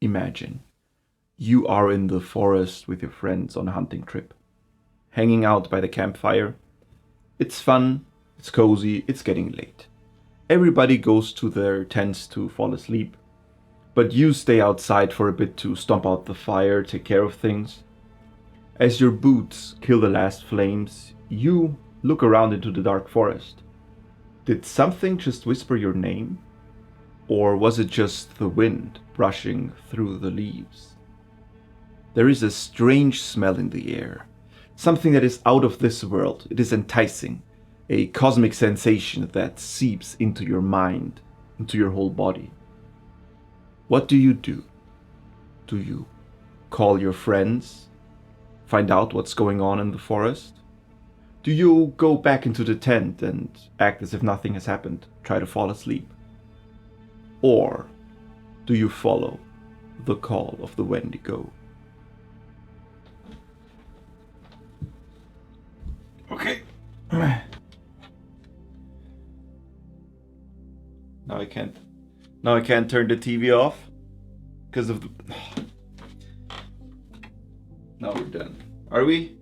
Imagine you are in the forest with your friends on a hunting trip, hanging out by the campfire. It's fun, it's cozy, it's getting late. Everybody goes to their tents to fall asleep, but you stay outside for a bit to stomp out the fire, take care of things. As your boots kill the last flames, you look around into the dark forest. Did something just whisper your name? Or was it just the wind brushing through the leaves? There is a strange smell in the air, something that is out of this world. It is enticing, a cosmic sensation that seeps into your mind, into your whole body. What do? Do you call your friends? Find out what's going on in the forest? Do you go back into the tent and act as if nothing has happened, try to fall asleep? Or do you follow the call of the Wendigo? Okay. Now I can't turn the TV off because of the... Now we're done. Are we?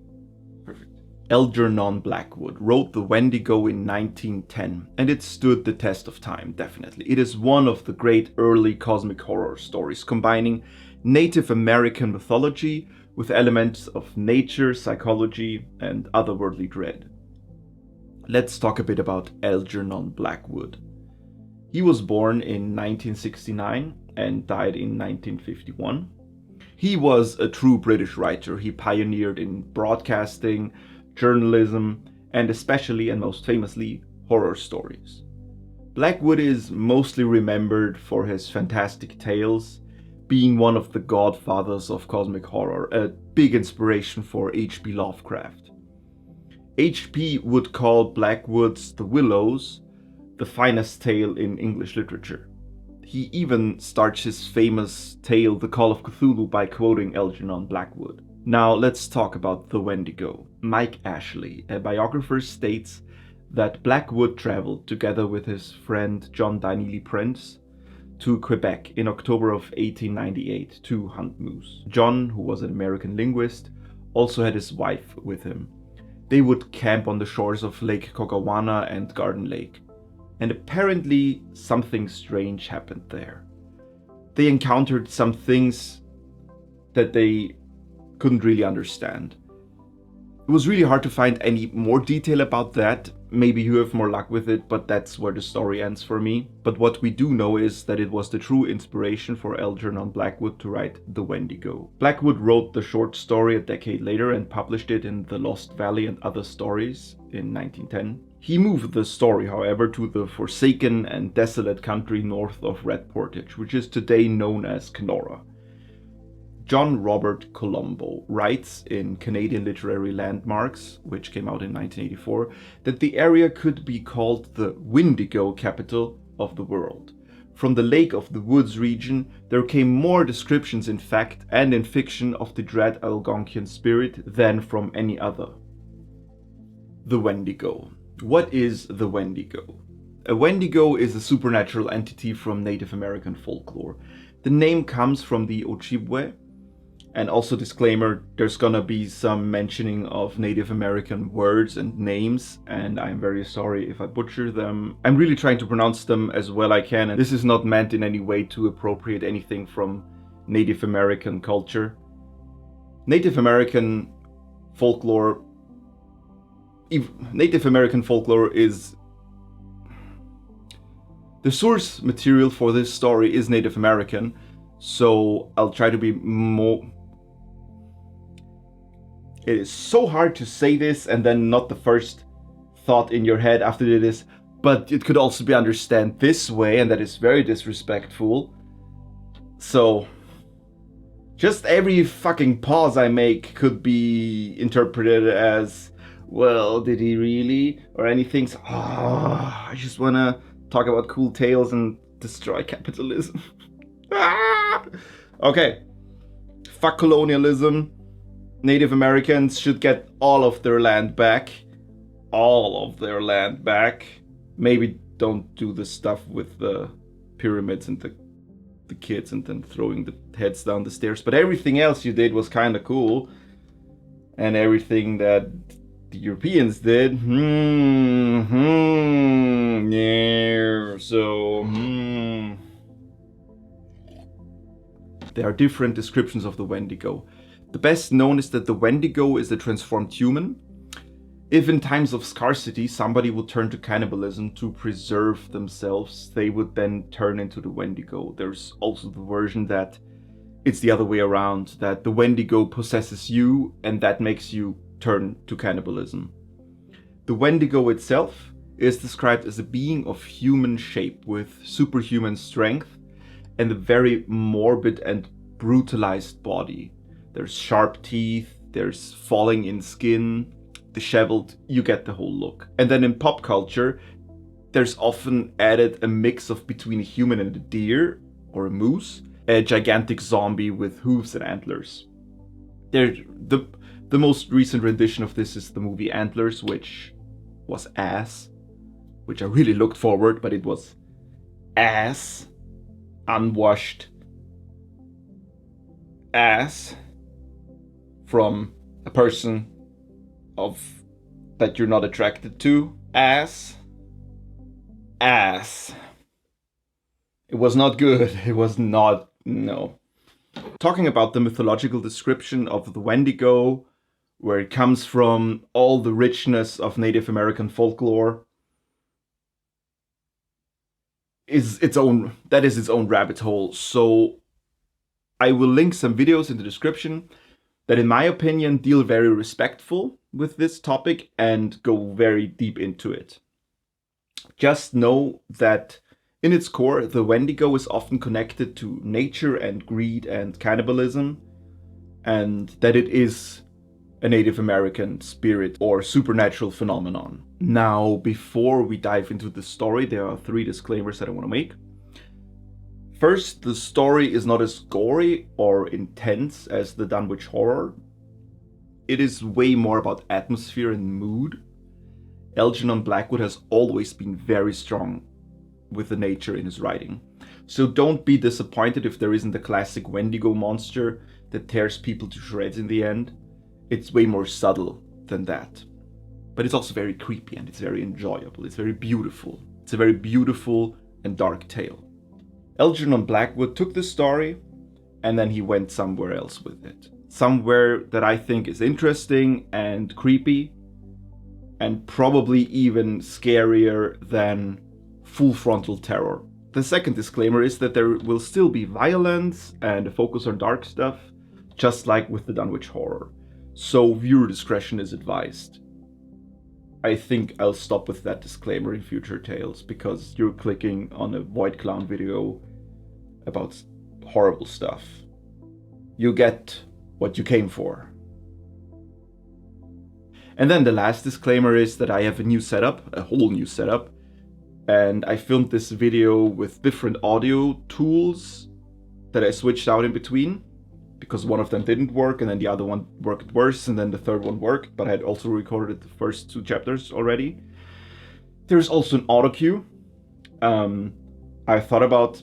Perfect. Algernon Blackwood wrote The Wendigo in 1910, and it stood the test of time, definitely. It is one of the great early cosmic horror stories, combining Native American mythology with elements of nature, psychology, and otherworldly dread. Let's talk a bit about Algernon Blackwood. He was born in 1969 and died in 1951. He was a true British writer. He pioneered in broadcasting, journalism, and especially and most famously, horror stories. Blackwood is mostly remembered for his fantastic tales, being one of the godfathers of cosmic horror, a big inspiration for H.P. Lovecraft. H.P. would call Blackwood's The Willows the finest tale in English literature. He even starts his famous tale The Call of Cthulhu by quoting Algernon Blackwood. Now let's talk about the Wendigo. Mike Ashley, a biographer, states that Blackwood traveled together with his friend John Donnelly Prince to Quebec in October of 1898 to hunt moose. John, who was an American linguist, also had his wife with him. They would camp on the shores of Lake Cogawana and Garden Lake. And apparently something strange happened there. They encountered some things that they couldn't really understand. It was really hard to find any more detail about that. Maybe you have more luck with it, but that's where the story ends for me. But what we do know is that it was the true inspiration for Algernon Blackwood to write The Wendigo. Blackwood wrote the short story a decade later and published it in The Lost Valley and Other Stories in 1910. He moved the story, however, to the forsaken and desolate country north of Red Portage, which is today known as Kenora. John Robert Colombo writes in Canadian Literary Landmarks, which came out in 1984, that the area could be called the Wendigo capital of the world. From the Lake of the Woods region, there came more descriptions in fact and in fiction of the dread Algonquian spirit than from any other. The Wendigo. What is the Wendigo? A Wendigo is a supernatural entity from Native American folklore. The name comes from the Ojibwe. And also disclaimer, there's gonna be some mentioning of Native American words and names, and I'm very sorry if I butcher them. I'm really trying to pronounce them as well I can, and this is not meant in any way to appropriate anything from Native American culture. Native American folklore is... The source material for this story is Native American, so I'll try to be more... It is so hard to say this and then not the first thought in your head after it is, but it could also be understood this way, and that is very disrespectful. So, just every fucking pause I make could be interpreted as, well, did he really? Or anything. So, I just wanna talk about cool tales and destroy capitalism. Okay. Fuck colonialism. Native Americans should get all of their land back. All of their land back. Maybe don't do the stuff with the pyramids and the the kids and then throwing the heads down the stairs. But everything else you did was kind of cool. And everything that the Europeans did, yeah, so, There are different descriptions of the Wendigo. The best known is that the Wendigo is a transformed human. If in times of scarcity somebody would turn to cannibalism to preserve themselves, they would then turn into the Wendigo. There's also the version that it's the other way around, that the Wendigo possesses you and that makes you turn to cannibalism. The Wendigo itself is described as a being of human shape with superhuman strength and a very morbid and brutalized body. There's sharp teeth, there's falling in skin, disheveled, you get the whole look. And then in pop culture, there's often added a mix of between a human and a deer or a moose, a gigantic zombie with hooves and antlers. The most recent rendition of this is the movie Antlers, which was ass, which I really looked forward, but it was ass, unwashed ass from a person that you're not attracted to. Ass. It was not good. It was not, no. Talking about the mythological description of the Wendigo, where it comes from, all the richness of Native American folklore, is its own rabbit hole. So I will link some videos in the description that, in my opinion, deal very respectful with this topic and go very deep into it. Just know that in its core, the Wendigo is often connected to nature and greed and cannibalism, and that it is a Native American spirit or supernatural phenomenon. Now, before we dive into the story, there are 3 disclaimers that I want to make. First, the story is not as gory or intense as the Dunwich Horror. It is way more about atmosphere and mood. Algernon Blackwood has always been very strong with the nature in his writing. So don't be disappointed if there isn't a classic Wendigo monster that tears people to shreds in the end. It's way more subtle than that. But it's also very creepy and it's very enjoyable. It's very beautiful. It's a very beautiful and dark tale. Algernon Blackwood took the story and then he went somewhere else with it. Somewhere that I think is interesting and creepy and probably even scarier than full frontal terror. The second disclaimer is that there will still be violence and a focus on dark stuff, just like with the Dunwich Horror. So viewer discretion is advised. I think I'll stop with that disclaimer in future tales because you're clicking on a Voidclown video about horrible stuff. You get what you came for. And then the last disclaimer is that I have a new setup, a whole new setup, and I filmed this video with different audio tools that I switched out in between because one of them didn't work and then the other one worked worse and then the third one worked, but I had also recorded the first 2 chapters already. There's also an auto cue. I thought about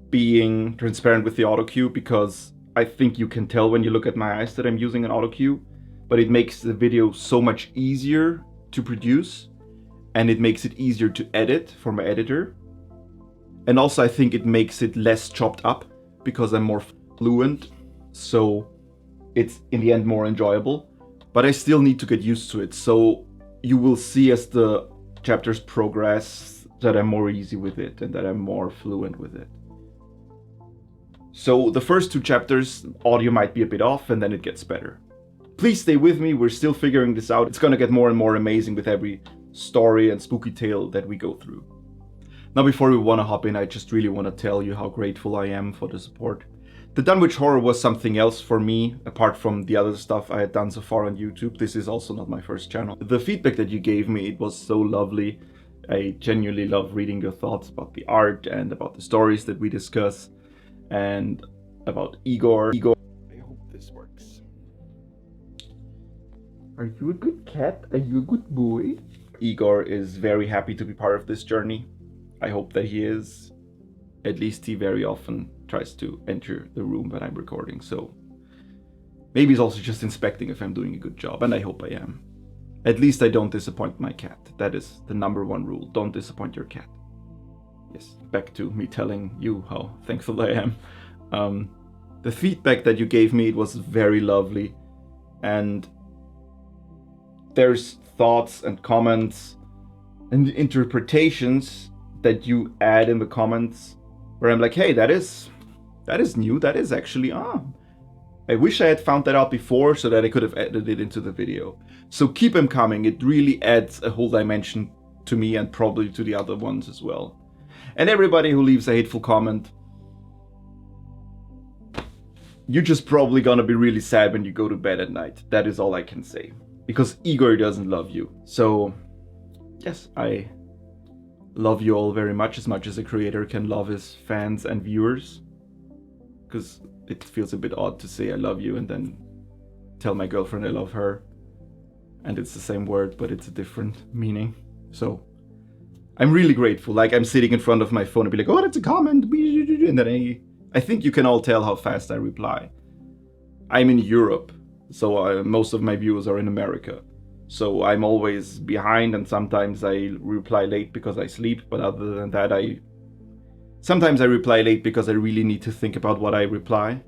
being transparent with the auto cue because I think you can tell when you look at my eyes that I'm using an auto cue, but it makes the video so much easier to produce and it makes it easier to edit for my editor. And also I think it makes it less chopped up because I'm more fluent, so it's in the end more enjoyable. But I still need to get used to it, so you will see as the chapters progress that I'm more easy with it and that I'm more fluent with it. So the first 2 chapters, audio might be a bit off and then it gets better. Please stay with me, we're still figuring this out. It's gonna get more and more amazing with every story and spooky tale that we go through. Now before we wanna hop in, I just really wanna tell you how grateful I am for the support. The Dunwich Horror was something else for me, apart from the other stuff I had done so far on YouTube. This is also not my first channel. The feedback that you gave me, it was so lovely. I genuinely love reading your thoughts about the art and about the stories that we discuss and about Igor. I hope this works. Are you a good cat? Are you a good boy? Igor is very happy to be part of this journey. I hope that he is. At least he very often tries to enter the room when I'm recording, so maybe he's also just inspecting if I'm doing a good job, and I hope I am. At least I don't disappoint my cat. That is the number one rule. Don't disappoint your cat. Yes, back to me telling you how thankful I am. The feedback that you gave me, it was very lovely. And there's thoughts and comments and interpretations that you add in the comments where I'm like, hey, that is new. That is actually, I wish I had found that out before so that I could have added it into the video. So keep them coming. It really adds a whole dimension to me and probably to the other ones as well. And everybody who leaves a hateful comment, you're just probably gonna be really sad when you go to bed at night. That is all I can say. Because Igor doesn't love you. So, yes, I love you all very much as a creator can love his fans and viewers. Because it feels a bit odd to say I love you and then tell my girlfriend I love her. And it's the same word, but it's a different meaning. So, I'm really grateful. Like, I'm sitting in front of my phone and be like, oh, that's a comment. And then I think you can all tell how fast I reply. I'm in Europe, so most of my viewers are in America. So I'm always behind, and sometimes I reply late because I sleep. But other than that, sometimes I reply late because I really need to think about what I reply.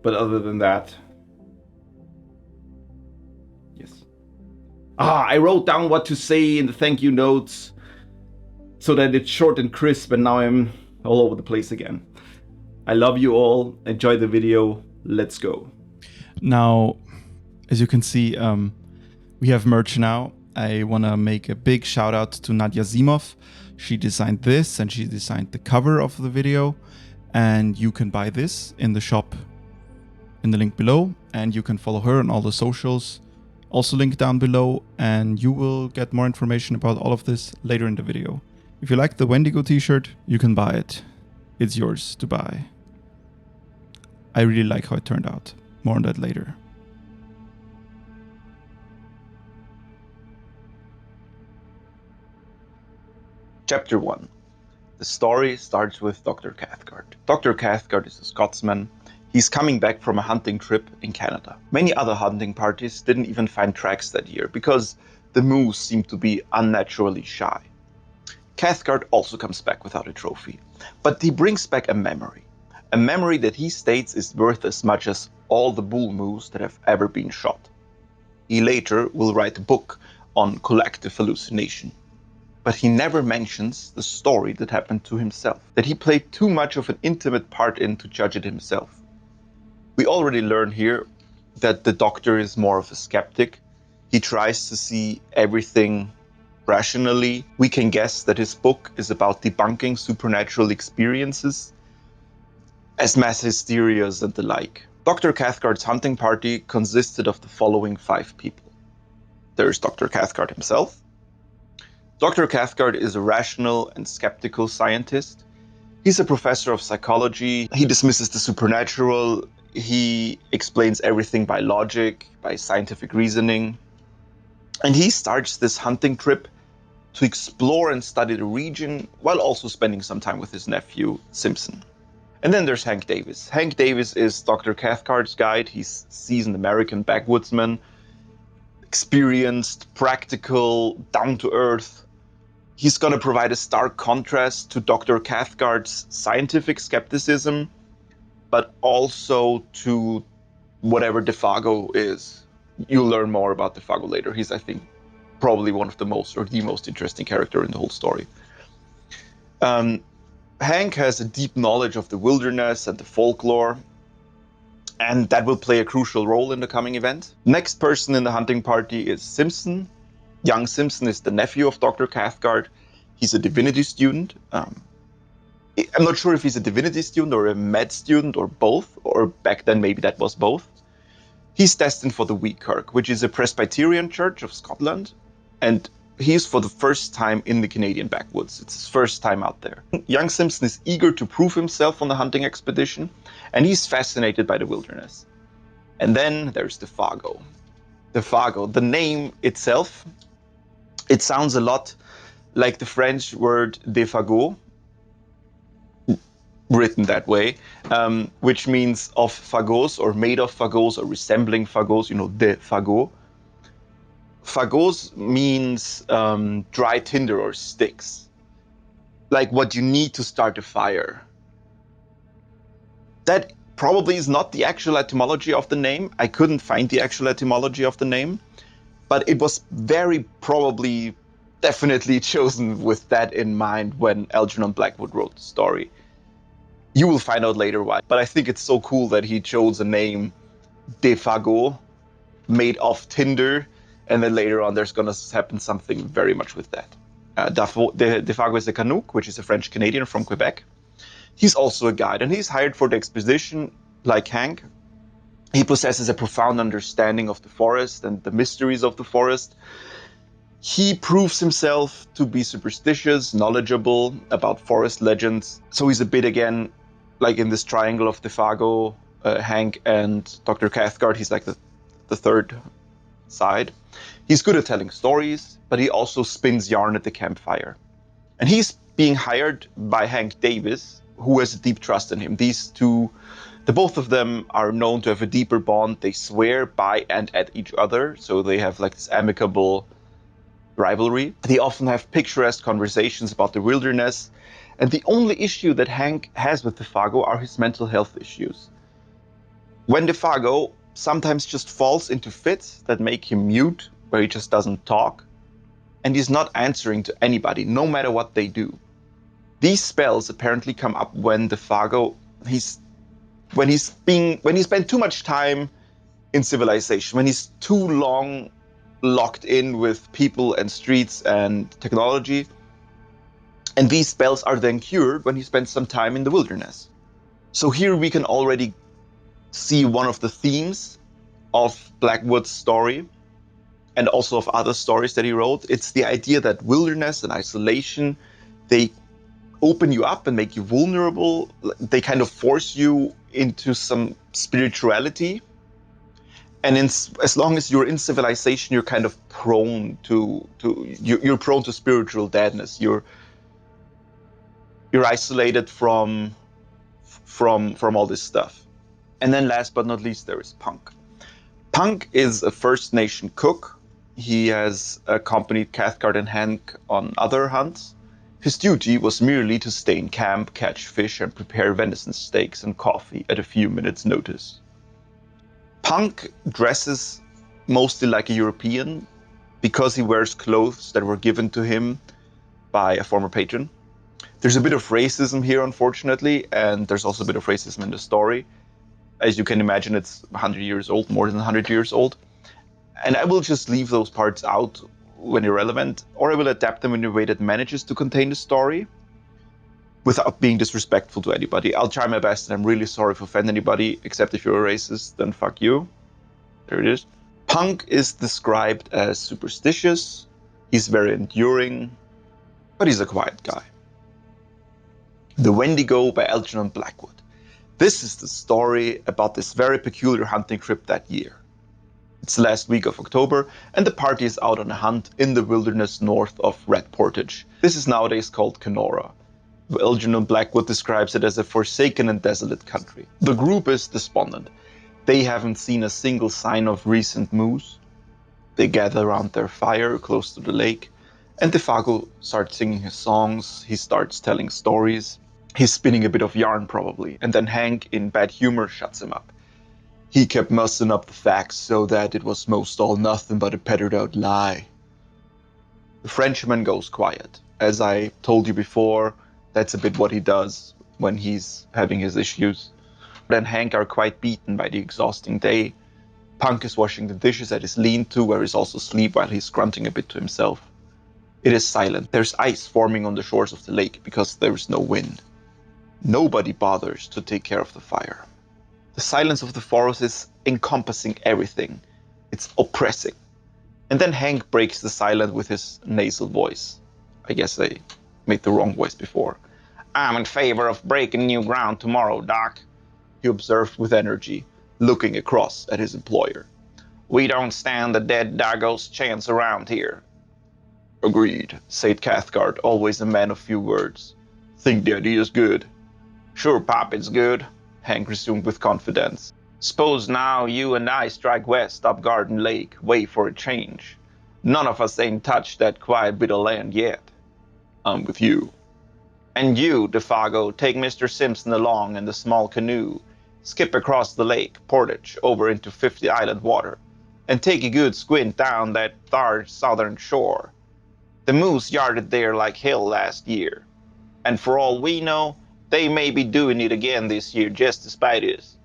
But other than that, yes. I wrote down what to say in the thank you notes so that it's short and crisp, and now I'm all over the place again. I love you all. Enjoy the video. Let's go. Now, as you can see, we have merch now. I want to make a big shout out to Nadia Zimov. She designed this and she designed the cover of the video. And you can buy this in the shop in the link below. And you can follow her on all the socials, also linked down below. And you will get more information about all of this later in the video. If you like the Wendigo t-shirt, you can buy it. It's yours to buy. I really like how it turned out. More on that later. Chapter 1. The story starts with Dr. Cathcart. Dr. Cathcart is a Scotsman. He's coming back from a hunting trip in Canada. Many other hunting parties didn't even find tracks that year because the moose seemed to be unnaturally shy. Cathcart also comes back without a trophy, but he brings back a memory that he states is worth as much as all the bull moose that have ever been shot. He later will write a book on collective hallucination, but he never mentions the story that happened to himself, that he played too much of an intimate part in to judge it himself. We already learn here that the doctor is more of a skeptic. He tries to see everything rationally. We can guess that his book is about debunking supernatural experiences as mass hysterias and the like. Dr. Cathcart's hunting party consisted of the following 5 people. There's Dr. Cathcart himself. Dr. Cathcart is a rational and skeptical scientist. He's a professor of psychology. He dismisses the supernatural. He explains everything by logic, by scientific reasoning. And he starts this hunting trip to explore and study the region while also spending some time with his nephew, Simpson. And then there's Hank Davis. Hank Davis is Dr. Cathcart's guide. He's a seasoned American backwoodsman, experienced, practical, down-to-earth. He's going to provide a stark contrast to Dr. Cathcart's scientific skepticism, but also to whatever Defago is. You'll learn more about Defago later. He's, I think, probably one of the most, or the most interesting character in the whole story. Hank has a deep knowledge of the wilderness and the folklore, and that will play a crucial role in the coming event. Next person in the hunting party is Simpson. Young Simpson is the nephew of Dr. Cathcart. He's a divinity student. I'm not sure if he's a divinity student or a med student or both, or back then maybe that was both. He's destined for the Wee Kirk, which is a Presbyterian church of Scotland, and he's for the first time in the Canadian backwoods. It's his first time out there. Young Simpson is eager to prove himself on the hunting expedition, and he's fascinated by the wilderness. And then there's Defago. Defago, the name itself, it sounds a lot like the French word défagot, written that way, which means of fagots or made of fagots or resembling fagots, de fagot. Fagots means dry tinder or sticks, like what you need to start a fire. That probably is not the actual etymology of the name. I couldn't find the actual etymology of the name, but it was very probably, definitely chosen with that in mind when Algernon Blackwood wrote the story. You will find out later why, but I think it's so cool that he chose a name, de fagot, made of tinder, and then later on there's gonna happen something very much with that. De Fagot is a Canuck, which is a French Canadian from Quebec. He's also a guide, and he's hired for the expedition like Hank. He possesses a profound understanding of the forest and the mysteries of the forest. He proves himself to be superstitious, knowledgeable about forest legends. So he's a bit, again, like in this triangle of Defago, Hank, and Dr. Cathcart. He's like the third side. He's good at telling stories, but he also spins yarn at the campfire. And he's being hired by Hank Davis, who has a deep trust in him. These two, the both of them are known to have a deeper bond. They swear by and at each other, so they have like this amicable rivalry. They often have picturesque conversations about the wilderness, and the only issue that Hank has with Defago are his mental health issues. When Defago sometimes just falls into fits that make him mute, where he just doesn't talk, and he's not answering to anybody, no matter what they do. These spells apparently come up when Defago, when he spent too much time in civilization, when he's too long locked in with people and streets and technology. And these spells are then cured when he spends some time in the wilderness. So here we can already see one of the themes of Blackwood's story, and also of other stories that he wrote. It's the idea that wilderness and isolation, they open you up and make you vulnerable. They kind of force you into some spirituality. And as long as you're in civilization, you're kind of prone you're prone to spiritual deadness. You're isolated from all this stuff. And then last but not least, there is Punk. Punk is a First Nation cook. He has accompanied Cathcart and Hank on other hunts. His duty was merely to stay in camp, catch fish, and prepare venison steaks and coffee at a few minutes' notice. Punk dresses mostly like a European because he wears clothes that were given to him by a former patron. There's a bit of racism here, unfortunately, and there's also a bit of racism in the story. As you can imagine, it's 100 years old, more than 100 years old. And I will just leave those parts out when irrelevant, or I will adapt them in a way that manages to contain the story without being disrespectful to anybody. I'll try my best, and I'm really sorry if I offend anybody, except if you're a racist, then fuck you. There it is. Punk is described as superstitious. He's very enduring, but he's a quiet guy. The Wendigo by Algernon Blackwood. This is the story about this very peculiar hunting trip that year. It's the last week of October, and the party is out on a hunt in the wilderness north of Red Portage. This is nowadays called Kenora. Algernon Blackwood describes it as a forsaken and desolate country. The group is despondent. They haven't seen a single sign of recent moose. They gather around their fire close to the lake, and Defago starts singing his songs. He starts telling stories. He's spinning a bit of yarn probably, and then Hank, in bad humor, shuts him up. He kept mussing up the facts so that it was most all nothing but a pettered out lie. The Frenchman goes quiet. As I told you before, that's a bit what he does when he's having his issues. Then Hank are quite beaten by the exhausting day. Punk is washing the dishes at his lean-to, where he's also asleep while he's grunting a bit to himself. It is silent. There's ice forming on the shores of the lake because there is no wind. Nobody bothers to take care of the fire. The silence of the forest is encompassing everything. It's oppressing. And then Hank breaks the silence with his nasal voice. I guess I made the wrong voice before. "I'm in favor of breaking new ground tomorrow, Doc," he observed with energy, looking across at his employer. "We don't stand a dead doggo's chance around here." "Agreed," said Cathcart, always a man of few words. "Think the idea's good." Sure, Pop, it's good, Hank resumed with confidence. Suppose now you and I strike west up Garden Lake, way for a change. None of us ain't touched that quiet bit of land yet. I'm with you. And you, DeFago, take Mr. Simpson along in the small canoe. Skip across the lake, portage, over into 50 Island water, and take a good squint down that thar southern shore. The moose yarded there like hell last year, and for all we know, they may be doing it again this year just to spite us.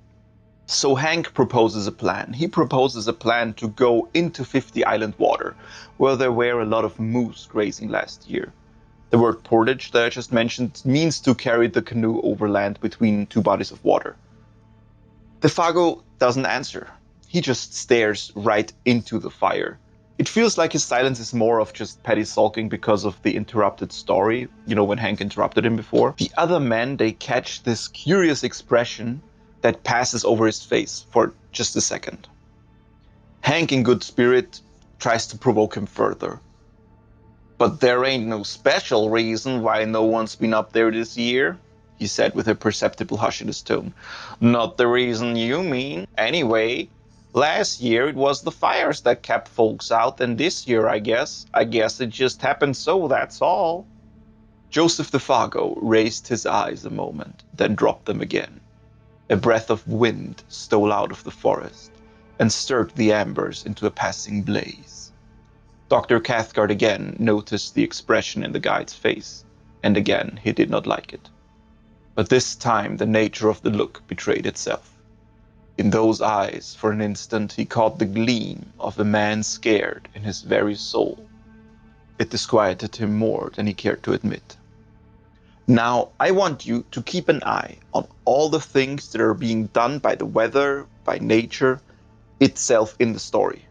So Hank proposes a plan. He proposes a plan to go into 50 Island water, where there were a lot of moose grazing last year. The word portage that I just mentioned means to carry the canoe overland between two bodies of water. DeFago doesn't answer. He just stares right into the fire. It feels like his silence is more of just petty sulking because of the interrupted story, when Hank interrupted him before. The other men, they catch this curious expression that passes over his face for just a second. Hank, in good spirit, tries to provoke him further. But there ain't no special reason why no one's been up there this year, he said with a perceptible hush in his tone. Not the reason you mean. Anyway, last year it was the fires that kept folks out, and this year I guess it just happened so, that's all. Joseph DeFago raised his eyes a moment, then dropped them again. A breath of wind stole out of the forest and stirred the embers into a passing blaze. Dr. Cathcart again noticed the expression in the guide's face, and again he did not like it. But this time the nature of the look betrayed itself. In those eyes, for an instant, he caught the gleam of a man scared in his very soul. It disquieted him more than he cared to admit. Now, I want you to keep an eye on all the things that are being done by the weather, by nature itself in the story.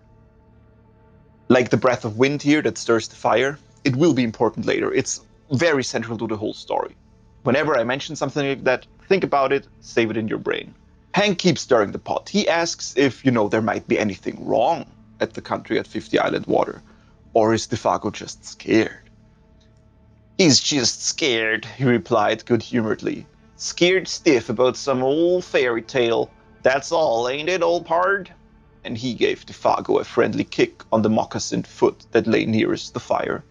Like the breath of wind here that stirs the fire, it will be important later. It's very central to the whole story. Whenever I mention something like that, think about it, save it in your brain. Hank keeps stirring the pot. He asks if, there might be anything wrong at the country at 50 Island water. Or is DeFago just scared? He's just scared, he replied good-humoredly. Scared stiff about some old fairy tale. That's all, ain't it, old pard? And he gave DeFago a friendly kick on the moccasined foot that lay nearest the fire.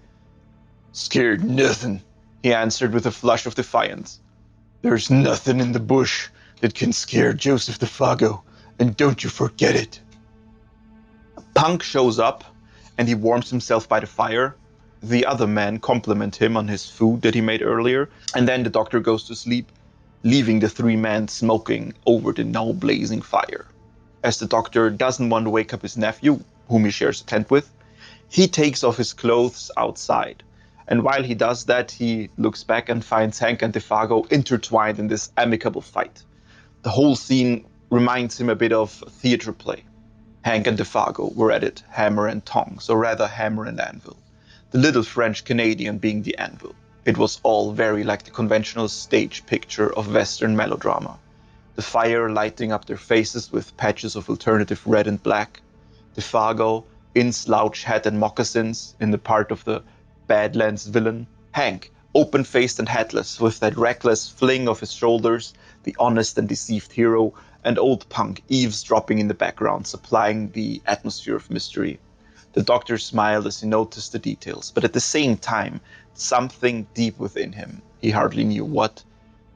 Scared nothing, he answered with a flush of defiance. There's nothing in the bush that can scare Joseph DeFago, and don't you forget it. Punk shows up, and he warms himself by the fire. The other men compliment him on his food that he made earlier, and then the doctor goes to sleep, leaving the three men smoking over the now blazing fire. As the doctor doesn't want to wake up his nephew, whom he shares a tent with, he takes off his clothes outside. And while he does that, he looks back and finds Hank and DeFago intertwined in this amicable fight. The whole scene reminds him a bit of a theater play. Hank and DeFago were at it, hammer and tongs, or rather hammer and anvil. The little French Canadian being the anvil. It was all very like the conventional stage picture of Western melodrama. The fire lighting up their faces with patches of alternative red and black. DeFago in slouch hat and moccasins in the part of the Badlands villain. Hank, open-faced and hatless, with that reckless fling of his shoulders, the honest and deceived hero, and old Punk eavesdropping in the background, supplying the atmosphere of mystery. The doctor smiled as he noticed the details, but at the same time, something deep within him, he hardly knew what,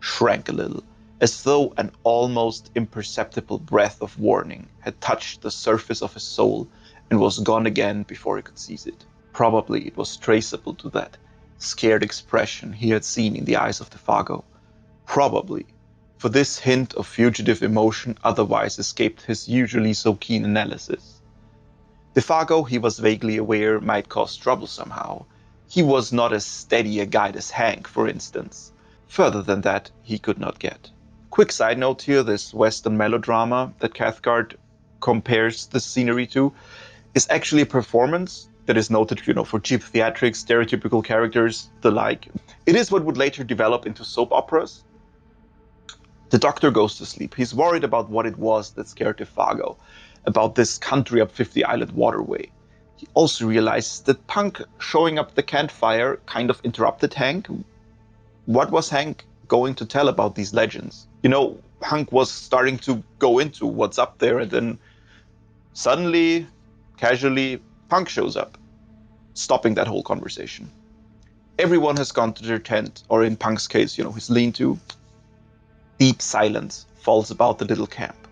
shrank a little, as though an almost imperceptible breath of warning had touched the surface of his soul and was gone again before he could seize it. Probably it was traceable to that scared expression he had seen in the eyes of DeFago. Probably, for this hint of fugitive emotion otherwise escaped his usually so keen analysis. DeFago, he was vaguely aware, might cause trouble somehow. He was not as steady a guide as Hank, for instance. Further than that, he could not get. Quick side note here, this Western melodrama that Cathcart compares the scenery to is actually a performance that is noted, for cheap theatrics, stereotypical characters, the like. It is what would later develop into soap operas. The doctor goes to sleep. He's worried about what it was that scared DeFago, about this country up 50 Island waterway. He also realizes that Punk showing up at the campfire kind of interrupted Hank. What was Hank going to tell about these legends. You know, Hank was starting to go into what's up there, and then suddenly, casually, Punk shows up, stopping that whole conversation. Everyone has gone to their tent, or in Punk's case, his lean-to. Deep silence falls about the little camp,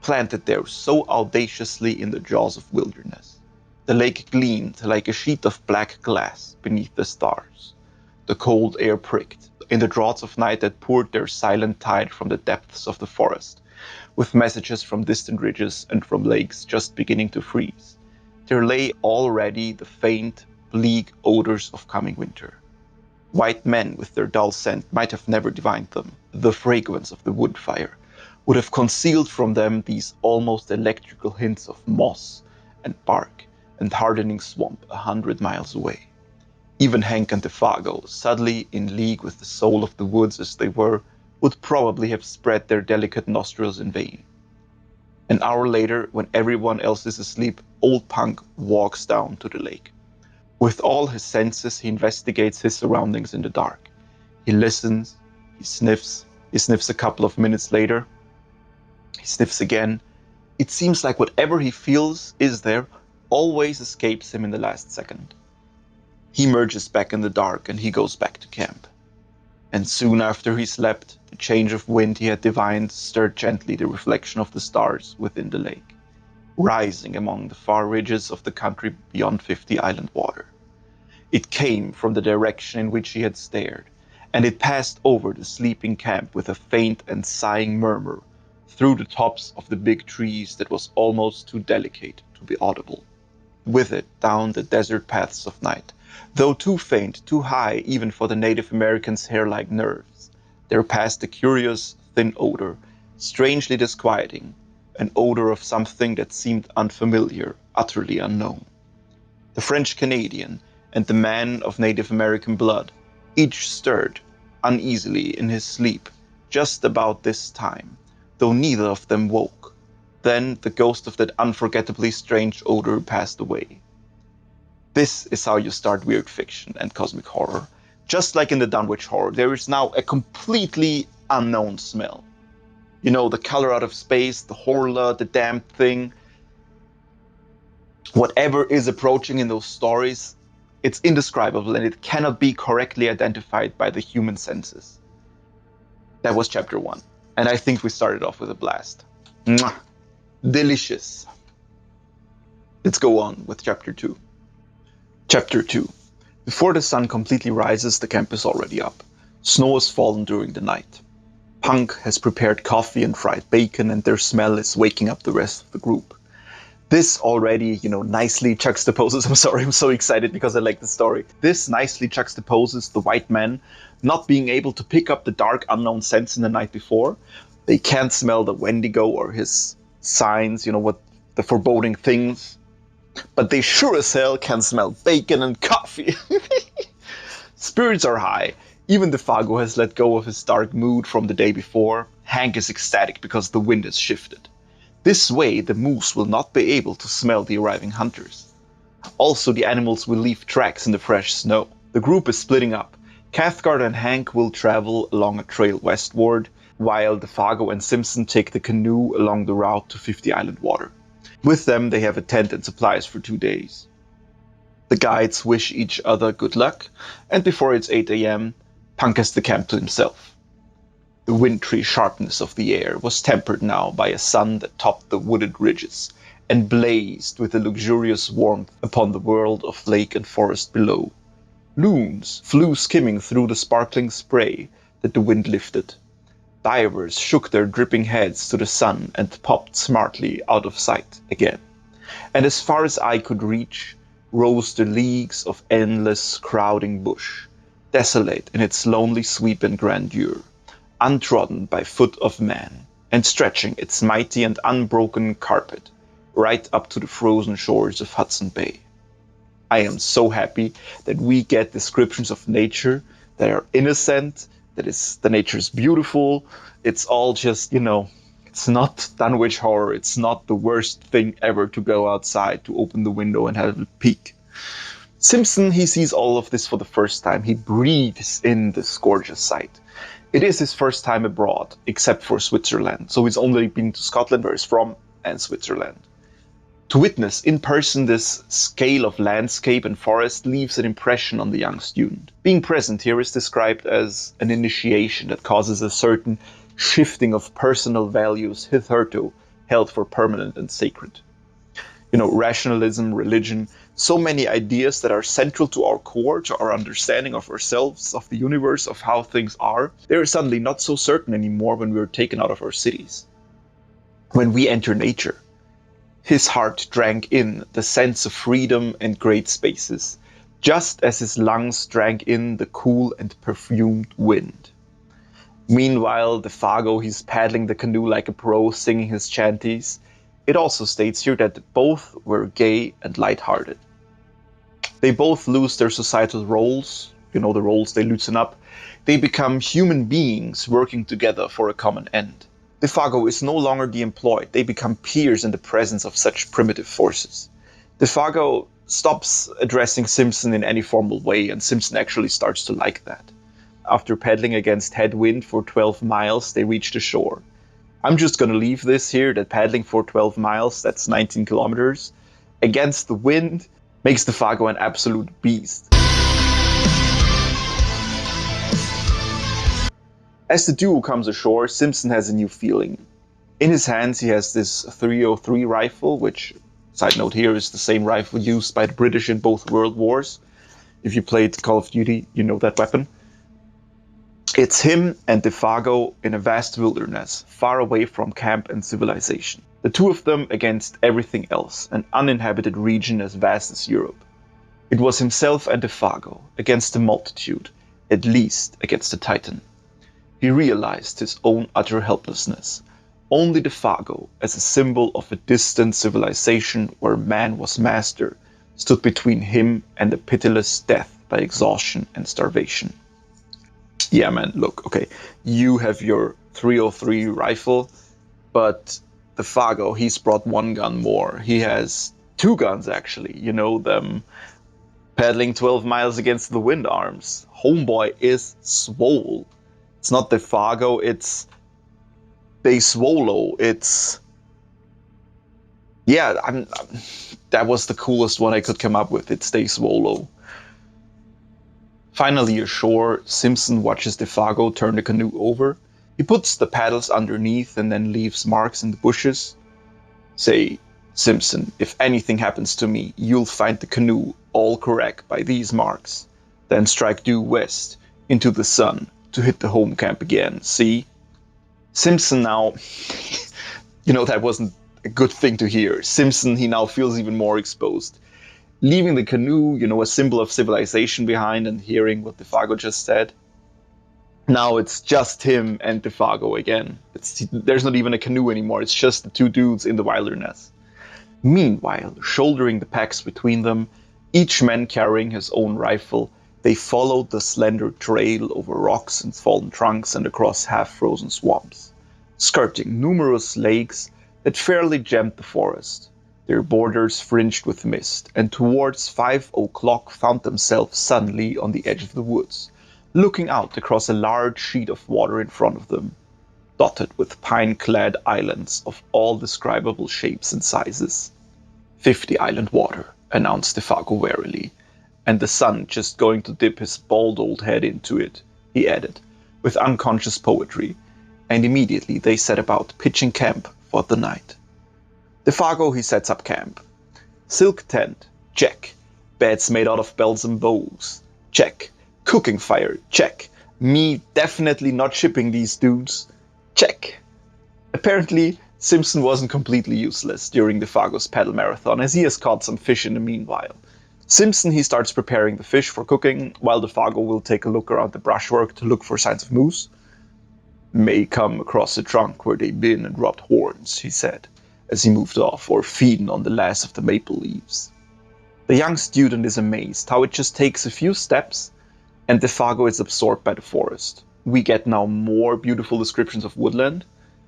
planted there so audaciously in the jaws of wilderness. The lake gleamed like a sheet of black glass beneath the stars. The cold air pricked in the draughts of night that poured their silent tide from the depths of the forest, with messages from distant ridges and from lakes just beginning to freeze. There lay already the faint, bleak odors of coming winter. White men with their dull scent might have never divined them. The fragrance of the wood fire would have concealed from them these almost electrical hints of moss and bark and hardening swamp 100 miles away. Even Hank and the Fargo, subtly in league with the soul of the woods as they were, would probably have spread their delicate nostrils in vain. An hour later, when everyone else is asleep, old Punk walks down to the lake. With all his senses, he investigates his surroundings in the dark. He listens, he sniffs a couple of minutes later, he sniffs again. It seems like whatever he feels is there always escapes him in the last second. He emerges back in the dark and he goes back to camp. And soon after he slept, the change of wind he had divined stirred gently the reflection of the stars within the lake, rising among the far ridges of the country beyond 50 Island Water. It came from the direction in which he had stared, and it passed over the sleeping camp with a faint and sighing murmur through the tops of the big trees that was almost too delicate to be audible. With it down the desert paths of night, though too faint, too high even for the Native Americans' hair-like nerves, there passed a curious, thin odor, strangely disquieting, an odor of something that seemed unfamiliar, utterly unknown. The French-Canadian and the man of Native American blood each stirred uneasily in his sleep just about this time, though neither of them woke. Then the ghost of that unforgettably strange odor passed away. This is how you start weird fiction and cosmic horror. Just like in the Dunwich Horror, there is now a completely unknown smell. You know, the color out of space, the horror, the damned thing. Whatever is approaching in those stories, it's indescribable and it cannot be correctly identified by the human senses. That was chapter 1. And I think we started off with a blast. Mwah! Delicious. Let's go on with chapter 2. Chapter 2. Before the sun completely rises, the camp is already up. Snow has fallen during the night. Punk has prepared coffee and fried bacon, and their smell is waking up the rest of the group. This already, nicely juxtaposes, I'm so excited because I like the story. This nicely juxtaposes the white men not being able to pick up the dark unknown scents in the night before. They can't smell the Wendigo or his signs, what the foreboding things. But they sure as hell can smell bacon and coffee. Spirits are high. Even the Fargo has let go of his dark mood from the day before. Hank is ecstatic because the wind has shifted. This way, the moose will not be able to smell the arriving hunters. Also, the animals will leave tracks in the fresh snow. The group is splitting up. Cathcart and Hank will travel along a trail westward, while the Fargo and Simpson take the canoe along the route to 50 Island Water. With them, they have a tent and supplies for 2 days. The guides wish each other good luck, and before it's 8 a.m., Punk has the camp to himself. The wintry sharpness of the air was tempered now by a sun that topped the wooded ridges and blazed with a luxurious warmth upon the world of lake and forest below. Loons flew skimming through the sparkling spray that the wind lifted. Divers shook their dripping heads to the sun and popped smartly out of sight again. And as far as eye could reach, rose the leagues of endless crowding bush, desolate in its lonely sweep and grandeur, untrodden by foot of man, and stretching its mighty and unbroken carpet right up to the frozen shores of Hudson Bay. I am so happy that we get descriptions of nature that are innocent, the nature is beautiful. It's all just, it's not Dunwich Horror. It's not the worst thing ever to go outside, to open the window and have a peek. Simpson, he sees all of this for the first time. He breathes in this gorgeous sight. It is his first time abroad, except for Switzerland, so he's only been to Scotland, where he's from, and Switzerland. To witness in person this scale of landscape and forest leaves an impression on the young student. Being present here is described as an initiation that causes a certain shifting of personal values hitherto held for permanent and sacred. Rationalism, religion, so many ideas that are central to our core, to our understanding of ourselves, of the universe, of how things are, they're suddenly not so certain anymore when we're taken out of our cities. When we enter nature, his heart drank in the sense of freedom and great spaces, just as his lungs drank in the cool and perfumed wind. Meanwhile, Defago, he's paddling the canoe like a pro, singing his chanties. It also states here that both were gay and lighthearted. They both lose their societal roles, the roles they loosen up. They become human beings working together for a common end. Defago is no longer the employed. They become peers in the presence of such primitive forces. Defago stops addressing Simpson in any formal way, and Simpson actually starts to like that. After paddling against headwind for 12 miles, they reach the shore. I'm just going to leave this here, that paddling for 12 miles, that's 19 kilometers, against the wind, makes Defago an absolute beast. As the duo comes ashore, Simpson has a new feeling. In his hands he has this .303 rifle, which, side note here, is the same rifle used by the British in both World Wars. If you played Call of Duty, you know that weapon. It's him and Defago in a vast wilderness, far away from camp and civilization. The two of them against everything else, an uninhabited region as vast as Europe. It was himself and Defago against the multitude, at least against the Titan. He realized his own utter helplessness. Only Defago, as a symbol of a distant civilization where man was master, stood between him and a pitiless death by exhaustion and starvation. Yeah, man, look, okay, you have your .303 rifle, but Defago, he's brought one gun more. He has two guns, actually, them paddling 12 miles against the wind arms. Homeboy is swole. It's not Defago, it's They Swallow. It's... Yeah, that was the coolest one I could come up with. It's They Swallow. Finally ashore, Simpson watches Defago turn the canoe over. He puts the paddles underneath and then leaves marks in the bushes. Say, Simpson, if anything happens to me, you'll find the canoe all correct by these marks. Then strike due west, into the sun, to hit the home camp again, see? Simpson now... that wasn't a good thing to hear. Simpson, he now feels even more exposed. Leaving the canoe, a symbol of civilization behind, and hearing what Defago just said. Now it's just him and Defago again. There's not even a canoe anymore, it's just the two dudes in the wilderness. Meanwhile, shouldering the packs between them, each man carrying his own rifle, they followed the slender trail over rocks and fallen trunks and across half-frozen swamps, skirting numerous lakes that fairly gemmed the forest, their borders fringed with mist, and towards 5 o'clock found themselves suddenly on the edge of the woods, looking out across a large sheet of water in front of them, dotted with pine-clad islands of all describable shapes and sizes. 50 island water, announced Defago warily, and the sun just going to dip his bald old head into it, he added, with unconscious poetry, and immediately they set about pitching camp for the night. Defago, he sets up camp. Silk tent, check. Beds made out of bells and bows, check. Cooking fire, check. Me definitely not shipping these dudes, check. Apparently, Simpson wasn't completely useless during Defago's paddle marathon, as he has caught some fish in the meanwhile. Simpson, he starts preparing the fish for cooking, while Defago will take a look around the brushwork to look for signs of moose. May come across the trunk where they been and dropped horns, he said, as he moved off, or feeding on the last of the maple leaves. The young student is amazed how it just takes a few steps and Defago is absorbed by the forest. We get now more beautiful descriptions of woodland.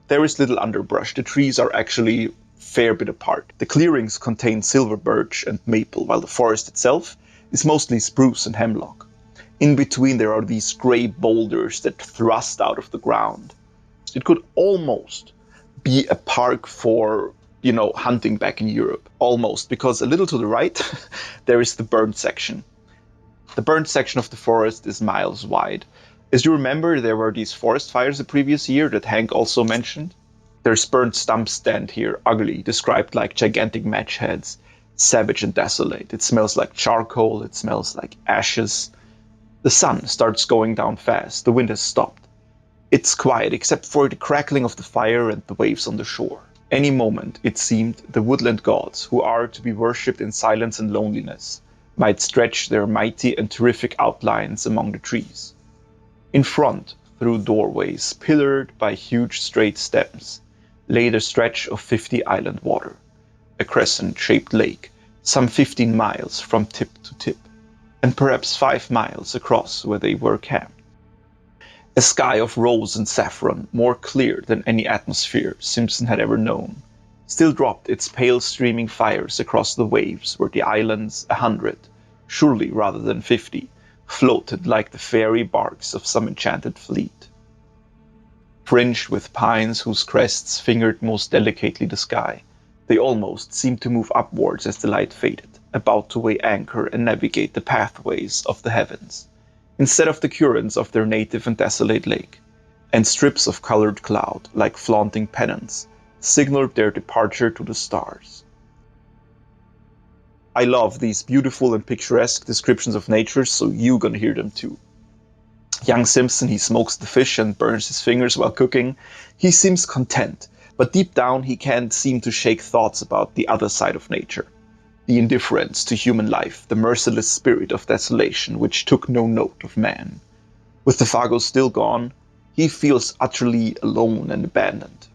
There is little underbrush. The trees are actually a fair bit apart. The clearings contain silver birch and maple, while the forest itself is mostly spruce and hemlock. In between there are these grey boulders that thrust out of the ground. It could almost be a park for, hunting back in Europe. Almost, because a little to the right, there is the burnt section. The burnt section of the forest is miles wide. As you remember, there were these forest fires the previous year that Hank also mentioned. There's burnt stumps stand here, ugly, described like gigantic match heads, savage and desolate. It smells like charcoal, it smells like ashes. The sun starts going down fast, the wind has stopped. It's quiet except for the crackling of the fire and the waves on the shore. Any moment, it seemed, the woodland gods, who are to be worshipped in silence and loneliness, might stretch their mighty and terrific outlines among the trees. In front, through doorways, pillared by huge straight stems, lay the stretch of 50 island water, a crescent-shaped lake, some 15 miles from tip to tip, and perhaps 5 miles across where they were camped. A sky of rose and saffron, more clear than any atmosphere Simpson had ever known, still dropped its pale streaming fires across the waves where the islands, 100, surely rather than 50, floated like the fairy barks of some enchanted fleet. Fringed with pines whose crests fingered most delicately the sky, they almost seemed to move upwards as the light faded, about to weigh anchor and navigate the pathways of the heavens, instead of the currents of their native and desolate lake, and strips of colored cloud, like flaunting pennants, signaled their departure to the stars. I love these beautiful and picturesque descriptions of nature, so you're gonna hear them too. Young Simpson, he smokes the fish and burns his fingers while cooking. He seems content, but deep down he can't seem to shake thoughts about the other side of nature. The indifference to human life, the merciless spirit of desolation which took no note of man. With the Fargo still gone, he feels utterly alone and abandoned.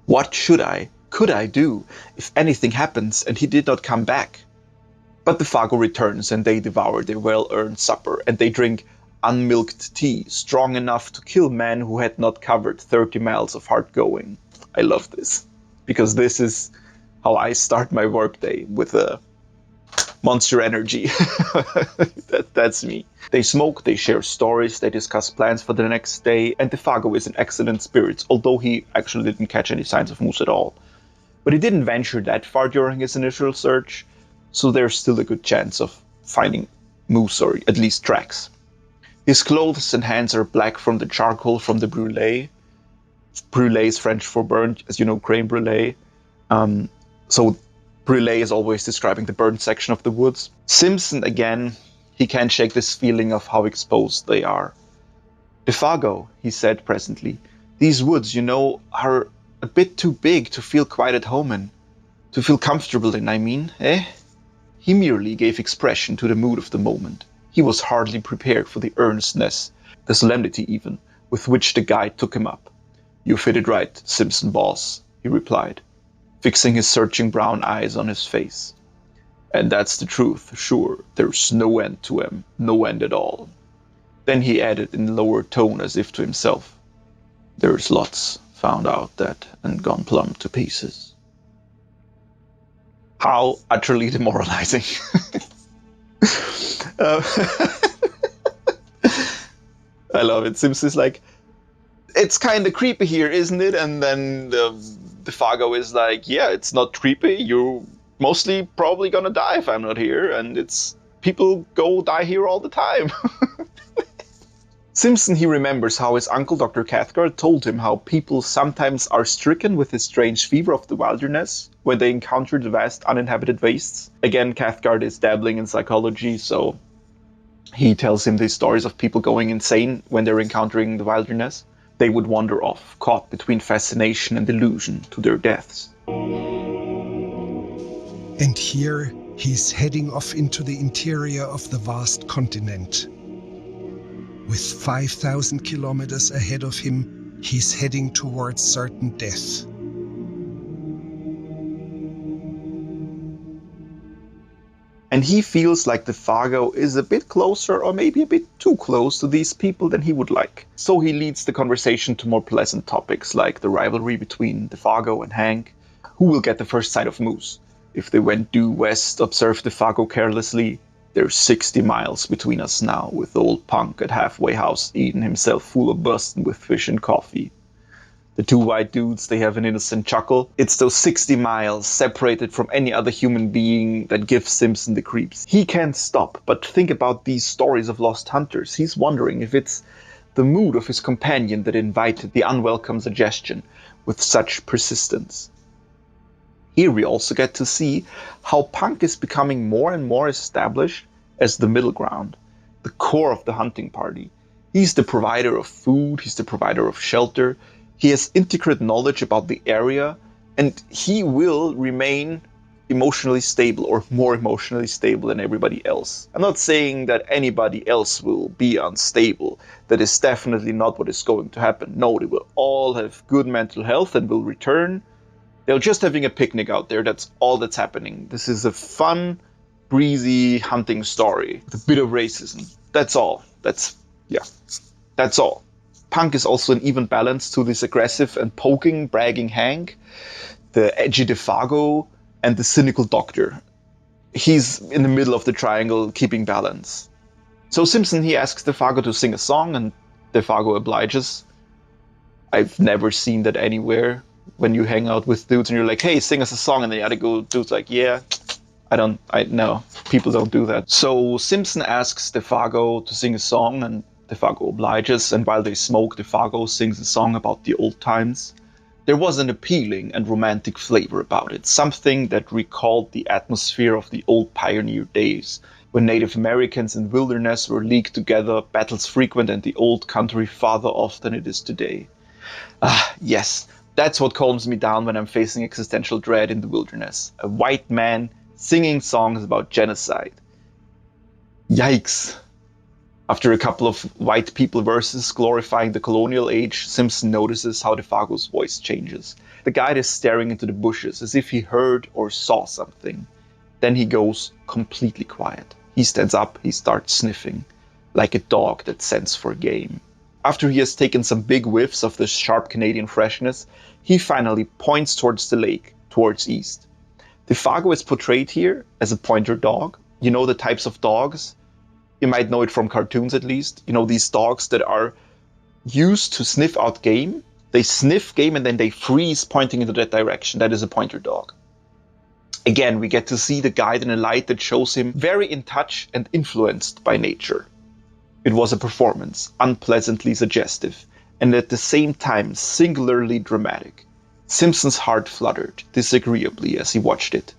What could I do if anything happens and he did not come back? But the Fargo returns and they devour their well-earned supper and they drink unmilked tea strong enough to kill men who had not covered 30 miles of hard going. I love this, because this is how I start my workday, with a monster energy. That's me. They smoke, they share stories, they discuss plans for the next day, and the Fargo is in excellent spirits, although he actually didn't catch any signs of moose at all. But he didn't venture that far during his initial search, so there's still a good chance of finding moose, or at least tracks. His clothes and hands are black from the charcoal from the brûlée. Brûlée is French for burnt, as you know, crème brûlée. So brûlée is always describing the burnt section of the woods. Simpson, again, he can't shake this feeling of how exposed they are. "The Fargo," he said presently, "these woods, are a bit too big to feel quite at home in. To feel comfortable in, I mean, eh?" He merely gave expression to the mood of the moment. He was hardly prepared for the earnestness, the solemnity even, with which the guide took him up. "You fit it right, Simpson boss," he replied, fixing his searching brown eyes on his face. "And that's the truth, sure, there's no end to 'em, no end at all." Then he added in a lower tone as if to himself, "There's lots found out that and gone plumb to pieces." How utterly demoralizing. I love it. Simpson's like, "It's kind of creepy here, isn't it?" And then the Fargo is like, "Yeah, it's not creepy. You're mostly probably gonna die if I'm not here. And people go die here all the time." Simpson, he remembers how his uncle Dr. Cathcart told him how people sometimes are stricken with the strange fever of the wilderness when they encounter the vast uninhabited wastes. Again, Cathcart is dabbling in psychology, so he tells him these stories of people going insane when they're encountering the wilderness. They would wander off, caught between fascination and delusion, to their deaths. And here he's heading off into the interior of the vast continent. With 5,000 kilometers ahead of him, he's heading towards certain death. And he feels like the Fargo is a bit closer, or maybe a bit too close, to these people than he would like. So he leads the conversation to more pleasant topics, like the rivalry between the Fargo and Hank. Who will get the first sight of moose? If they went due west, observed the Fargo carelessly, There's 60 miles between us now, with old punk at halfway house eating himself full of bustin' with fish and coffee. The two white dudes, they have an innocent chuckle. It's those 60 miles separated from any other human being that gives Simpson the creeps. He can't stop but think about these stories of lost hunters. He's wondering if it's the mood of his companion that invited the unwelcome suggestion with such persistence. Here we also get to see how punk is becoming more and more established as the middle ground, the core of the hunting party. He's the provider of food, he's the provider of shelter, he has intricate knowledge about the area, and he will remain emotionally stable, or more emotionally stable than everybody else. I'm not saying that anybody else will be unstable. That is definitely not what is going to happen. No, they will all have good mental health and will return. They're just having a picnic out there. That's all that's happening. This is a fun, breezy hunting story with a bit of racism. That's all. That's all. Punk is also an even balance to this aggressive and poking, bragging Hank, the edgy Defago, and the cynical doctor. He's in the middle of the triangle, keeping balance. So Simpson, he asks Defago to sing a song, and Defago obliges. I've never seen that anywhere. When you hang out with dudes and you're like, hey, sing us a song, and the other dude's like, yeah, no, people don't do that. So Simpson asks Defago to sing a song, and Defago obliges, and while they smoke, Defago sings a song about the old times. There was an appealing and romantic flavor about it, something that recalled the atmosphere of the old pioneer days, when Native Americans and wilderness were leagued together, battles frequent, and the old country farther off than it is today. Ah, yes, that's what calms me down when I'm facing existential dread in the wilderness. A white man singing songs about genocide. Yikes. After a couple of white people verses glorifying the colonial age, Simpson notices how Defago's voice changes. The guide is staring into the bushes as if he heard or saw something. Then he goes completely quiet. He stands up, he starts sniffing, like a dog that scents for game. After he has taken some big whiffs of the sharp Canadian freshness, he finally points towards the lake, towards east. Defago is portrayed here as a pointer dog. You know the types of dogs? You might know it from cartoons at least. You know, these dogs that are used to sniff out game. They sniff game and then they freeze pointing into that direction. That is a pointer dog. Again, we get to see the guide in a light that shows him very in touch and influenced by nature. It was a performance, unpleasantly suggestive, and at the same time singularly dramatic. Simpson's heart fluttered disagreeably as he watched it.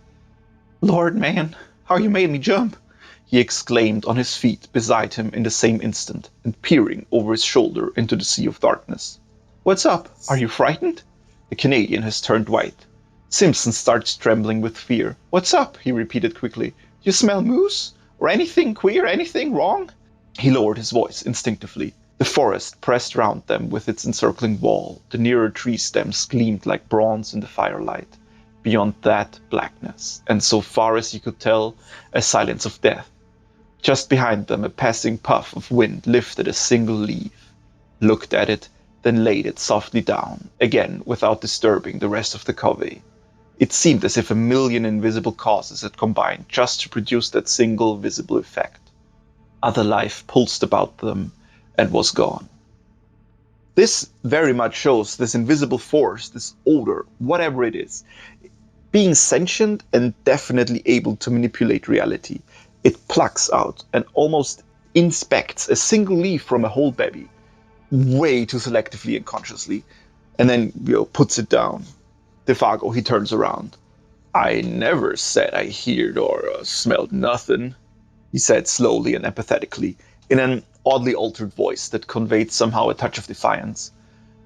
Lord, man, how you made me jump! He exclaimed on his feet beside him in the same instant, and peering over his shoulder into the sea of darkness. What's up? Are you frightened? The Canadian has turned white. Simpson starts trembling with fear. What's up? He repeated quickly. You smell moose? Or anything queer? Anything wrong? He lowered his voice instinctively. The forest pressed round them with its encircling wall. The nearer tree stems gleamed like bronze in the firelight. Beyond that, blackness, and so far as he could tell, a silence of death. Just behind them, a passing puff of wind lifted a single leaf, looked at it, then laid it softly down, again without disturbing the rest of the covey. It seemed as if a million invisible causes had combined just to produce that single visible effect. Other life pulsed about them and was gone. This very much shows this invisible force, this odor, whatever it is, being sentient and definitely able to manipulate reality. It plucks out and almost inspects a single leaf from a whole bevy, way too selectively and consciously, and then puts it down. Defago, he turns around. I never said I heard or smelled nothing, he said slowly and empathetically, in an oddly altered voice that conveyed somehow a touch of defiance.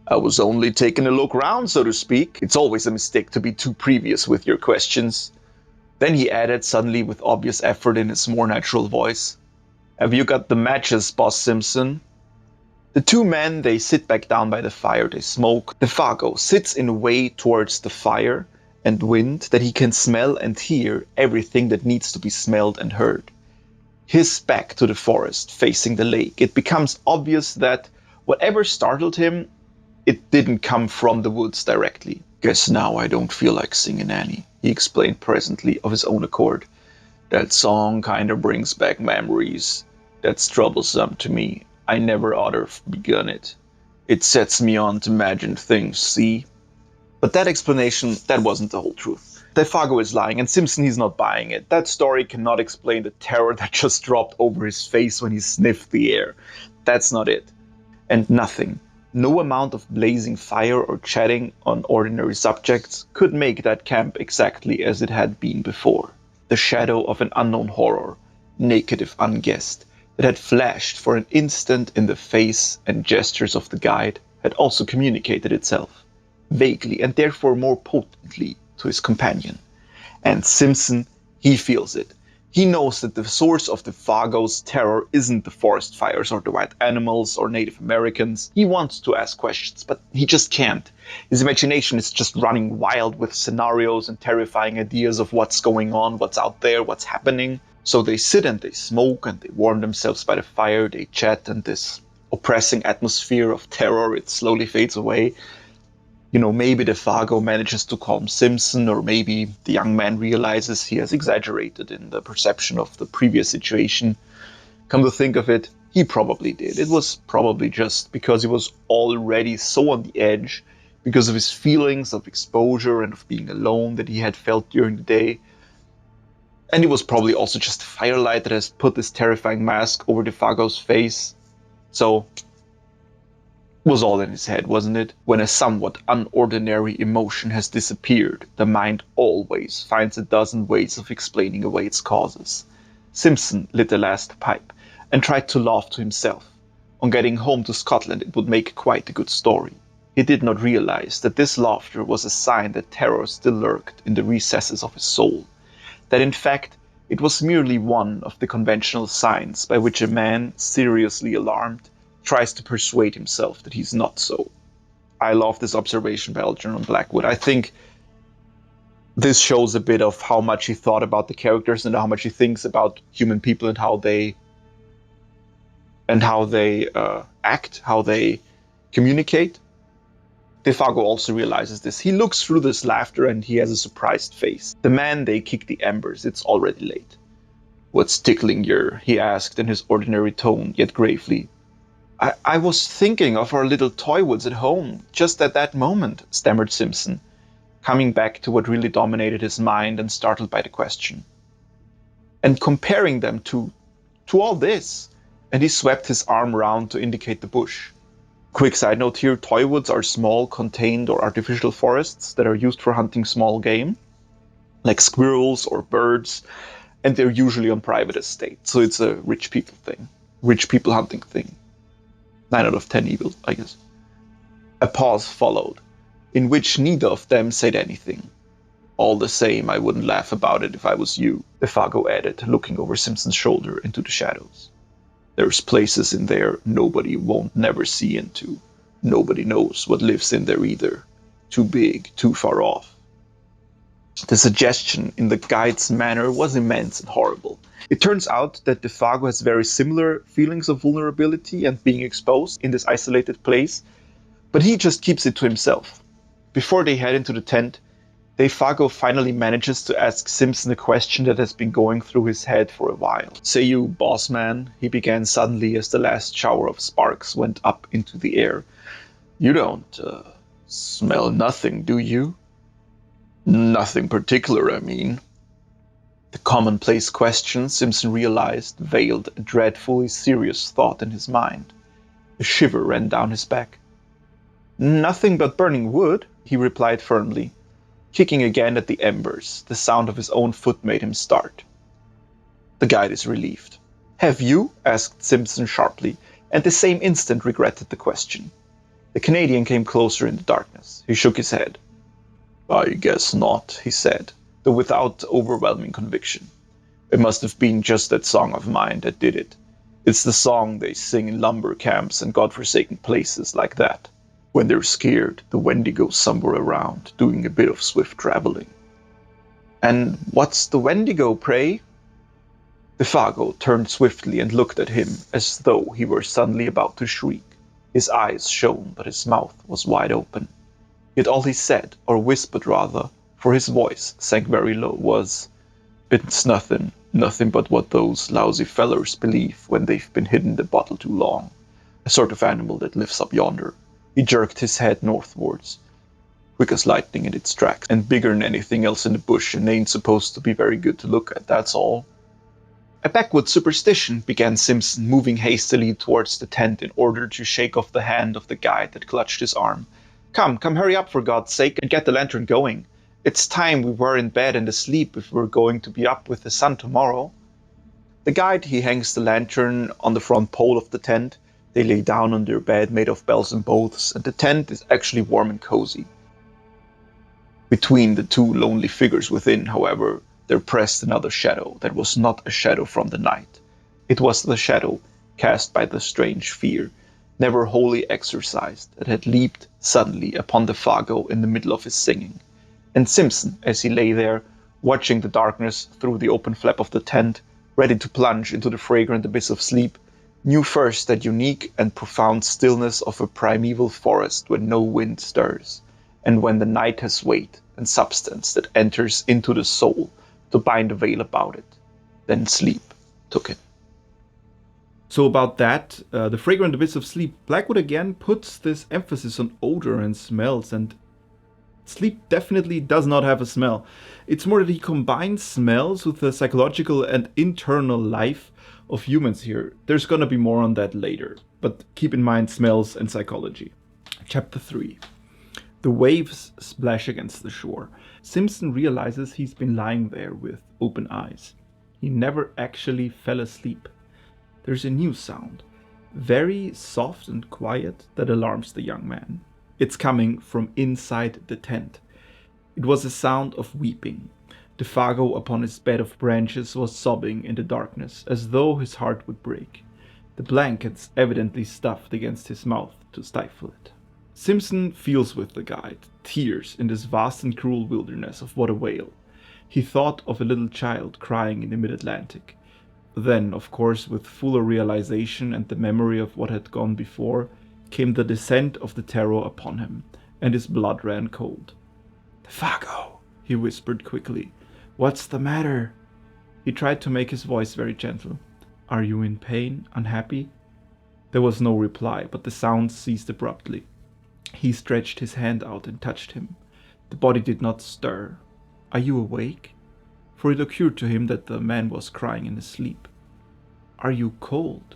I was only taking a look round, so to speak. It's always a mistake to be too previous with your questions. Then he added suddenly with obvious effort in his more natural voice, Have you got the matches, Boss Simpson? The two men, they sit back down by the fire, they smoke. Defago sits in a way towards the fire and wind that he can smell and hear everything that needs to be smelled and heard. His back to the forest, facing the lake, it becomes obvious that whatever startled him, it didn't come from the woods directly. Guess now I don't feel like singing any, he explained presently of his own accord. That song kinda brings back memories. That's troublesome to me. I never oughter have begun it. It sets me on to imagine things, see? But that explanation, that wasn't the whole truth. Defago is lying, and Simpson, he's not buying it. That story cannot explain the terror that just dropped over his face when he sniffed the air. That's not it. And nothing, no amount of blazing fire or chatting on ordinary subjects could make that camp exactly as it had been before. The shadow of an unknown horror, naked if unguessed, that had flashed for an instant in the face and gestures of the guide had also communicated itself, vaguely and therefore more potently, to his companion. And Simpson, he feels it. He knows that the source of Defago's terror isn't the forest fires or the white animals or Native Americans. He wants to ask questions, but he just can't. His imagination is just running wild with scenarios and terrifying ideas of what's going on, what's out there, what's happening. So they sit and they smoke and they warm themselves by the fire, they chat, and this oppressing atmosphere of terror, it slowly fades away. You know, maybe Defago manages to calm Simpson, or maybe the young man realizes he has exaggerated in the perception of the previous situation. Come to think of it, he probably did. It was probably just because he was already so on the edge, because of his feelings of exposure and of being alone that he had felt during the day. And it was probably also just firelight that has put this terrifying mask over Defago's face. So was all in his head, wasn't it? When a somewhat unordinary emotion has disappeared, the mind always finds a dozen ways of explaining away its causes. Simpson lit the last pipe and tried to laugh to himself. On getting home to Scotland, it would make quite a good story. He did not realize that this laughter was a sign that terror still lurked in the recesses of his soul. That in fact, it was merely one of the conventional signs by which a man, seriously alarmed, tries to persuade himself that he's not so. I love this observation by Algernon Blackwood. I think this shows a bit of how much he thought about the characters and how much he thinks about human people and how they act, how they communicate. Defago also realizes this. He looks through this laughter and he has a surprised face. The man, they kick the embers. It's already late. "What's tickling yer?" he asked in his ordinary tone, yet gravely. I was thinking of our little toy woods at home, just at that moment, stammered Simpson, coming back to what really dominated his mind and startled by the question. And comparing them to all this, and he swept his arm round to indicate the bush. Quick side note here, toy woods are small, contained or artificial forests that are used for hunting small game, like squirrels or birds, and they're usually on private estate, so it's a rich people thing, rich people hunting thing. 9 out of 10 evil, I guess. A pause followed, in which neither of them said anything. "All the same, I wouldn't laugh about it if I was you," Defago added, looking over Simpson's shoulder into the shadows. "There's places in there nobody won't never see into. Nobody knows what lives in there either. Too big, too far off." The suggestion in the guide's manner was immense and horrible. It turns out that Defago has very similar feelings of vulnerability and being exposed in this isolated place, but he just keeps it to himself. Before they head into the tent, Defago finally manages to ask Simpson a question that has been going through his head for a while. "Say you, boss man," he began suddenly as the last shower of sparks went up into the air. "You don't smell nothing, do you?" "Nothing particular, I mean." The commonplace question, Simpson realized, veiled a dreadfully serious thought in his mind. A shiver ran down his back. "Nothing but burning wood," he replied firmly. Kicking again at the embers, the sound of his own foot made him start. The guide is relieved. "Have you?" asked Simpson sharply, and the same instant regretted the question. The Canadian came closer in the darkness. He shook his head. "I guess not," he said, though without overwhelming conviction. "It must have been just that song of mine that did it. It's the song they sing in lumber camps and godforsaken places like that. When they're scared, the Wendigo's somewhere around, doing a bit of swift traveling." "And what's the Wendigo, pray?" Defago turned swiftly and looked at him as though he were suddenly about to shriek. His eyes shone, but his mouth was wide open. Yet all he said, or whispered rather, for his voice sank very low, was, It's nothing but what those lousy fellers believe when they've been hidden in the bottle too long. A sort of animal that lives up yonder. He jerked his head northwards, quick as lightning in its tracks, and bigger than anything else in the bush, and ain't supposed to be very good to look at, that's all. A backwoods superstition, began Simpson, moving hastily towards the tent in order to shake off the hand of the guide that clutched his arm. Come, hurry up for God's sake, and get the lantern going. It's time we were in bed and asleep if we're going to be up with the sun tomorrow. The guide, he hangs the lantern on the front pole of the tent. They lay down on their bed made of bells and bolts, and the tent is actually warm and cozy. Between the two lonely figures within, however, there pressed another shadow that was not a shadow from the night. It was the shadow cast by the strange fear, never wholly exorcised, that had leaped suddenly upon the Fago in the middle of his singing. And Simpson, as he lay there, watching the darkness through the open flap of the tent, ready to plunge into the fragrant abyss of sleep, knew first that unique and profound stillness of a primeval forest when no wind stirs, and when the night has weight and substance that enters into the soul to bind a veil about it. Then sleep took him. So about that, the fragrant abyss of sleep, Blackwood again puts this emphasis on odor and smells, and sleep definitely does not have a smell. It's more that he combines smells with the psychological and internal life of humans here. There's gonna be more on that later, but keep in mind smells and psychology. Chapter 3. The waves splash against the shore. Simpson realizes he's been lying there with open eyes. He never actually fell asleep. There's a new sound, very soft and quiet, that alarms the young man. It's coming from inside the tent. It was a sound of weeping. The Fago upon his bed of branches was sobbing in the darkness, as though his heart would break. The blankets evidently stuffed against his mouth to stifle it. Simpson feels with the guide, tears in this vast and cruel wilderness of what a wail. He thought of a little child crying in the mid-Atlantic. Then, of course, with fuller realization and the memory of what had gone before, came the descent of the terror upon him, and his blood ran cold. "The Fago," he whispered quickly. "What's the matter?" He tried to make his voice very gentle. "Are you in pain? Unhappy?" There was no reply, but the sound ceased abruptly. He stretched his hand out and touched him. The body did not stir. "Are you awake?" For it occurred to him that the man was crying in his sleep. "Are you cold?"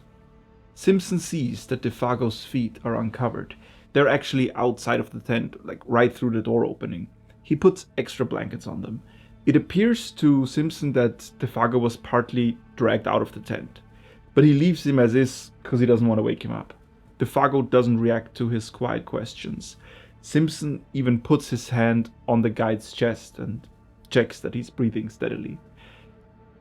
Simpson sees that the Fago's feet are uncovered. They're actually outside of the tent, like right through the door opening. He puts extra blankets on them. It appears to Simpson that the Fago was partly dragged out of the tent, but he leaves him as is because he doesn't want to wake him up. The Fago doesn't react to his quiet questions. Simpson even puts his hand on the guide's chest and checks that he's breathing steadily.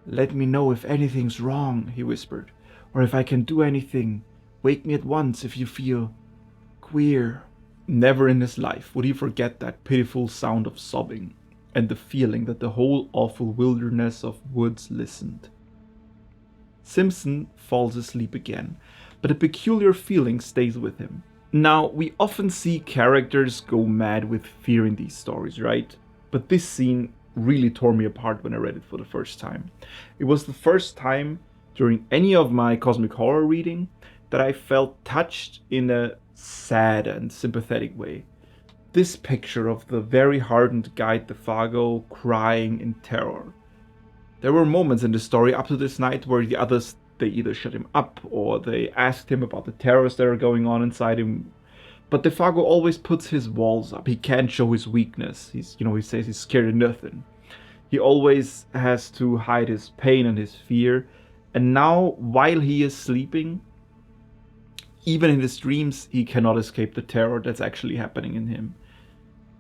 "Let me know if anything's wrong," he whispered, "or if I can do anything. Wake me at once if you feel queer." Never in his life would he forget that pitiful sound of sobbing and the feeling that the whole awful wilderness of woods listened. Simpson falls asleep again, but a peculiar feeling stays with him. Now, we often see characters go mad with fear in these stories, right? But this scene really tore me apart when I read it for the first time. It was the first time during any of my cosmic horror reading that I felt touched in a sad and sympathetic way. This picture of the very hardened guide the Fago crying in terror. There were moments in the story up to this night where the others, they either shut him up or they asked him about the terrors that are going on inside him. But the Fago always puts his walls up. He can't show his weakness. He says he's scared of nothing. He always has to hide his pain and his fear. And now, while he is sleeping, even in his dreams, he cannot escape the terror that's actually happening in him.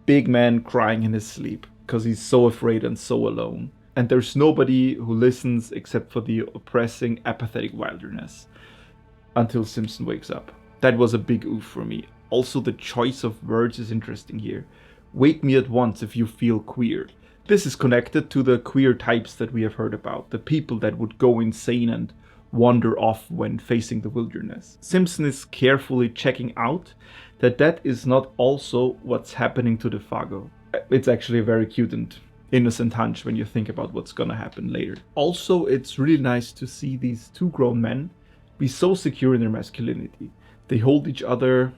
Big man crying in his sleep because he's so afraid and so alone. And there's nobody who listens except for the oppressing, apathetic wilderness. Until Simpson wakes up. That was a big oof for me. Also, the choice of words is interesting here. Wake me at once if you feel queer. This is connected to the queer types that we have heard about. The people that would go insane and wander off when facing the wilderness. Simpson is carefully checking out that is not also what's happening to the Fago. It's actually a very cute and innocent hunch when you think about what's gonna happen later. Also, it's really nice to see these two grown men be so secure in their masculinity. They hold each other,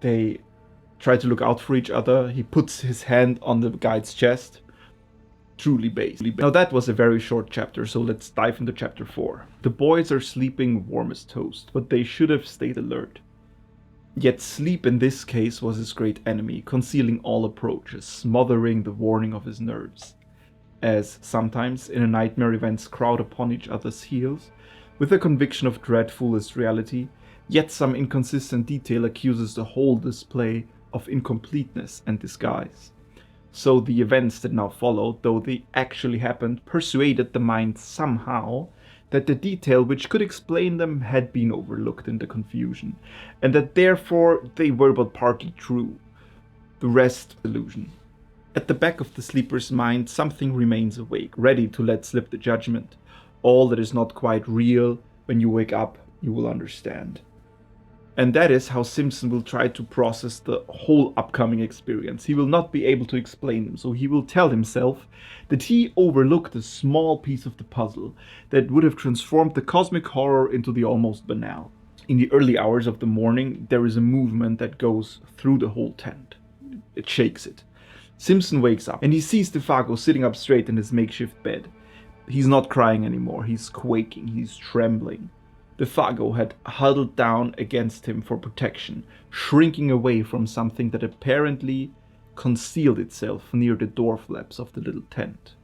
they try to look out for each other. He puts his hand on the guide's chest. Truly base. Now that was a very short chapter, so let's dive into chapter 4. The boys are sleeping warm as toast, but they should have stayed alert. Yet sleep in this case was his great enemy, concealing all approaches, smothering the warning of his nerves. As sometimes in a nightmare events crowd upon each other's heels, with a conviction of dreadful as reality, yet some inconsistent detail accuses the whole display of incompleteness and disguise. So the events that now followed, though they actually happened, persuaded the mind somehow that the detail which could explain them had been overlooked in the confusion, and that therefore they were but partly true, the rest illusion. At the back of the sleeper's mind something remains awake, ready to let slip the judgment. All that is not quite real, when you wake up, you will understand. And that is how Simpson will try to process the whole upcoming experience. He will not be able to explain them, so he will tell himself that he overlooked a small piece of the puzzle that would have transformed the cosmic horror into the almost banal. In the early hours of the morning, there is a movement that goes through the whole tent. It shakes it. Simpson wakes up and he sees Defago sitting up straight in his makeshift bed. He's not crying anymore, he's quaking, he's trembling. Defago had huddled down against him for protection, shrinking away from something that apparently concealed itself near the door flaps of the little tent.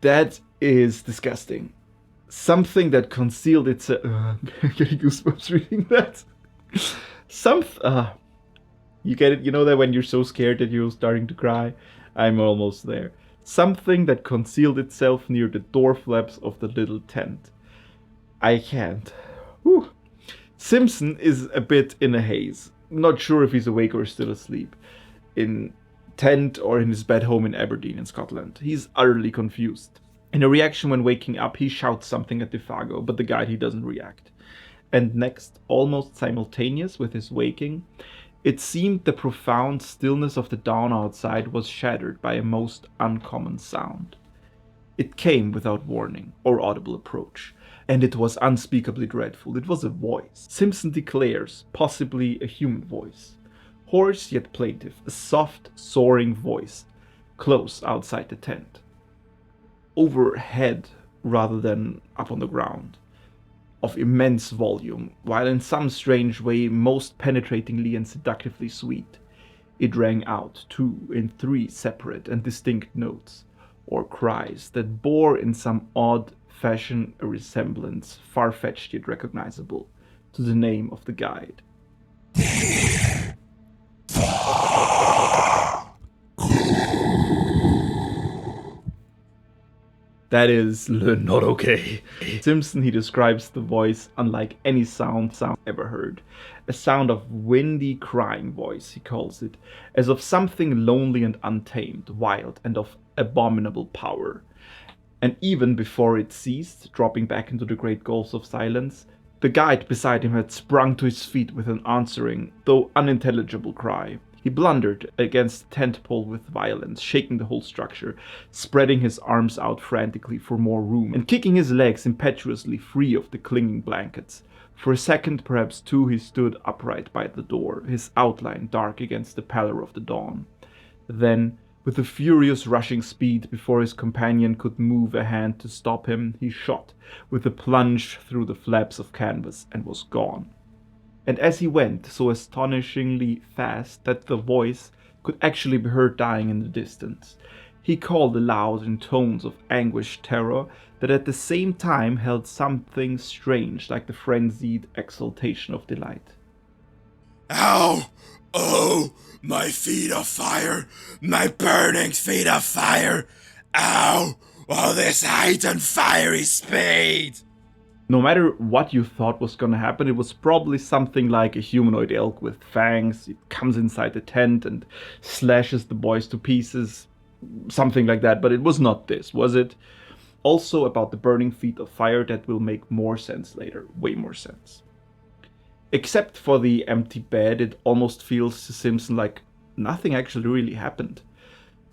That is disgusting. Something that concealed itself. I'm getting goosebumps reading that. You get it? You know that when you're so scared that you're starting to cry? I'm almost there. Something that concealed itself near the door flaps of the little tent. I can't. Whew. Simpson is a bit in a haze. Not sure if he's awake or still asleep. In tent or in his bed home in Aberdeen in Scotland. He's utterly confused. In a reaction when waking up, he shouts something at Defago, but the guide he doesn't react. And next, almost simultaneous with his waking, it seemed the profound stillness of the dawn outside was shattered by a most uncommon sound. It came without warning or audible approach, and it was unspeakably dreadful. It was a voice. Simpson declares, possibly a human voice. Hoarse yet plaintive, a soft, soaring voice, close outside the tent. Overhead rather than up on the ground. Of immense volume, while in some strange way most penetratingly and seductively sweet. It rang out, too, in 3 separate and distinct notes, or cries, that bore in some odd fashion a resemblance, far-fetched yet recognizable, to the name of the guide. That is not okay. Simpson, he describes the voice unlike any sound ever heard. A sound of windy crying voice, he calls it, as of something lonely and untamed, wild and of abominable power. And even before it ceased, dropping back into the great gulfs of silence, the guide beside him had sprung to his feet with an answering, though unintelligible cry. He blundered against the tent pole with violence, shaking the whole structure, spreading his arms out frantically for more room, and kicking his legs impetuously free of the clinging blankets. For a second, perhaps 2, he stood upright by the door, his outline dark against the pallor of the dawn. Then, with a furious rushing speed, before his companion could move a hand to stop him, he shot, with a plunge through the flaps of canvas, and was gone. And as he went, so astonishingly fast that the voice could actually be heard dying in the distance, he called aloud in tones of anguished terror that at the same time held something strange like the frenzied exultation of delight. Ow! Oh, my feet of fire! My burning feet of fire! Ow! Oh, this heightened fiery speed! No matter what you thought was gonna happen, it was probably something like a humanoid elk with fangs. It comes inside the tent and slashes the boys to pieces. Something like that, but it was not this, was it? Also about the burning feet of fire, that will make more sense later, way more sense. Except for the empty bed, it almost feels to Simpson like nothing actually really happened.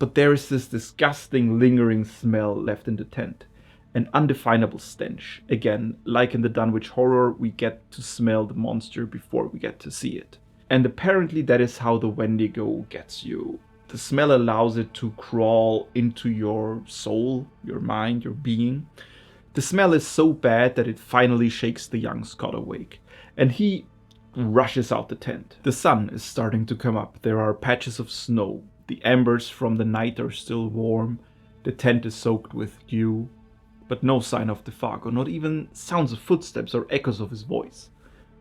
But there is this disgusting, lingering smell left in the tent. An undefinable stench. Again, like in the Dunwich Horror, we get to smell the monster before we get to see it. And apparently that is how the Wendigo gets you. The smell allows it to crawl into your soul, your mind, your being. The smell is so bad that it finally shakes the young Scot awake. And he rushes out the tent. The sun is starting to come up. There are patches of snow. The embers from the night are still warm. The tent is soaked with dew. But no sign of Defago, not even sounds of footsteps or echoes of his voice.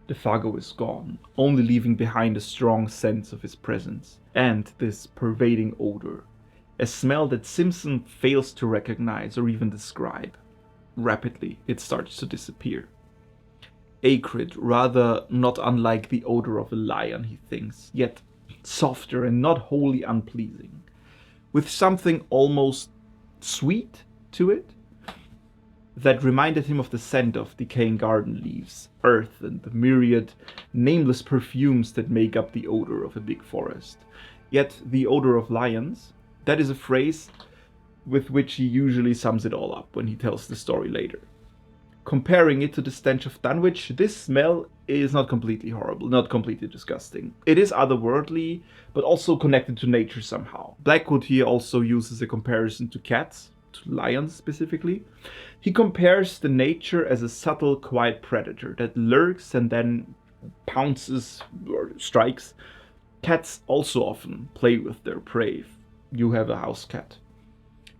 Defago is gone, only leaving behind a strong sense of his presence, and this pervading odor, a smell that Simpson fails to recognize or even describe. Rapidly, it starts to disappear. Acrid, rather not unlike the odor of a lion, he thinks, yet softer and not wholly unpleasing, with something almost sweet to it that reminded him of the scent of decaying garden leaves, earth, and the myriad nameless perfumes that make up the odor of a big forest. Yet the odor of lions, that is a phrase with which he usually sums it all up when he tells the story later. Comparing it to the stench of Dunwich, this smell is not completely horrible, not completely disgusting. It is otherworldly, but also connected to nature somehow. Blackwood here also uses a comparison to cats, to lions specifically. He compares the nature as a subtle, quiet predator that lurks and then pounces or strikes. Cats also often play with their prey. If you have a house cat.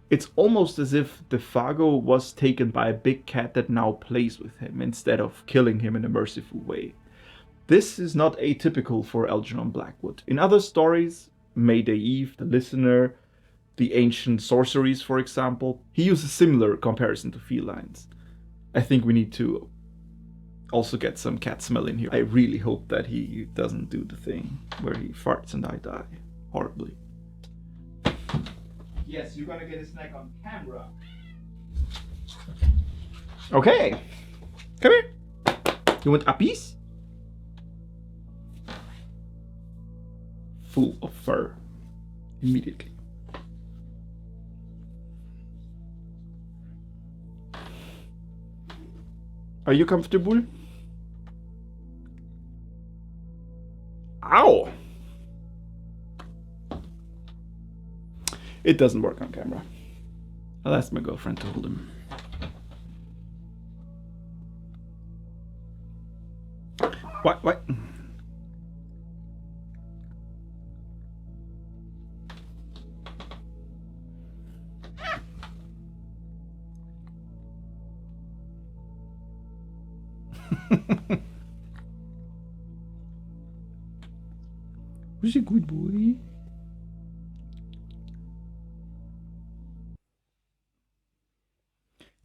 It's almost as if Defago was taken by a big cat that now plays with him instead of killing him in a merciful way. This is not atypical for Algernon Blackwood. In other stories, Mayday Eve, The Listener, the ancient sorceries, for example, he uses similar comparison to felines. I think we need to also get some cat smell in here. I really hope that he doesn't do the thing where he farts and I die horribly. Yes, you're gonna get a snack on camera. Okay. Come here. You want a piece? Full of fur. Immediately. Are you comfortable? Ow! It doesn't work on camera. I'll ask my girlfriend to hold him. What? Who's a good boy?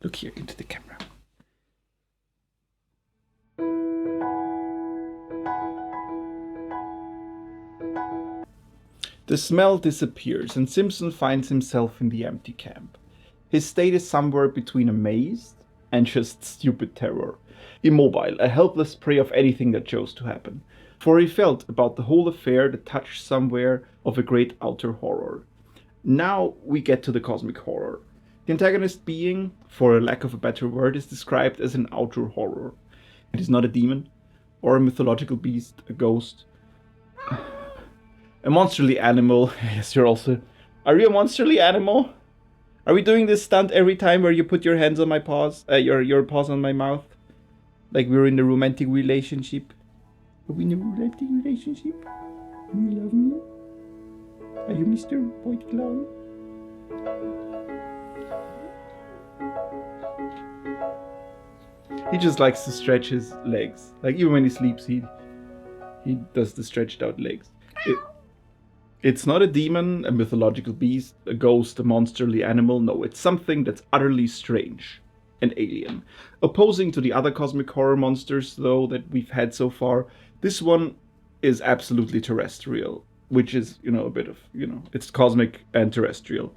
Look here into the camera. The smell disappears and Simpson finds himself in the empty camp. His state is somewhere between amazed and just stupid terror. Immobile, a helpless prey of anything that chose to happen. For he felt about the whole affair the touch somewhere of a great outer horror. Now we get to the cosmic horror. The antagonist being, for a lack of a better word, is described as an outer horror. It is not a demon, or a mythological beast, a ghost, a monsterly animal. Yes, you're also... Are you a monsterly animal? Are we doing this stunt every time where you put your hands on my paws, your paws on my mouth? Like we're in a romantic relationship? Are we in a romantic relationship? Do you love me? Are you Mr. Voidclown? He just likes to stretch his legs. Like even when he sleeps, he does the stretched out legs. It's not a demon, a mythological beast, a ghost, a monsterly animal. No, it's something that's utterly strange and alien. Opposing to the other cosmic horror monsters, though, that we've had so far, this one is absolutely terrestrial, which is, a bit of, it's cosmic and terrestrial.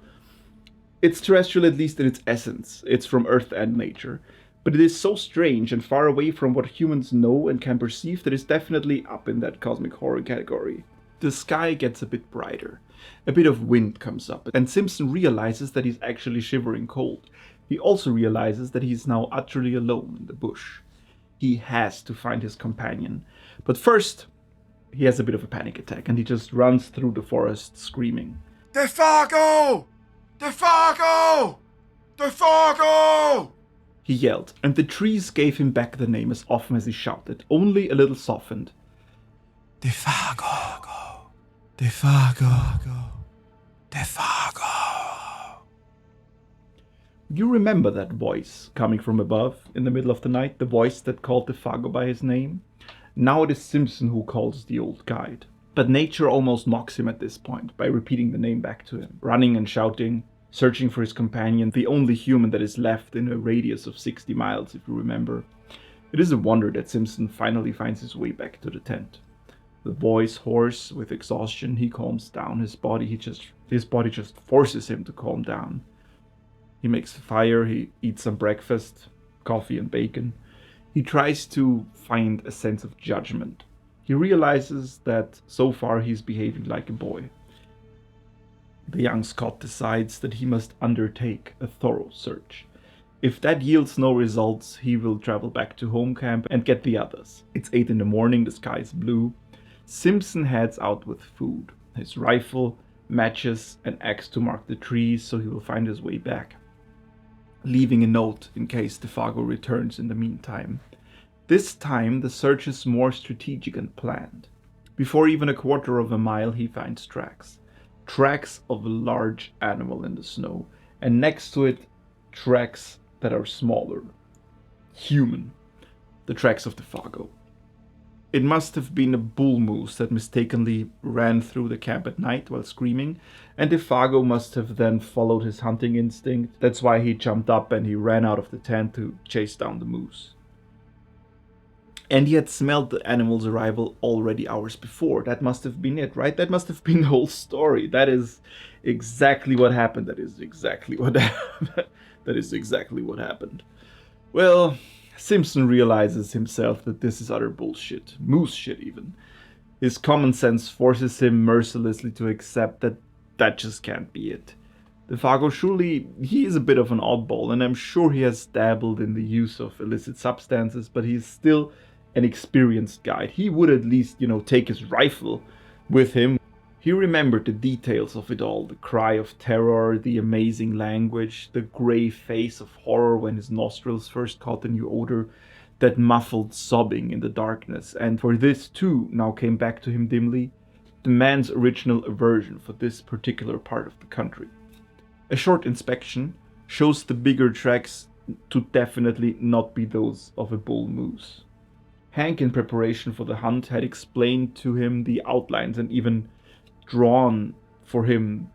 It's terrestrial at least in its essence. It's from Earth and nature. But it is so strange and far away from what humans know and can perceive that it's definitely up in that cosmic horror category. The sky gets a bit brighter. A bit of wind comes up, and Simpson realizes that he's actually shivering cold. He also realizes that he's now utterly alone in the bush. He has to find his companion. But first, he has a bit of a panic attack, and he just runs through the forest screaming. Defago! Defago! Defago! He yelled, and the trees gave him back the name as often as he shouted, only a little softened. Defago! Defago! Defago! You remember that voice coming from above in the middle of the night, the voice that called Defago by his name? Now it is Simpson who calls the old guide. But nature almost mocks him at this point by repeating the name back to him, running and shouting, searching for his companion, the only human that is left in a radius of 60 miles, if you remember. It is a wonder that Simpson finally finds his way back to the tent. The voice hoarse with exhaustion, he calms down. His body just forces him to calm down. He makes a fire, he eats some breakfast, coffee and bacon. He tries to find a sense of judgment. He realizes that so far he's behaving like a boy. The young Scot decides that he must undertake a thorough search. If that yields no results, he will travel back to home camp and get the others. It's 8 in the morning, the sky is blue. Simpson heads out with food, his rifle, matches, and axe to mark the trees so he will find his way back, leaving a note in case Defago returns in the meantime. This time the search is more strategic and planned. Before even a quarter of a mile he finds tracks. Tracks of a large animal in the snow, and next to it tracks that are smaller. Human. The tracks of Defago. It must have been a bull moose that mistakenly ran through the camp at night while screaming, and Defago must have then followed his hunting instinct. That's why he jumped up and he ran out of the tent to chase down the moose. And he had smelled the animal's arrival already hours before. That must have been it, right? That must have been the whole story. That is exactly what happened. That is exactly what happened. That is exactly what happened. Well, Simpson realizes himself that this is utter bullshit. Moose shit, even. His common sense forces him mercilessly to accept that that just can't be it. Defago, surely he is a bit of an oddball, and I'm sure he has dabbled in the use of illicit substances, but he's still an experienced guide. He would at least, take his rifle with him. He remembered the details of it all, the cry of terror, the amazing language, the grey face of horror when his nostrils first caught the new odor, that muffled sobbing in the darkness. And for this too now came back to him dimly, the man's original aversion for this particular part of the country. A short inspection shows the bigger tracks to definitely not be those of a bull moose. Hank, in preparation for the hunt, had explained to him the outlines and even drawn for him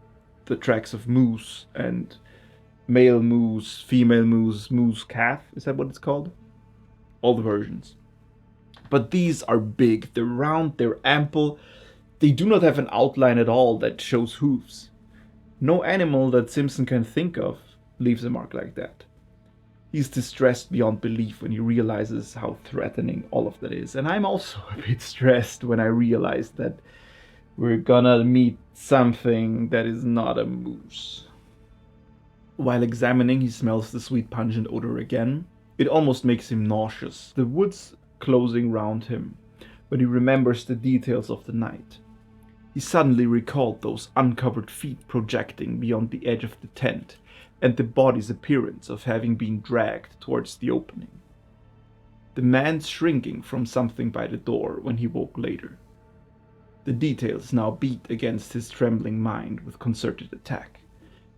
the tracks of moose and male moose, female moose, moose calf. Is that what it's called? All the versions. But these are big, they're round, they're ample. They do not have an outline at all that shows hooves. No animal that Simpson can think of leaves a mark like that. He's distressed beyond belief when he realizes how threatening all of that is. And I'm also a bit stressed when I realize that we're gonna meet something that is not a moose. While examining, he smells the sweet pungent odor again. It almost makes him nauseous. The woods closing round him, but he remembers the details of the night. He suddenly recalled those uncovered feet projecting beyond the edge of the tent, and the body's appearance of having been dragged towards the opening. The man shrinking from something by the door when he woke later. The details now beat against his trembling mind with concerted attack.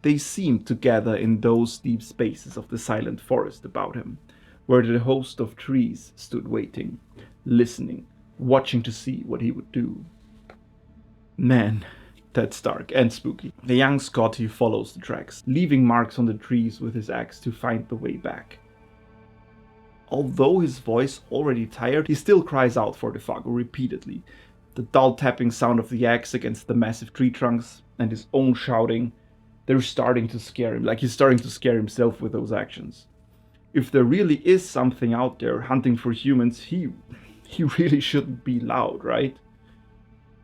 They seemed to gather in those deep spaces of the silent forest about him, where the host of trees stood waiting, listening, watching to see what he would do. Man, that's dark and spooky. The young Scotty follows the tracks, leaving marks on the trees with his axe to find the way back. Although his voice already tired, he still cries out for Defago repeatedly. The dull tapping sound of the axe against the massive tree trunks and his own shouting, they're starting to scare him, like he's starting to scare himself with those actions. If there really is something out there hunting for humans, he really shouldn't be loud, right?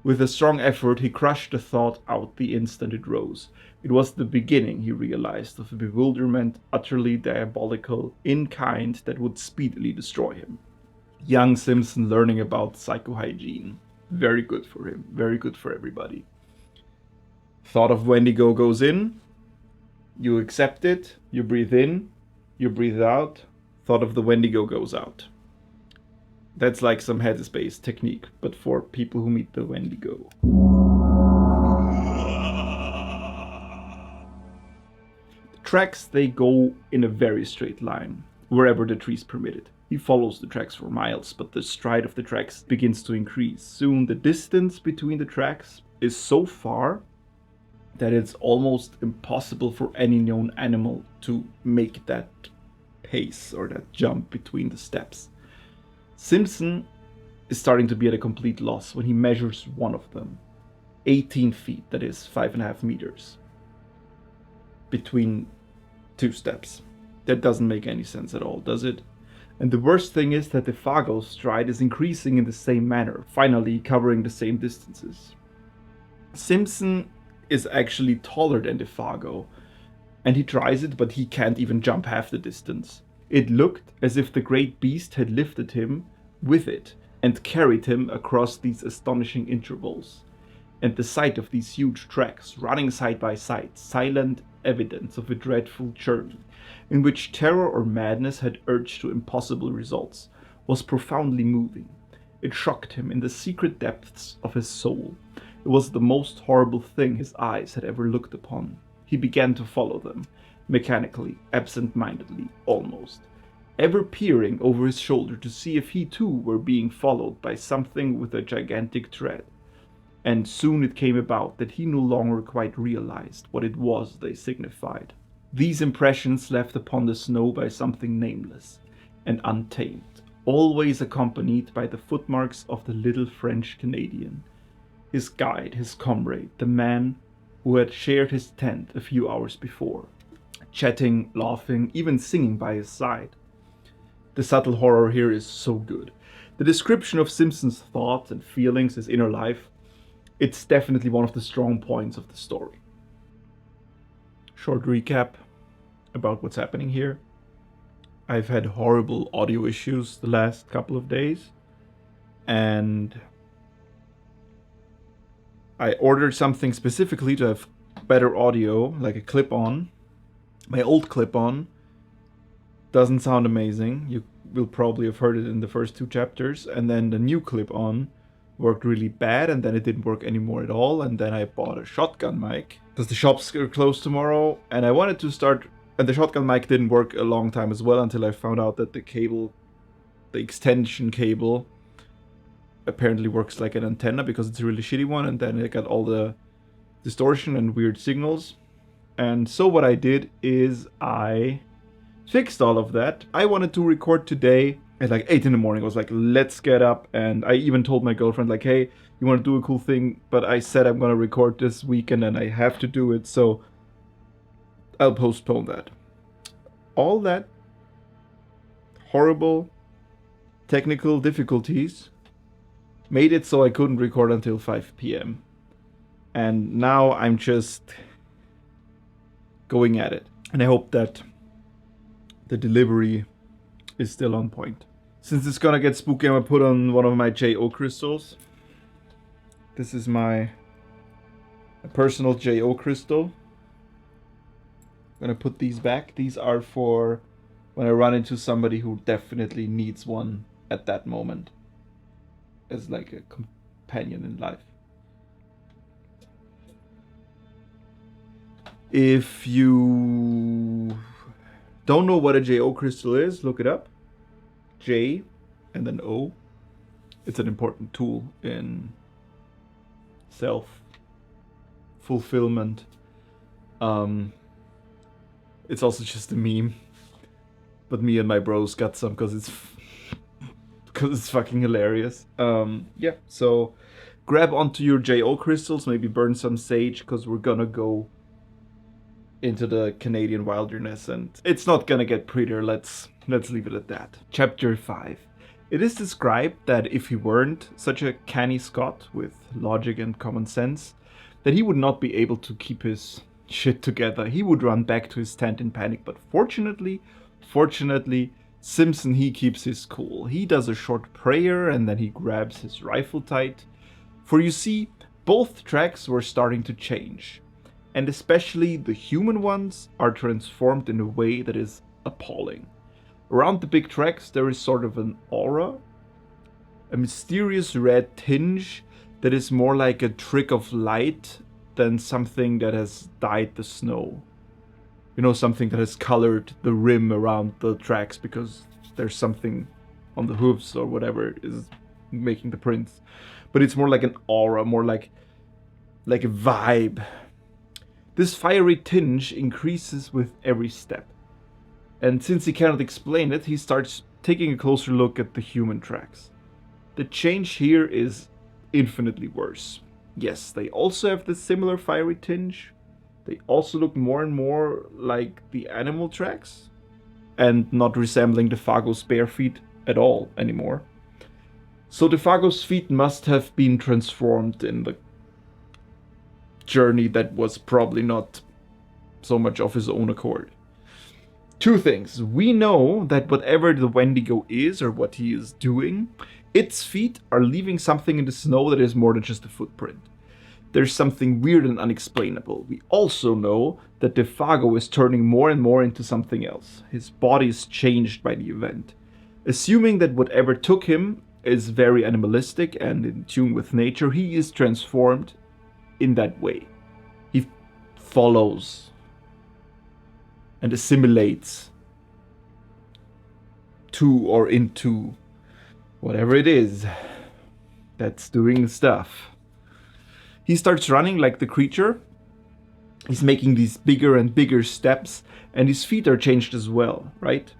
With a strong effort, he crushed the thought out the instant it rose. It was the beginning, he realized, of a bewilderment utterly diabolical in kind that would speedily destroy him. Young Simpson learning about psychohygiene. Very good for him. Very good for everybody. Thought of Wendigo goes in. You accept it. You breathe in. You breathe out. Thought of the Wendigo goes out. That's like some headspace technique, but for people who meet the Wendigo. The tracks, they go in a very straight line, wherever the trees permit it. He follows the tracks for miles, but the stride of the tracks begins to increase. Soon the distance between the tracks is so far that it's almost impossible for any known animal to make that pace or that jump between the steps. Simpson is starting to be at a complete loss when he measures one of them. 18 feet, that is 5.5 meters, between two steps. That doesn't make any sense at all, does it? And the worst thing is that the Fago's stride is increasing in the same manner, finally covering the same distances. Simpson is actually taller than the Fago, and he tries it, but he can't even jump half the distance. It looked as if the great beast had lifted him with it and carried him across these astonishing intervals. And the sight of these huge tracks running side by side, silent evidence of a dreadful journey, in which terror or madness had urged to impossible results, was profoundly moving. It shocked him in the secret depths of his soul. It was the most horrible thing his eyes had ever looked upon. He began to follow them, mechanically, absent-mindedly, almost, ever peering over his shoulder to see if he too were being followed by something with a gigantic tread. And soon it came about that he no longer quite realized what it was they signified. These impressions left upon the snow by something nameless and untamed, always accompanied by the footmarks of the little French Canadian, his guide, his comrade, the man who had shared his tent a few hours before, chatting, laughing, even singing by his side. The subtle horror here is so good. The description of Simpson's thoughts and feelings, his inner life, it's definitely one of the strong points of the story. Short recap about what's happening here. I've had horrible audio issues the last couple of days, and I ordered something specifically to have better audio, like a clip-on. My old clip-on doesn't sound amazing. You will probably have heard it in the first 2 chapters, and then the new clip-on worked really bad, and then it didn't work anymore at all, and then I bought a shotgun mic because the shops are closed tomorrow, and I wanted to start, and the shotgun mic didn't work a long time as well until I found out that the cable, the extension cable, apparently works like an antenna because it's a really shitty one, and then it got all the distortion and weird signals. And so what I did is I fixed all of that. I wanted to record today at like 8 in the morning. I was like, let's get up. And I even told my girlfriend, like, hey, you want to do a cool thing? But I said I'm going to record this weekend and I have to do it. So I'll postpone that. All that horrible technical difficulties made it so I couldn't record until 5 p.m. And now I'm just going at it. And I hope that the delivery is still on point. Since it's gonna get spooky, I'm gonna put on one of my J.O. crystals. This is my personal J.O. crystal. I'm gonna put these back. These are for when I run into somebody who definitely needs one at that moment, as like a companion in life. If you don't know what a J.O. crystal is, look it up. J and then O. It's an important tool in self-fulfillment. It's also just a meme. But me and my bros got some because it's fucking hilarious. Yeah, so grab onto your J.O. crystals, maybe burn some sage, because we're gonna go into the Canadian wilderness, and it's not gonna get prettier. Let's leave it at that. Chapter 5. It is described that if he weren't such a canny Scot with logic and common sense, that he would not be able to keep his shit together. He would run back to his tent in panic, but fortunately, Simpson, he keeps his cool. He does a short prayer and then he grabs his rifle tight. For you see, both tracks were starting to change, and especially the human ones are transformed in a way that is appalling. Around the big tracks there is sort of an aura, a mysterious red tinge that is more like a trick of light than something that has dyed the snow. You know, something that has colored the rim around the tracks because there's something on the hooves or whatever is making the prints. But it's more like an aura, more like a vibe. This fiery tinge increases with every step. And since he cannot explain it, he starts taking a closer look at the human tracks. The change here is infinitely worse. Yes, they also have this similar fiery tinge. They also look more and more like the animal tracks, and not resembling Defago's bare feet at all anymore. So Defago's feet must have been transformed in the journey that was probably not so much of his own accord. Two things. We know that whatever the Wendigo is or what he is doing, its feet are leaving something in the snow that is more than just a footprint. There's something weird and unexplainable. We also know that Defago is turning more and more into something else. His body is changed by the event. Assuming that whatever took him is very animalistic and in tune with nature, he is transformed in that way. He follows and assimilates to or into whatever it is that's doing stuff. He starts running like the creature. He's making these bigger and bigger steps, and his feet are changed as well, right?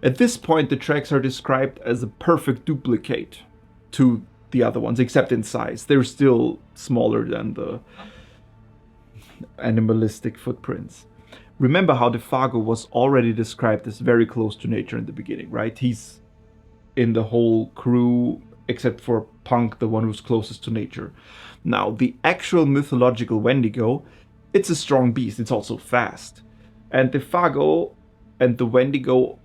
At this point, the tracks are described as a perfect duplicate to the other ones, except in size. They're still smaller than the animalistic footprints. Remember how Defago was already described as very close to nature in the beginning, right? He's in the whole crew, except for Punk, the one who's closest to nature. Now, the actual mythological Wendigo, it's a strong beast, it's also fast. And Defago and the Wendigo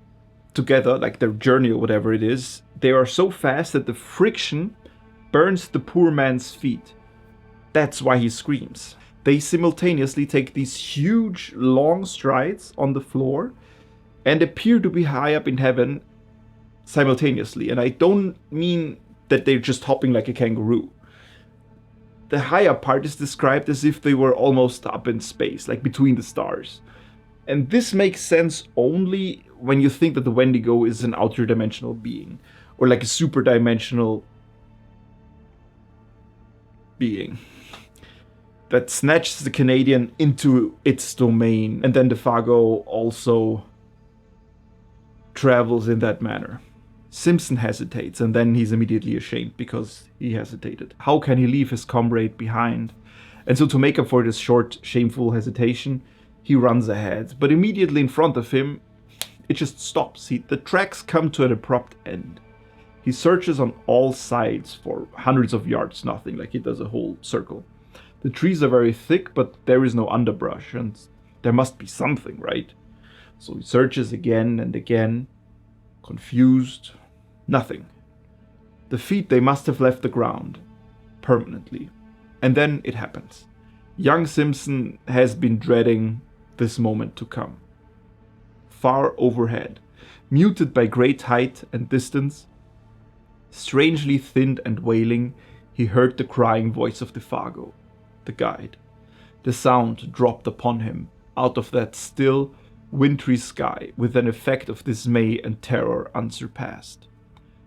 together, like their journey or whatever it is, they are so fast that the friction burns the poor man's feet. That's why he screams. They simultaneously take these huge, long strides on the floor and appear to be high up in heaven simultaneously. And I don't mean that they're just hopping like a kangaroo. The high up part is described as if they were almost up in space, like between the stars. And this makes sense only when you think that the Wendigo is an outer dimensional being, or like a super dimensional being that snatches the Canadian into its domain, and then Defago also travels in that manner. Simpson hesitates, and then he's immediately ashamed because he hesitated. How can he leave his comrade behind? And so to make up for this short, shameful hesitation, he runs ahead. But immediately in front of him, it just stops. The tracks come to an abrupt end. He searches on all sides for hundreds of yards, nothing, like he does a whole circle. The trees are very thick, but there is no underbrush, and there must be something, right? So he searches again and again, confused. Nothing. The feet, they must have left the ground permanently. And then it happens. Young Simpson has been dreading this moment to come. Far overhead, muted by great height and distance, strangely thinned and wailing, he heard the crying voice of Defago, the guide. The sound dropped upon him out of that still, wintry sky with an effect of dismay and terror unsurpassed.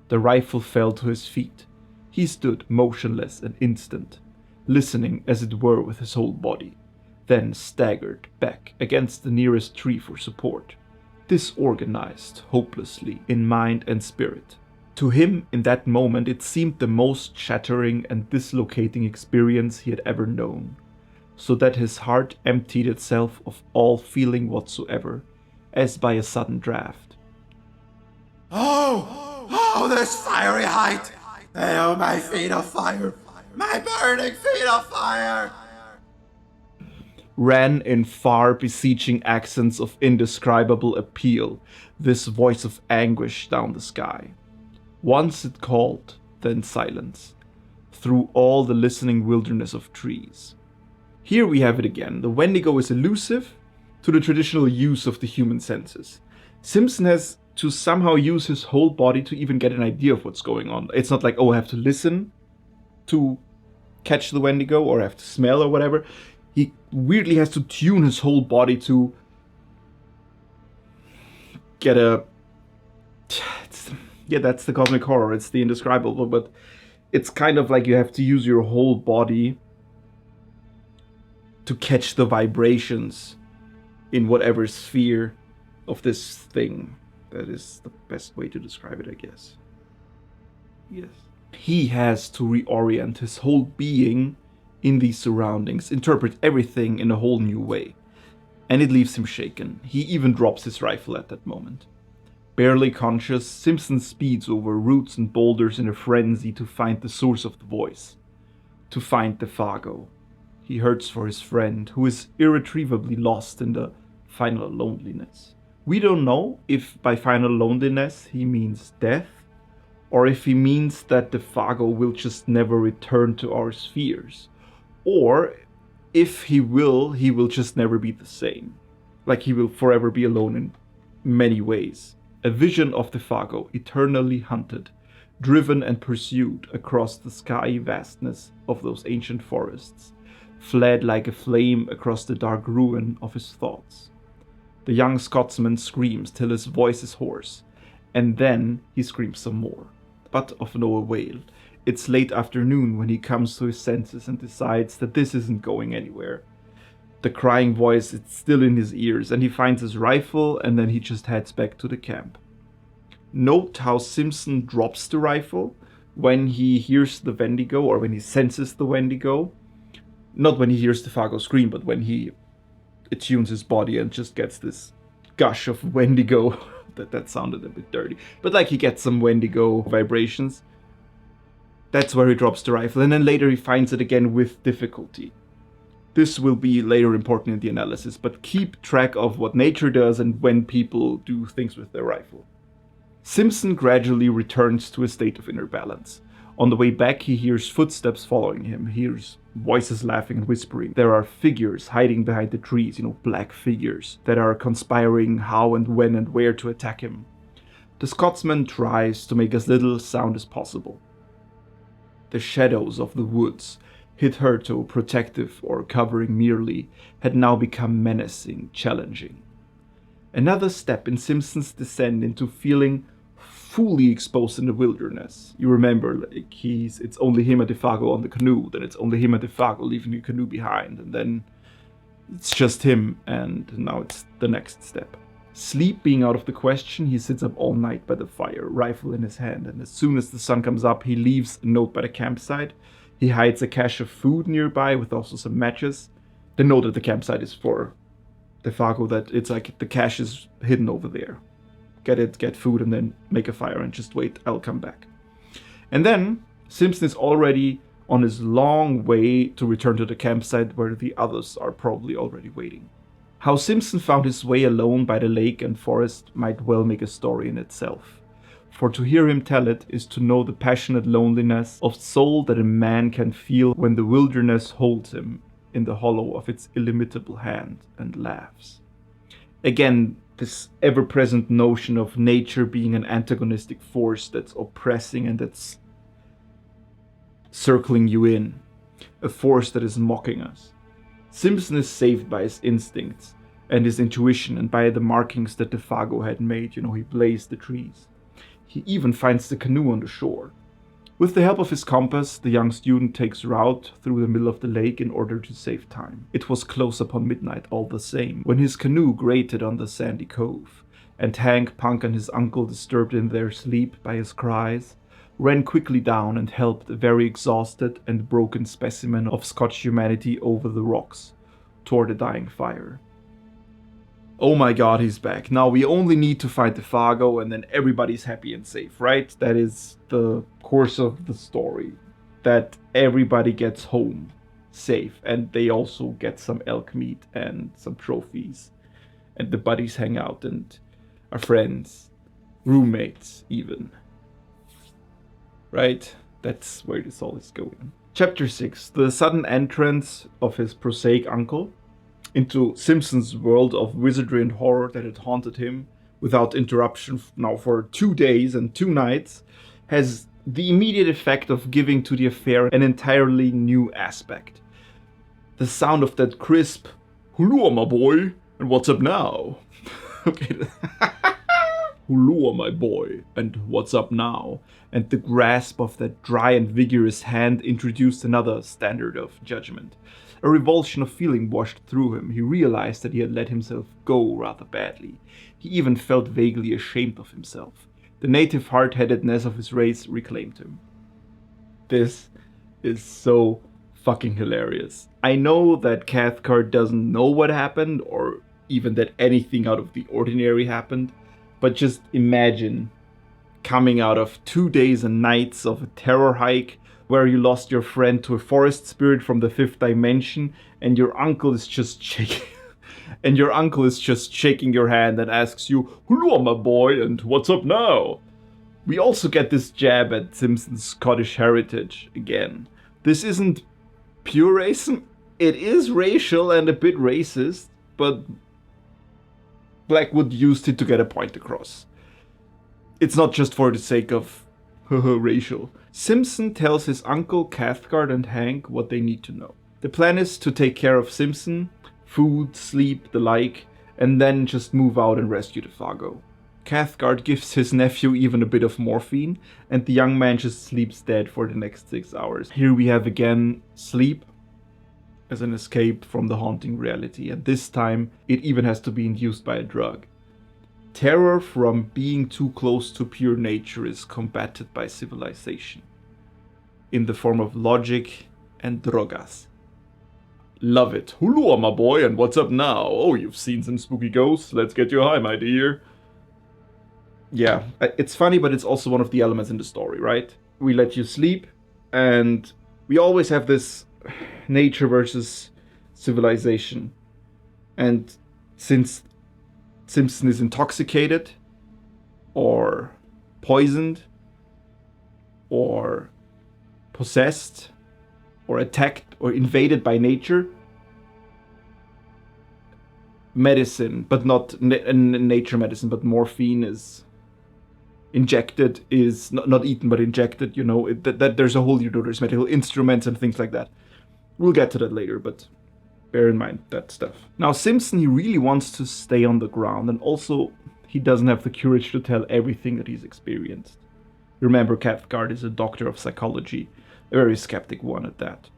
The rifle fell to his feet. He stood motionless an instant, listening as it were with his whole body, then staggered back against the nearest tree for support, disorganized hopelessly in mind and spirit. To him, in that moment, it seemed the most shattering and dislocating experience he had ever known, so that his heart emptied itself of all feeling whatsoever, as by a sudden draught. Oh! Oh, this fiery height! Oh, my feet of fire! My burning feet of fire! Ran in far beseeching accents of indescribable appeal, this voice of anguish down the sky. Once it called, then silence, through all the listening wilderness of trees. Here we have it again. The Wendigo is elusive to the traditional use of the human senses. Simpson has to somehow use his whole body to even get an idea of what's going on. It's not like, oh, I have to listen to catch the Wendigo or I have to smell or whatever. He weirdly has to tune his whole body to get a... Yeah, that's the cosmic horror. It's the indescribable, but it's kind of like you have to use your whole body to catch the vibrations in whatever sphere of this thing. That is the best way to describe it, I guess. Yes. He has to reorient his whole being in these surroundings, interpret everything in a whole new way. And it leaves him shaken. He even drops his rifle at that moment. Barely conscious, Simpson speeds over roots and boulders in a frenzy to find the source of the voice. To find the Fago. He hurts for his friend, who is irretrievably lost in the final loneliness. We don't know if by final loneliness he means death, or if he means that the Fago will just never return to our spheres. Or if he will just never be the same. Like he will forever be alone in many ways. A vision of the Fago, eternally hunted, driven and pursued across the sky vastness of those ancient forests, fled like a flame across the dark ruin of his thoughts. The young Scotsman screams till his voice is hoarse, and then he screams some more, but of no avail. It's late afternoon when he comes to his senses and decides that this isn't going anywhere. The crying voice is still in his ears, and he finds his rifle, and then he just heads back to the camp. Note how Simpson drops the rifle when he hears the Wendigo, or when he senses the Wendigo. Not when he hears the Fago scream, but when he attunes his body and just gets this gush of Wendigo. that sounded a bit dirty. But like he gets some Wendigo vibrations. That's where he drops the rifle, and then later he finds it again with difficulty. This will be later important in the analysis, but keep track of what nature does and when people do things with their rifle. Simpson gradually returns to a state of inner balance. On the way back, he hears footsteps following him, hears voices laughing and whispering. There are figures hiding behind the trees, black figures that are conspiring how and when and where to attack him. The Scotsman tries to make as little sound as possible. The shadows of the woods, hitherto protective or covering merely, had now become menacing, challenging. Another step in Simpson's descent into feeling fully exposed in the wilderness. You remember, it's only him and the Fago on the canoe, then it's only him and the Fago leaving the canoe behind, and then it's just him, and now it's the next step. Sleep being out of the question, he sits up all night by the fire, rifle in his hand, and as soon as the sun comes up, he leaves a note by the campsite. He hides a cache of food nearby with also some matches. The note at the campsite is for the Fago, that it's like the cache is hidden over there. Get food, and then make a fire and just wait, I'll come back. And then Simpson is already on his long way to return to the campsite where the others are probably already waiting. How Simpson found his way alone by the lake and forest might well make a story in itself. For to hear him tell it is to know the passionate loneliness of soul that a man can feel when the wilderness holds him in the hollow of its illimitable hand and laughs. Again, this ever-present notion of nature being an antagonistic force that's oppressing and that's circling you in, a force that is mocking us. Simpson is saved by his instincts and his intuition and by the markings that the Fago had made. He blazed the trees. He even finds the canoe on the shore. With the help of his compass, the young student takes route through the middle of the lake in order to save time. It was close upon midnight all the same, when his canoe grated on the sandy cove, and Hank, Punk, and his uncle, disturbed in their sleep by his cries, ran quickly down and helped a very exhausted and broken specimen of Scotch humanity over the rocks toward a dying fire. Oh my god, he's back. Now we only need to find the Fargo and then everybody's happy and safe, right? That is the course of the story. That everybody gets home safe and they also get some elk meat and some trophies. And the buddies hang out and are friends, roommates even. Right? That's where this all is going. Chapter 6. The sudden entrance of his prosaic uncle into Simpson's world of wizardry and horror that had haunted him without interruption now for 2 days and 2 nights has the immediate effect of giving to the affair an entirely new aspect. The sound of that crisp, "Hulua, my boy, and what's up now?" Okay. "Hulua, my boy, and what's up now?" And the grasp of that dry and vigorous hand introduced another standard of judgment. A revulsion of feeling washed through him. He realized that he had let himself go rather badly. He even felt vaguely ashamed of himself. The native hard-headedness of his race reclaimed him. This is so fucking hilarious. I know that Cathcart doesn't know what happened, or even that anything out of the ordinary happened, but just imagine coming out of 2 days and nights of a terror hike where you lost your friend to a forest spirit from the 5th dimension, and your uncle is just shaking your hand and asks you, "Hulua, my boy, and what's up now?" We also get this jab at Simpson's Scottish heritage again. This isn't pure racism. It is racial and a bit racist, but Blackwood used it to get a point across. It's not just for the sake of racial. Simpson tells his uncle, Cathcart, and Hank what they need to know. The plan is to take care of Simpson, food, sleep, the like, and then just move out and rescue the Fargo. Cathcart gives his nephew even a bit of morphine, and the young man just sleeps dead for the next 6 hours. Here we have again sleep as an escape from the haunting reality, and this time it even has to be induced by a drug. Terror from being too close to pure nature is combated by civilization, in the form of logic and drogas. Love it. "Hulua, my boy, and what's up now? Oh, you've seen some spooky ghosts? Let's get you high, my dear." Yeah, it's funny, but it's also one of the elements in the story, right? We let you sleep, and we always have this nature versus civilization. And since Simpson is intoxicated, or poisoned, or possessed, or attacked, or invaded by nature, medicine, but not nature medicine, but morphine is injected, is not eaten, but injected, that there's a whole, there's medical instruments and things like that. We'll get to that later, but bear in mind that stuff. Now, Simpson, he really wants to stay on the ground, and also he doesn't have the courage to tell everything that he's experienced. Remember, Cathcart is a doctor of psychology, a very skeptic one at that.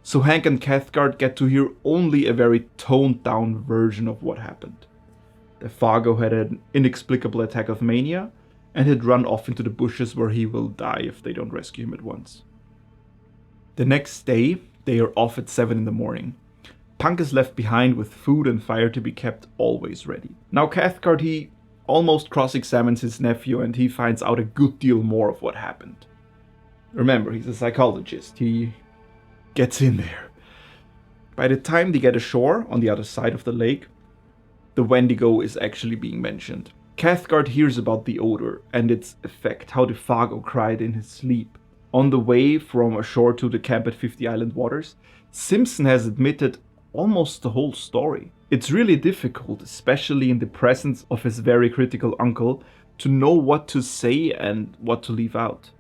So Hank and Cathcart get to hear only a very toned-down version of what happened. The Fargo had an inexplicable attack of mania, and had run off into the bushes where he will die if they don't rescue him at once. The next day, they are off at 7 in the morning. Punk is left behind with food and fire to be kept always ready. Now Cathcart, he almost cross-examines his nephew, and he finds out a good deal more of what happened. Remember, he's a psychologist. He gets in there. By the time they get ashore on the other side of the lake, the Wendigo is actually being mentioned. Cathcart hears about the odor and its effect, how the Fargo cried in his sleep. On the way from ashore to the camp at 50 Island Waters, Simpson has admitted almost the whole story. It's really difficult, especially in the presence of his very critical uncle, to know what to say and what to leave out.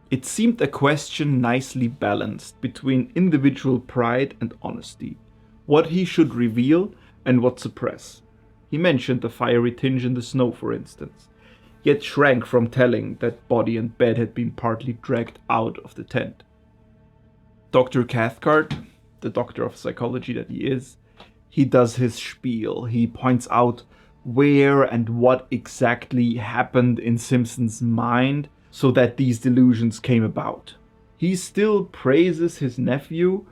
It seemed a question nicely balanced between individual pride and honesty, what he should reveal and what suppress. He mentioned the fiery tinge in the snow, for instance, yet shrank from telling that body and bed had been partly dragged out of the tent. Dr. Cathcart, the doctor of psychology that he is, he does his spiel. He points out where and what exactly happened in Simpson's mind so that these delusions came about. He still praises his nephew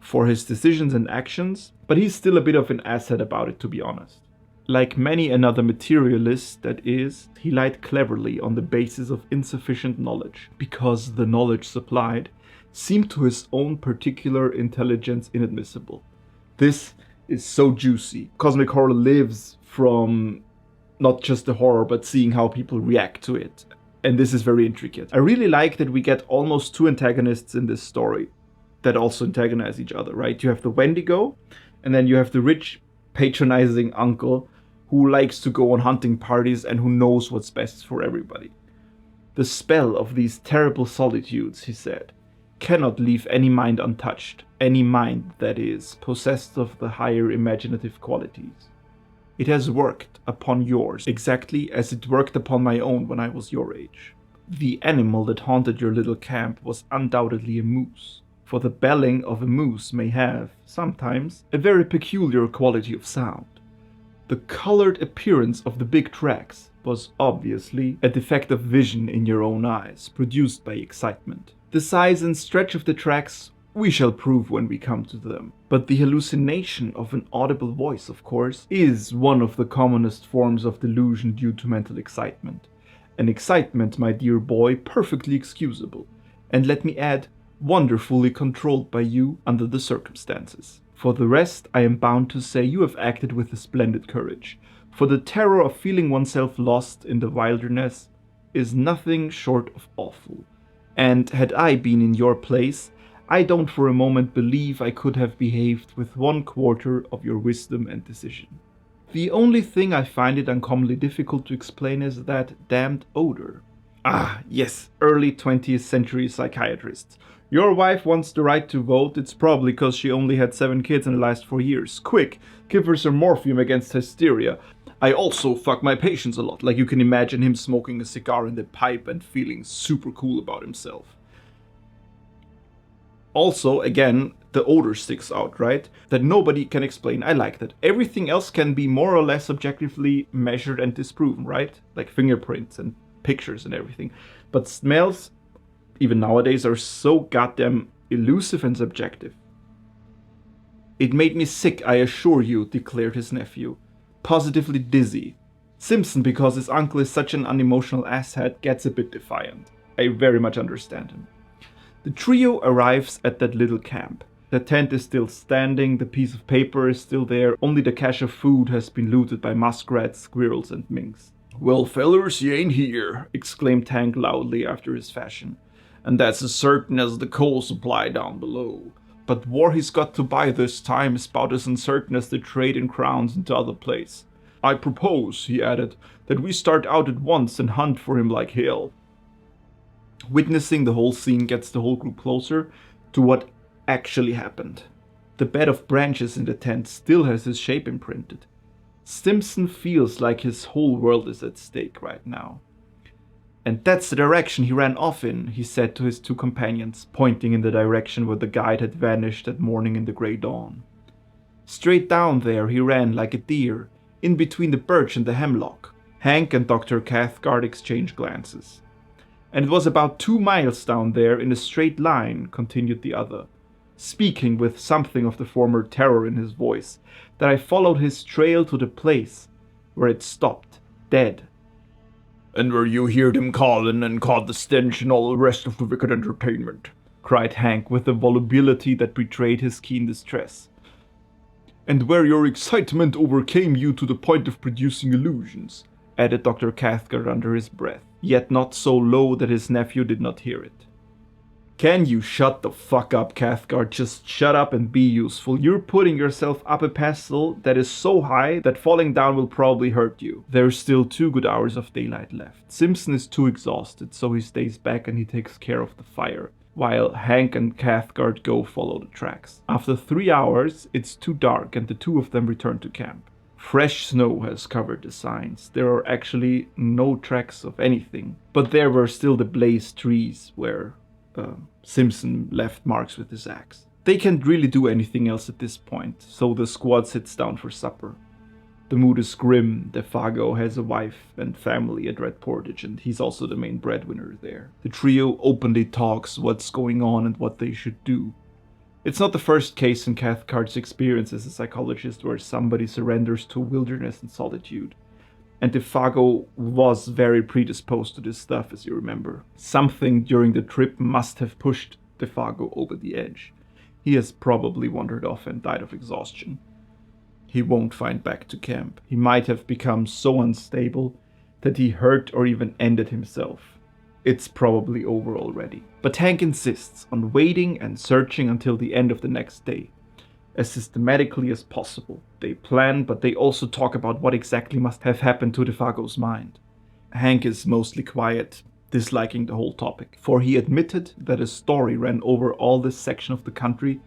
for his decisions and actions, but he's still a bit of an asset about it, to be honest. Like many another materialist that is, he lied cleverly on the basis of insufficient knowledge, because the knowledge supplied seemed to his own particular intelligence inadmissible. This is so juicy. Cosmic horror lives from not just the horror, but seeing how people react to it. And this is very intricate. I really like that we get almost two antagonists in this story that also antagonize each other, right? You have the Wendigo, and then you have the rich, patronizing uncle who likes to go on hunting parties and who knows what's best for everybody. The spell of these terrible solitudes, he said, cannot leave any mind untouched, any mind, that is, possessed of the higher imaginative qualities. It has worked upon yours exactly as it worked upon my own when I was your age. The animal that haunted your little camp was undoubtedly a moose, for the belling of a moose may have, sometimes, a very peculiar quality of sound. The colored appearance of the big tracks was obviously a defect of vision in your own eyes, produced by excitement. The size and stretch of the tracks we shall prove when we come to them. But the hallucination of an audible voice, of course, is one of the commonest forms of delusion due to mental excitement. An excitement, my dear boy, perfectly excusable, and let me add, wonderfully controlled by you under the circumstances. For the rest, I am bound to say you have acted with a splendid courage, for the terror of feeling oneself lost in the wilderness is nothing short of awful. And had I been in your place, I don't for a moment believe I could have behaved with 1/4 of your wisdom and decision. The only thing I find it uncommonly difficult to explain is that damned odor. Ah, yes, early 20th century psychiatrists. Your wife wants the right to vote, it's probably because she only had 7 kids in the last 4 years. Quick, give her some morphine against hysteria. I also fuck my patients a lot, like you can imagine him smoking a cigar in the pipe and feeling super cool about himself. Also, again, the odor sticks out, right? That nobody can explain. I like that. Everything else can be more or less objectively measured and disproven, right? Like fingerprints and pictures and everything. But smells, even nowadays, are so goddamn elusive and subjective. It made me sick, I assure you, declared his nephew. Positively dizzy. Simpson, because his uncle is such an unemotional asshat, gets a bit defiant. I very much understand him. The trio arrives at that little camp. The tent is still standing, the piece of paper is still there, only the cache of food has been looted by muskrats, squirrels, and minks. Well, fellers, you ain't here, exclaimed Hank loudly after his fashion. And that's as certain as the coal supply down below. But war he's got to buy this time is about as uncertain as the trade in crowns into other place. I propose, he added, that we start out at once and hunt for him like hell. Witnessing the whole scene gets the whole group closer to what actually happened. The bed of branches in the tent still has his shape imprinted. Simpson feels like his whole world is at stake right now. And that's the direction he ran off in, he said to his 2 companions, pointing in the direction where the guide had vanished that morning in the grey dawn. Straight down there he ran like a deer, in between the birch and the hemlock. Hank and Dr. Cathcart exchanged glances. And it was about 2 miles down there in a straight line, continued the other, speaking with something of the former terror in his voice, that I followed his trail to the place where it stopped, dead. And where you heard him calling and caught the stench and all the rest of the wicked entertainment, cried Hank with a volubility that betrayed his keen distress. And where your excitement overcame you to the point of producing illusions, added Dr. Cathcart under his breath, yet not so low that his nephew did not hear it. Can you shut the fuck up, Cathcart? Just shut up and be useful. You're putting yourself up a pedestal that is so high that falling down will probably hurt you. There's still 2 good hours of daylight left. Simpson is too exhausted, so he stays back and he takes care of the fire, while Hank and Cathcart go follow the tracks. After 3 hours, it's too dark and the 2 of them return to camp. Fresh snow has covered the signs. There are actually no tracks of anything, but there were still the blazed trees where Simpson left marks with his axe. They can't really do anything else at this point, so the squad sits down for supper. The mood is grim. Defago has a wife and family at Red Portage, and he's also the main breadwinner there. The trio openly talks what's going on and what they should do. It's not the first case in Cathcart's experience as a psychologist where somebody surrenders to wilderness and solitude. And Defago was very predisposed to this stuff, as you remember. Something during the trip must have pushed Defago over the edge. He has probably wandered off and died of exhaustion. He won't find back to camp. He might have become so unstable that he hurt or even ended himself. It's probably over already. But Hank insists on waiting and searching until the end of the next day. As systematically as possible. They plan, but they also talk about what exactly must have happened to Defago's mind. Hank is mostly quiet, disliking the whole topic, for he admitted that a story ran over all this section of the country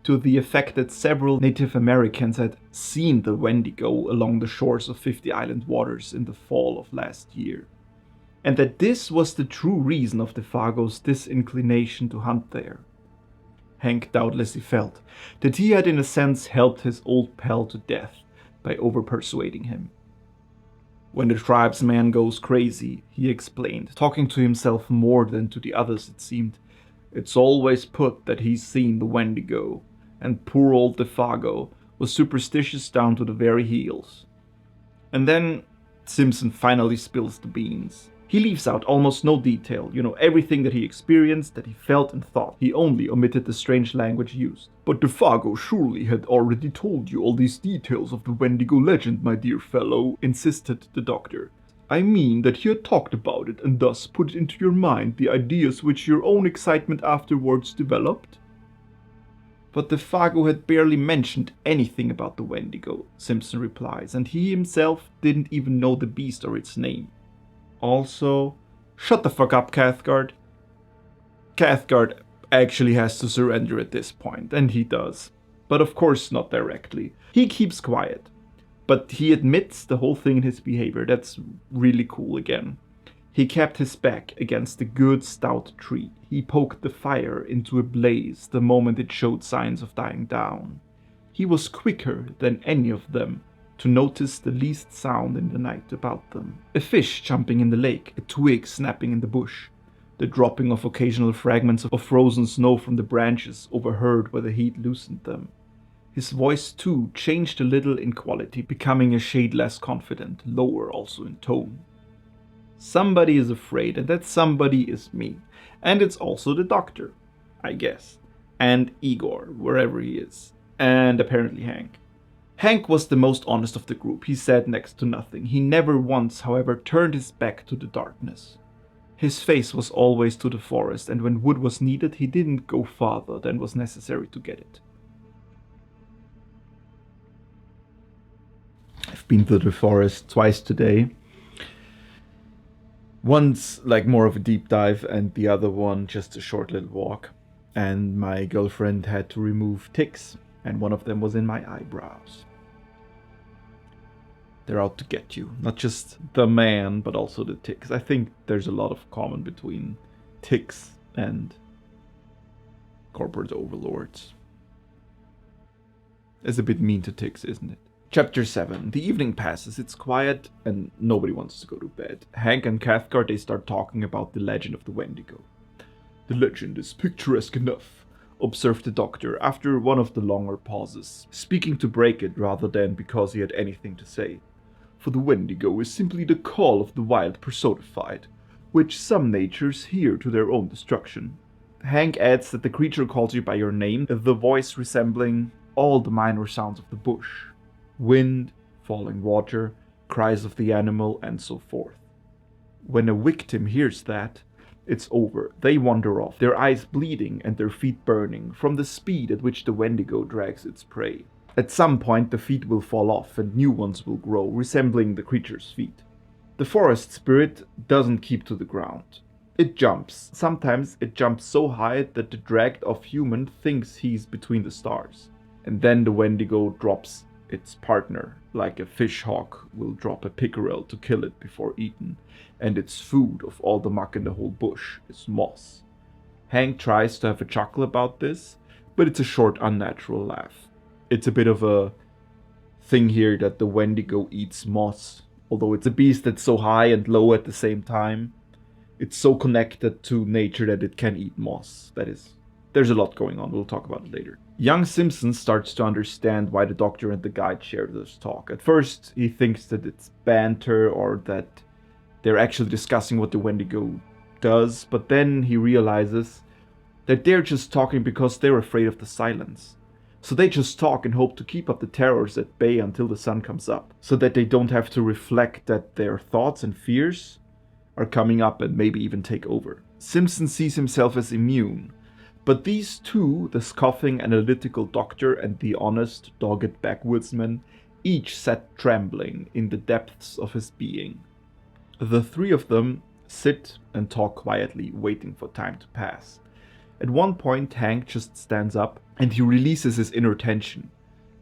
to the effect that several Native Americans had seen the Wendigo along the shores of 50 Island waters in the fall of last year, and that this was the true reason of Defago's disinclination to hunt there. Hank doubtlessly felt that he had in a sense helped his old pal to death by over-persuading him. When the tribesman goes crazy, he explained, talking to himself more than to the others it seemed, it's always put that he's seen the Wendigo, and poor old Defago was superstitious down to the very heels. And then Simpson finally spills the beans. He leaves out almost no detail, everything that he experienced, that he felt and thought. He only omitted the strange language used. But Defago surely had already told you all these details of the Wendigo legend, my dear fellow, insisted the doctor. I mean that he had talked about it and thus put into your mind the ideas which your own excitement afterwards developed? But Defago had barely mentioned anything about the Wendigo, Simpson replies, and he himself didn't even know the beast or its name. Also, shut the fuck up, Cathcart. Cathcart actually has to surrender at this point, and he does. But of course not directly. He keeps quiet. But he admits the whole thing in his behavior. That's really cool again. He kept his back against a good stout tree. He poked the fire into a blaze the moment it showed signs of dying down. He was quicker than any of them to notice the least sound in the night about them. A fish jumping in the lake, a twig snapping in the bush, the dropping of occasional fragments of frozen snow from the branches overheard where the heat loosened them. His voice too changed a little in quality, becoming a shade less confident, lower also in tone. Somebody is afraid, and that somebody is me. And it's also the doctor, I guess. And Igor, wherever he is. And apparently Hank. Hank was the most honest of the group. He said next to nothing. He never once, however, turned his back to the darkness. His face was always to the forest, and when wood was needed, he didn't go farther than was necessary to get it. I've been to the forest twice today. Once like more of a deep dive, and the other one just a short little walk. And my girlfriend had to remove ticks, and one of them was in my eyebrows. They're out to get you. Not just the man, but also the ticks. I think there's a lot of common between ticks and corporate overlords. It's a bit mean to ticks, isn't it? Chapter 7. The evening passes, it's quiet, and nobody wants to go to bed. Hank and Cathcart, they start talking about the legend of the Wendigo. The legend is picturesque enough, observed the doctor after one of the longer pauses, speaking to break it rather than because he had anything to say. For the Wendigo is simply the call of the wild personified, which some natures hear to their own destruction. Hank adds that the creature calls you by your name, the voice resembling all the minor sounds of the bush. Wind, falling water, cries of the animal, and so forth. When a victim hears that, it's over. They wander off, their eyes bleeding and their feet burning from the speed at which the Wendigo drags its prey. At some point the feet will fall off and new ones will grow, resembling the creature's feet. The forest spirit doesn't keep to the ground. It jumps. Sometimes it jumps so high that the dragged off human thinks he's between the stars. And then the Wendigo drops its partner, like a fish hawk will drop a pickerel to kill it before eaten, and its food of all the muck in the whole bush is moss. Hank tries to have a chuckle about this, but it's a short, unnatural laugh. It's a bit of a thing here that the Wendigo eats moss, although it's a beast that's so high and low at the same time. It's so connected to nature that it can eat moss. That is There's a lot going on, we'll talk about it later. Young Simpson starts to understand why the doctor and the guide share this talk. At first, he thinks that it's banter or that they're actually discussing what the Wendigo does, but then he realizes that they're just talking because they're afraid of the silence. So they just talk and hope to keep up the terrors at bay until the sun comes up, so that they don't have to reflect that their thoughts and fears are coming up and maybe even take over. Simpson sees himself as immune, but these two, the scoffing analytical doctor and the honest, dogged backwoodsman, each sat trembling in the depths of his being. The three of them sit and talk quietly, waiting for time to pass. At one point, Hank just stands up and he releases his inner tension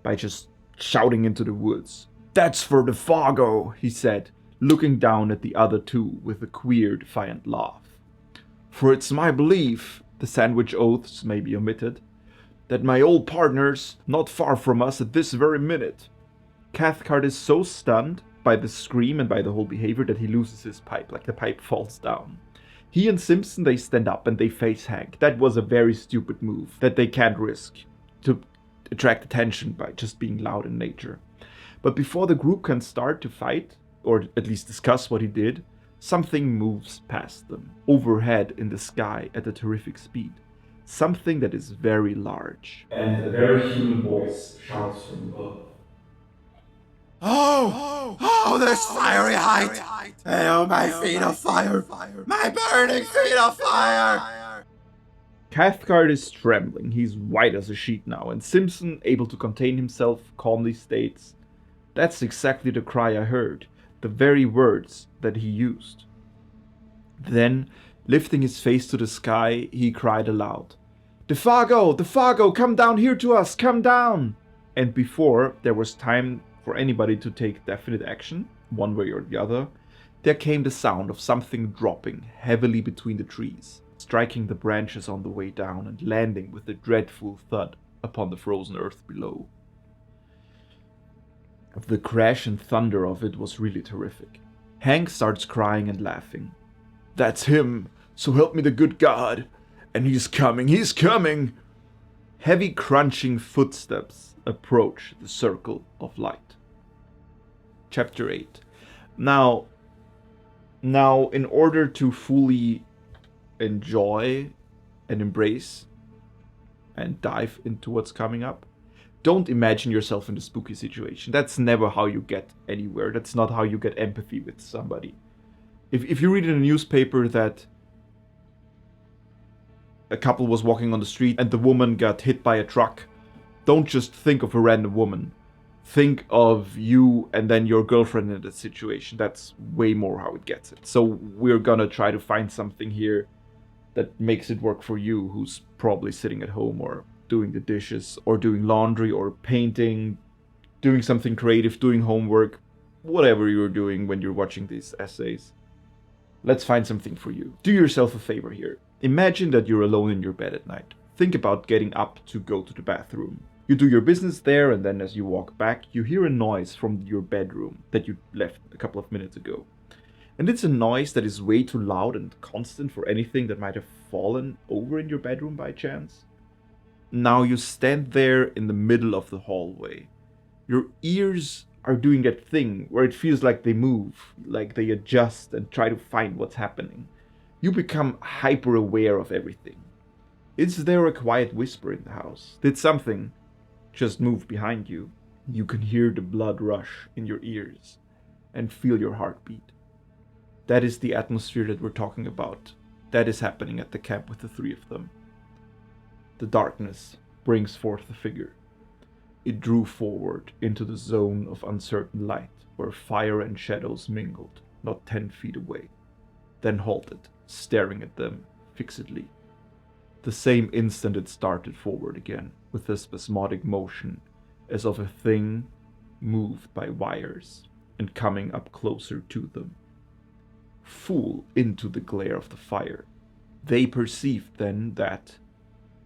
by just shouting into the woods. "That's for the Fargo," he said, looking down at the other two with a queer, defiant laugh. "For it's my belief," the sandwich oaths may be omitted, "that my old partner's not far from us at this very minute." Cathcart is so stunned by the scream and by the whole behavior that he loses his pipe, like the pipe falls down. He and Simpson, they stand up and they face Hank. That was a very stupid move that they can't risk to attract attention by just being loud in nature. But before the group can start to fight, or at least discuss what he did, something moves past them, overhead in the sky at a terrific speed. Something that is very large. And a very human voice shouts from above. Oh, this fiery height! Oh, my feet of fire! My burning feet of fire! Cathcart is trembling. He's white as a sheet now, and Simpson, able to contain himself, calmly states, "That's exactly the cry I heard, the very words that he used." Then, lifting his face to the sky, he cried aloud, The Fargo, come down here to us, come down!" And before there was time for anybody to take definite action, one way or the other, there came the sound of something dropping heavily between the trees, striking the branches on the way down and landing with a dreadful thud upon the frozen earth below. The crash and thunder of it was really terrific. Hank starts crying and laughing. "That's him, so help me the good God! And he's coming! Heavy crunching footsteps approach the circle of light. Chapter 8. Now, in order to fully enjoy and embrace and dive into what's coming up, don't imagine yourself in a spooky situation. That's never how you get anywhere. That's not how you get empathy with somebody. If you read in a newspaper that a couple was walking on the street and the woman got hit by a truck, don't just think of a random woman. Think of you and then your girlfriend in that situation. That's way more how it gets it. So we're gonna try to find something here that makes it work for you, who's probably sitting at home or doing the dishes or doing laundry or painting, doing something creative, doing homework, whatever you're doing when you're watching these essays. Let's find something for you. Do yourself a favor here. Imagine that you're alone in your bed at night. Think about getting up to go to the bathroom. You do your business there, and then as you walk back, you hear a noise from your bedroom that you left a couple of minutes ago. And it's a noise that is way too loud and constant for anything that might have fallen over in your bedroom by chance. Now you stand there in the middle of the hallway. Your ears are doing that thing where it feels like they move, like they adjust and try to find what's happening. You become hyper aware of everything. Is there a quiet whisper in the house? Did something just move behind you? You can hear the blood rush in your ears and feel your heartbeat. That is the atmosphere that we're talking about. That is happening at the camp with the three of them. The darkness brings forth the figure. It drew forward into the zone of uncertain light where fire and shadows mingled, not 10 feet away, then halted, staring at them fixedly. The same instant it started forward again, with a spasmodic motion, as of a thing moved by wires and coming up closer to them. Full into the glare of the fire, they perceived then that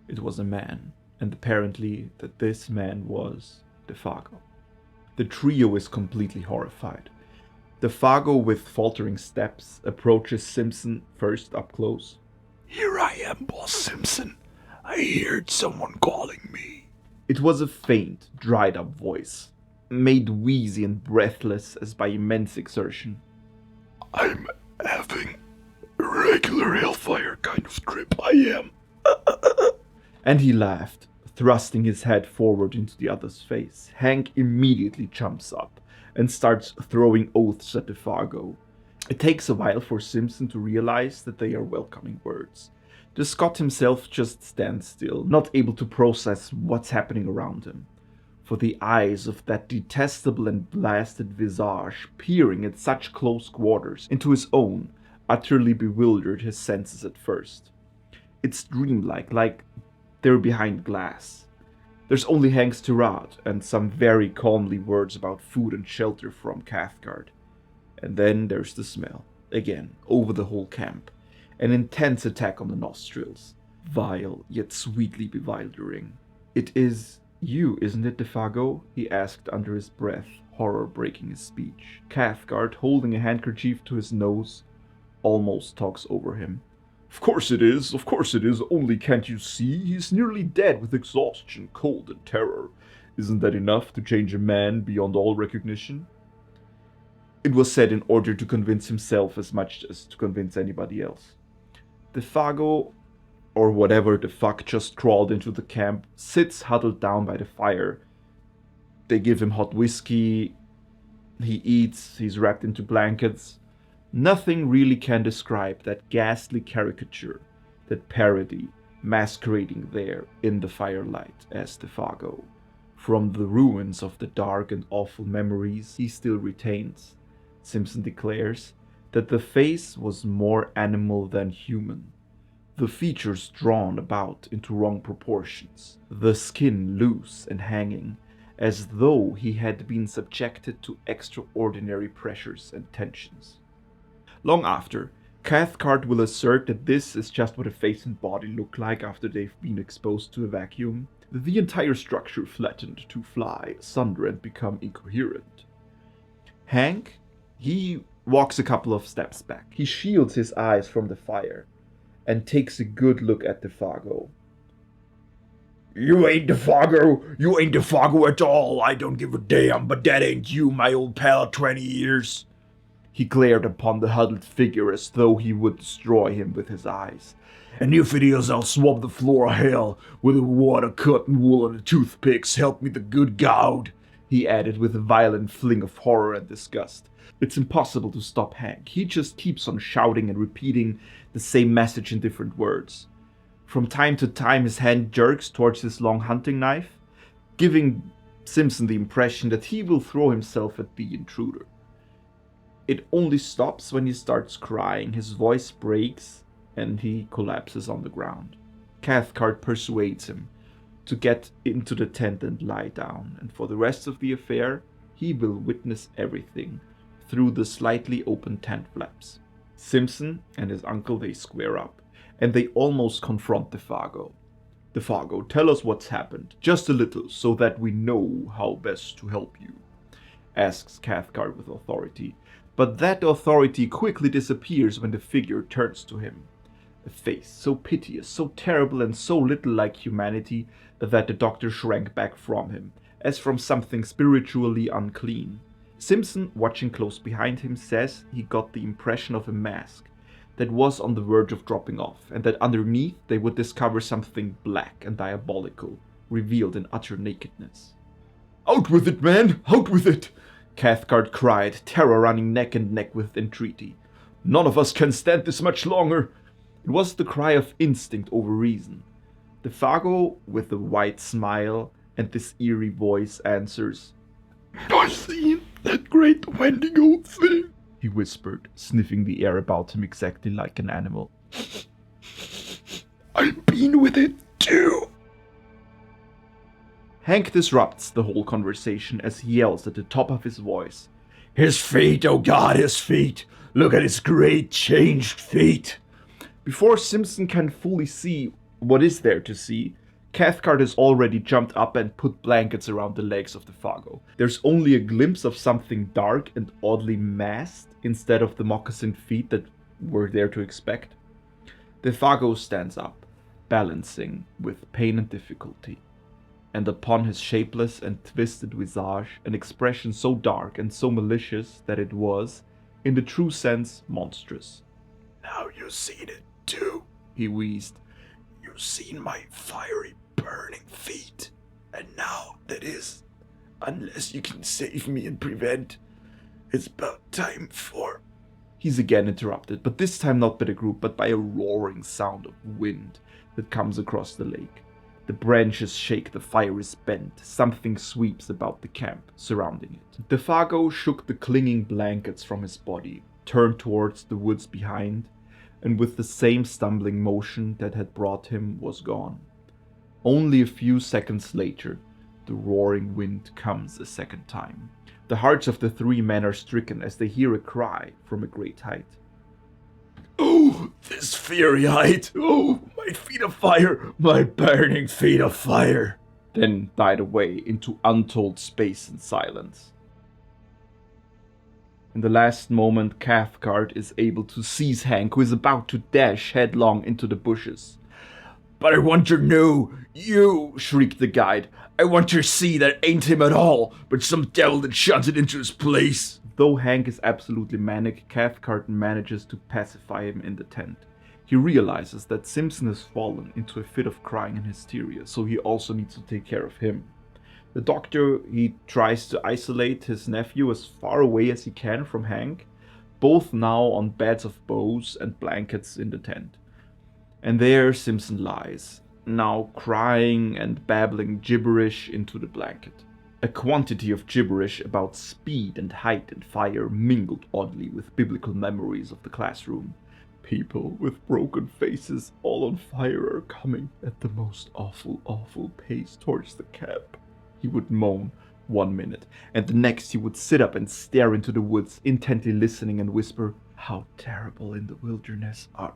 it was a man, and apparently that this man was Defago. The trio is completely horrified. Defago, with faltering steps, approaches Simpson first up close. "Here I am, Boss Simpson. I heard someone calling me. It was a faint, dried-up voice, made wheezy and breathless as by immense exertion. I'm having a regular hellfire kind of trip, I am. And he laughed, thrusting his head forward into the other's face. Hank immediately jumps up and starts throwing oaths at the Fargo. It takes a while for Simpson to realize that they are welcoming words. The Scot himself just stands still, not able to process what's happening around him. For the eyes of that detestable and blasted visage peering at such close quarters into his own utterly bewildered his senses at first. It's dreamlike, like they're behind glass. There's only Hank's tirade and some very calmly words about food and shelter from Cathcart. And then there's the smell, again, over the whole camp. An intense attack on the nostrils, vile yet sweetly bewildering. "It is you, isn't it, Defago?" he asked under his breath, horror breaking his speech. Cathcart, holding a handkerchief to his nose, almost talks over him. Of course it is, only can't you see? He's nearly dead with exhaustion, cold, and terror. Isn't that enough to change a man beyond all recognition?" It was said in order to convince himself as much as to convince anybody else. Defago, or whatever the fuck just crawled into the camp, sits huddled down by the fire. They give him hot whiskey, he eats, he's wrapped into blankets. Nothing really can describe that ghastly caricature, that parody, masquerading there in the firelight as Defago. From the ruins of the dark and awful memories he still retains, Simpson declares that the face was more animal than human, the features drawn about into wrong proportions, the skin loose and hanging, as though he had been subjected to extraordinary pressures and tensions. Long after, Cathcart will assert that this is just what a face and body look like after they've been exposed to a vacuum, the entire structure flattened to fly asunder and become incoherent. Hank, he walks a couple of steps back. He shields his eyes from the fire and takes a good look at Defago. You ain't Defago at all. I don't give a damn, but that ain't you, my old pal of 20 years. He glared upon the huddled figure as though he would destroy him with his eyes. And if it is, I'll swab the floor of hell with a water cut and wool and a toothpicks. Help me the good God, he added with a violent fling of horror and disgust. It's impossible to stop Hank. He just keeps on shouting and repeating the same message in different words. From time to time his hand jerks towards his long hunting knife, giving Simpson the impression that he will throw himself at the intruder. It only stops when he starts crying, his voice breaks, and he collapses on the ground. Cathcart persuades him to get into the tent and lie down, and for the rest of the affair, he will witness everything through the slightly open tent flaps. Simpson and his uncle, they square up, and they almost confront Defago. "Defago, tell us what's happened, just a little, so that we know how best to help you," asks Cathcart with authority. But that authority quickly disappears when the figure turns to him. A face so piteous, so terrible, and so little like humanity that the doctor shrank back from him, as from something spiritually unclean. Simpson, watching close behind him, says he got the impression of a mask that was on the verge of dropping off, and that underneath they would discover something black and diabolical, revealed in utter nakedness. "Out with it, man! Out with it!" Cathcart cried, terror running neck and neck with entreaty. "None of us can stand this much longer." It was the cry of instinct over reason. Defago, with a wide smile and this eerie voice, answers, "I seen that great Wendigo thing," he whispered, sniffing the air about him exactly like an animal. "I've been with it too." Hank disrupts the whole conversation as he yells at the top of his voice, "His feet, oh God, his feet! Look at his great changed feet!" Before Simpson can fully see what is there to see, Cathcart has already jumped up and put blankets around the legs of Defago. There's only a glimpse of something dark and oddly masked instead of the moccasined feet that we're there to expect. Defago stands up, balancing with pain and difficulty, and upon his shapeless and twisted visage an expression so dark and so malicious that it was, in the true sense, monstrous. "Now you've seen it too," he wheezed. "You've seen my fiery, burning feet. And now, that is, unless you can save me and prevent, it's about time for..." He's again interrupted, but this time not by the group, but by a roaring sound of wind that comes across the lake. The branches shake, the fire is bent, something sweeps about the camp, surrounding it. Defago shook the clinging blankets from his body, turned towards the woods behind, and with the same stumbling motion that had brought him was gone. Only a few seconds later, the roaring wind comes a second time. The hearts of the three men are stricken as they hear a cry from a great height. "Oh, this fiery height! Oh, my feet of fire! My burning feet of fire!" Then died away into untold space and silence. In the last moment, Cathcart is able to seize Hank, who is about to dash headlong into the bushes. "But I want to know, you," shrieked the guide. "I want to see that ain't him at all, but some devil that shunted into his place." Though Hank is absolutely manic, Cathcart manages to pacify him in the tent. He realizes that Simpson has fallen into a fit of crying and hysteria, so he also needs to take care of him. The doctor, he tries to isolate his nephew as far away as he can from Hank, both now on beds of boughs and blankets in the tent. And there Simpson lies, now crying and babbling gibberish into the blanket. A quantity of gibberish about speed and height and fire mingled oddly with biblical memories of the classroom. People with broken faces all on fire are coming at the most awful, awful pace towards the camp. He would moan 1 minute, and the next he would sit up and stare into the woods, intently listening and whisper, "How terrible in the wilderness are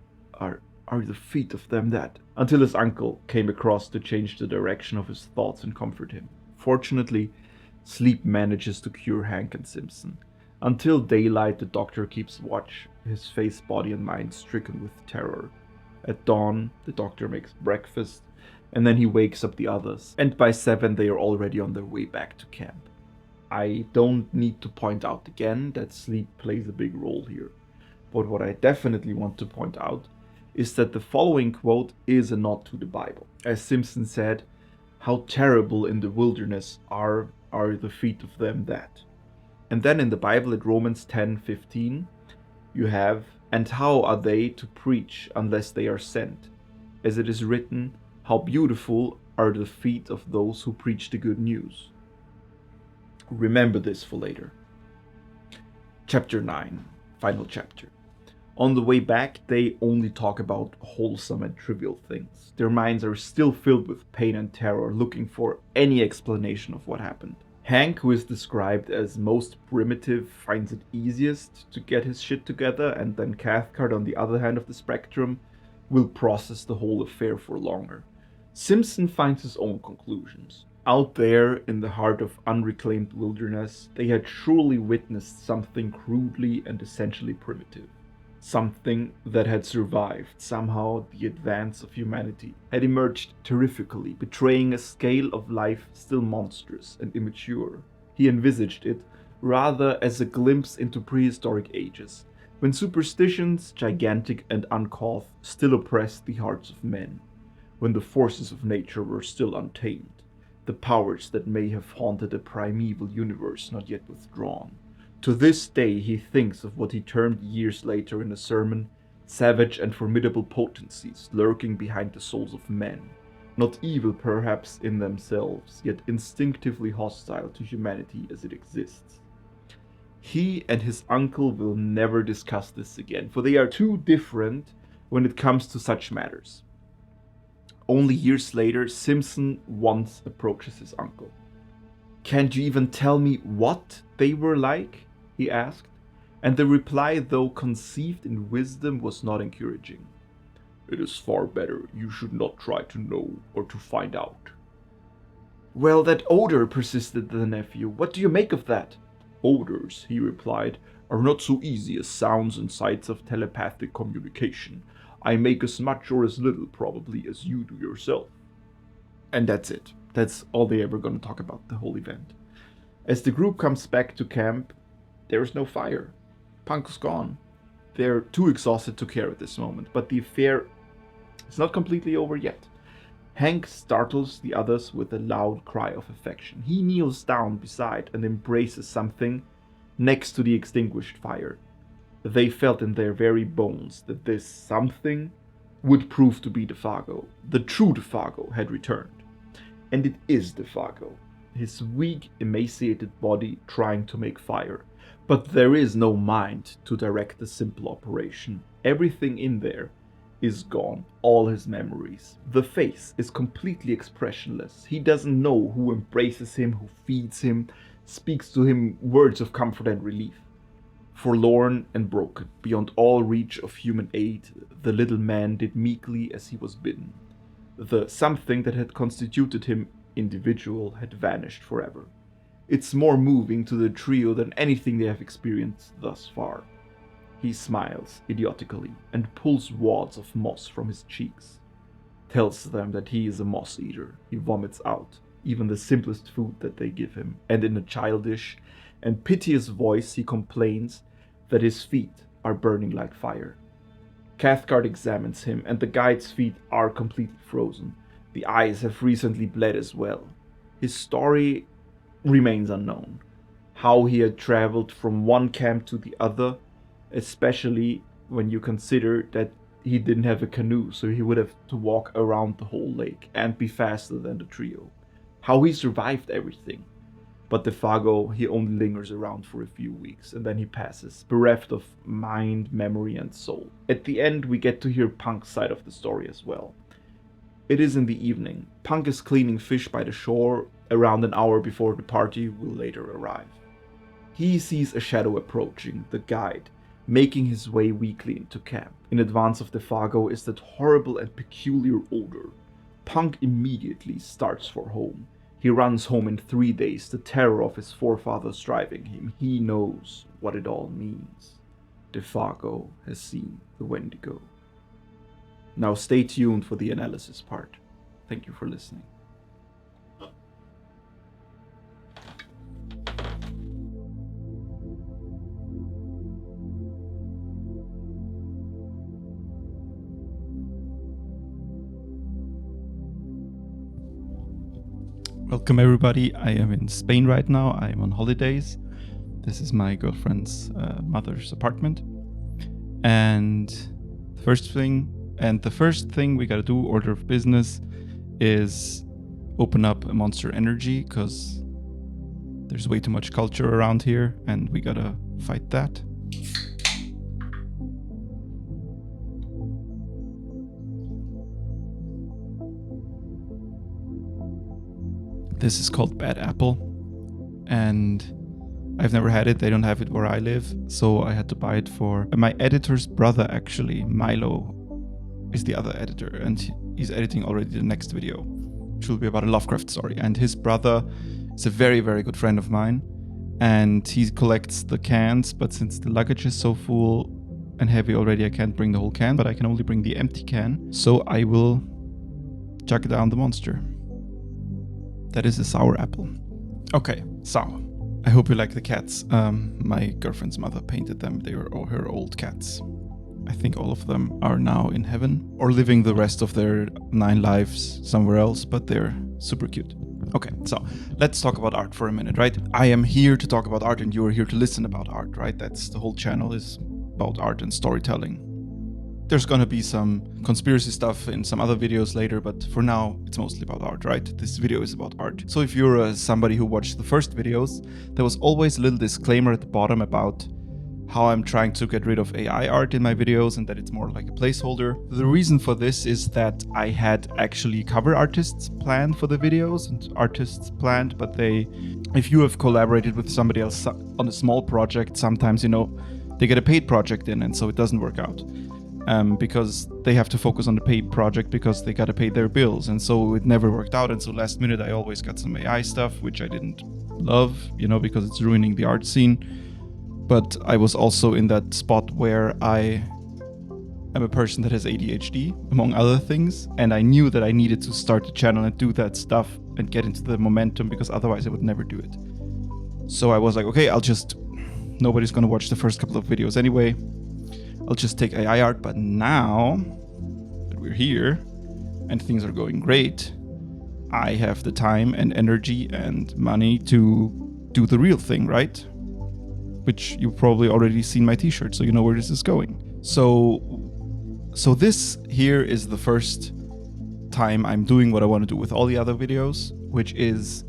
the feet of them that..." Until his uncle came across to change the direction of his thoughts and comfort him. Fortunately, sleep manages to cure Hank and Simpson. Until daylight, the doctor keeps watch, his face, body, and mind stricken with terror. At dawn, the doctor makes breakfast, and then he wakes up the others, and by 7 they are already on their way back to camp. I don't need to point out again that sleep plays a big role here, but what I definitely want to point out is that the following quote is a nod to the Bible. As Simpson said, "How terrible in the wilderness are the feet of them that..." And then in the Bible at Romans 10:15, you have, "And how are they to preach unless they are sent? As it is written, how beautiful are the feet of those who preach the good news." Remember this for later. Chapter 9, final chapter. On the way back, they only talk about wholesome and trivial things. Their minds are still filled with pain and terror, looking for any explanation of what happened. Hank, who is described as most primitive, finds it easiest to get his shit together, and then Cathcart, on the other hand of the spectrum, will process the whole affair for longer. Simpson finds his own conclusions. Out there in the heart of unreclaimed wilderness, they had surely witnessed something crudely and essentially primitive. Something that had survived somehow the advance of humanity, had emerged terrifically, betraying a scale of life still monstrous and immature. He envisaged it rather as a glimpse into prehistoric ages, when superstitions, gigantic and uncouth, still oppressed the hearts of men, when the forces of nature were still untamed, the powers that may have haunted a primeval universe not yet withdrawn. To this day he thinks of what he termed years later in a sermon, savage and formidable potencies lurking behind the souls of men, not evil perhaps in themselves, yet instinctively hostile to humanity as it exists. He and his uncle will never discuss this again, for they are too different when it comes to such matters. Only years later, Simpson once approaches his uncle. "Can't you even tell me what they were like?" he asked, and the reply, though conceived in wisdom, was not encouraging. "It is far better you should not try to know or to find out." "Well, that odor," persisted the nephew. "What do you make of that?" "Odors," he replied, "are not so easy as sounds and sights of telepathic communication. I make as much or as little, probably, as you do yourself. And that's it. That's all they ever gonna talk about, the whole event. As the group comes back to camp, there's no fire. Punk's gone. They're too exhausted to care at this moment, but the affair is not completely over yet. Hank startles the others with a loud cry of affection. He kneels down beside and embraces something next to the extinguished fire. They felt in their very bones that this something would prove to be Defago. The true Defago had returned. And it is Defago, his weak, emaciated body trying to make fire. But there is no mind to direct the simple operation. Everything in there is gone, all his memories. The face is completely expressionless. He doesn't know who embraces him, who feeds him, speaks to him words of comfort and relief. Forlorn and broken, beyond all reach of human aid, the little man did meekly as he was bidden. The something that had constituted him individual had vanished forever. It's more moving to the trio than anything they have experienced thus far. He smiles idiotically and pulls wads of moss from his cheeks. Tells them that he is a moss eater. He vomits out even the simplest food that they give him, and in a childish and piteous voice he complains that his feet are burning like fire. Cathcart examines him, and the guide's feet are completely frozen. The eyes have recently bled as well. His story remains unknown. How he had traveled from one camp to the other, especially when you consider that he didn't have a canoe, so he would have to walk around the whole lake and be faster than the trio. How he survived everything. But Defago, he only lingers around for a few weeks, and then he passes, bereft of mind, memory, and soul. At the end, we get to hear Punk's side of the story as well. It is in the evening. Punk is cleaning fish by the shore, around an hour before the party will later arrive. He sees a shadow approaching, the guide, making his way weakly into camp. In advance of Defago is that horrible and peculiar odor. Punk immediately starts for home. He runs home in 3 days, the terror of his forefathers driving him. He knows what it all means. Defago has seen the Wendigo. Now stay tuned for the analysis part. Thank you for listening. Welcome everybody. I am in Spain right now. I am on holidays. This is my girlfriend's mother's apartment. And the first thing we gotta do, order of business, is open up a Monster Energy, because there's way too much culture around here and we gotta fight that. This is called Bad Apple, and I've never had it. They don't have it where I live, so I had to buy it for my editor's brother, actually. Milo is the other editor, and he's editing already the next video, which will be about a Lovecraft story. And his brother is a very, very good friend of mine, and he collects the cans, but since the luggage is so full and heavy already, I can't bring the whole can, but I can only bring the empty can, so I will chuck down the monster. That is a sour apple. Okay, sour. I hope you like the cats. My girlfriend's mother painted them. They were all her old cats. I think all of them are now in heaven or living the rest of their 9 lives somewhere else, but they're super cute. Okay, so let's talk about art for a minute, right? I am here to talk about art and you are here to listen about art, right? That's the whole channel is about art and storytelling. There's gonna be some conspiracy stuff in some other videos later, but for now, it's mostly about art, right? This video is about art. So if you're somebody who watched the first videos, there was always a little disclaimer at the bottom about how I'm trying to get rid of AI art in my videos and that it's more like a placeholder. The reason for this is that I had actually cover artists planned for the videos and artists planned, but if you have collaborated with somebody else on a small project, sometimes, they get a paid project in and so it doesn't work out. Because they have to focus on the paid project because they gotta pay their bills, and so it never worked out. And so last minute I always got some AI stuff, which I didn't love, because it's ruining the art scene. But I was also in that spot where I I'm a person that has ADHD, among other things, and I knew that I needed to start the channel and do that stuff and get into the momentum, because otherwise I would never do it. So I was like, okay, nobody's gonna watch the first couple of videos anyway. I'll just take AI art. But now that we're here and things are going great, I have the time and energy and money to do the real thing, right? Which you've probably already seen my t-shirt, so you know where this is going. So this here is the first time I'm doing what I want to do with all the other videos, which is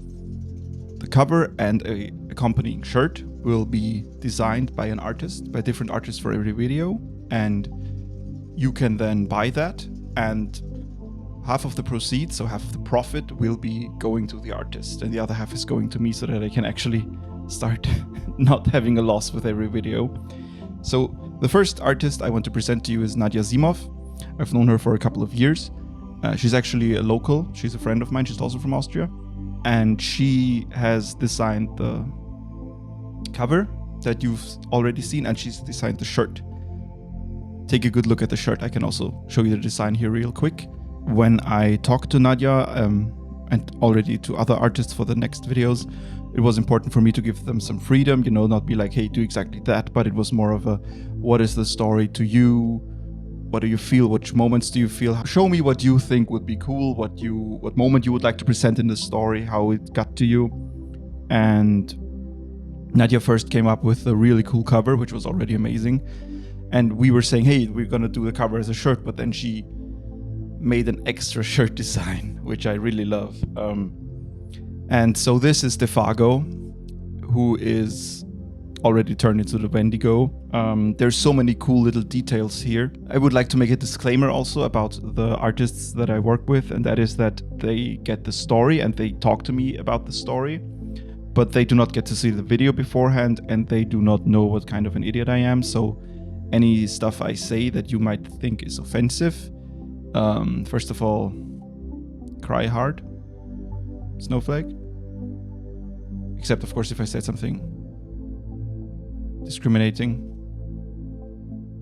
the cover and a accompanying shirt will be designed by an artist, by different artists for every video, and you can then buy that, and half of the proceeds, so half of the profit, will be going to the artist, and the other half is going to me so that I can actually start not having a loss with every video. So the first artist I want to present to you is Nadia Zimov. I've known her for a couple of years. She's actually a local. She's a friend of mine. She's also from Austria. And she has designed the cover that you've already seen, and she's designed the shirt. Take a good look at the shirt. I can also show you the design here real quick. When I talked to Nadia and already to other artists for the next videos, it was important for me to give them some freedom, not be like, hey, do exactly that, but it was more of a, what is the story to you? What do you feel? Which moments do you feel? Show me what you think would be cool, what moment you would like to present in the story, how it got to you. And Nadia first came up with a really cool cover, which was already amazing. And we were saying, hey, we're gonna do the cover as a shirt, but then she made an extra shirt design, which I really love. And so this is Defago, who is already turned into the Wendigo. There's so many cool little details here. I would like to make a disclaimer also about the artists that I work with, and that is that they get the story and they talk to me about the story, but they do not get to see the video beforehand, and they do not know what kind of an idiot I am. So any stuff I say that you might think is offensive, first of all, cry hard, snowflake. Except, of course, if I said something discriminating,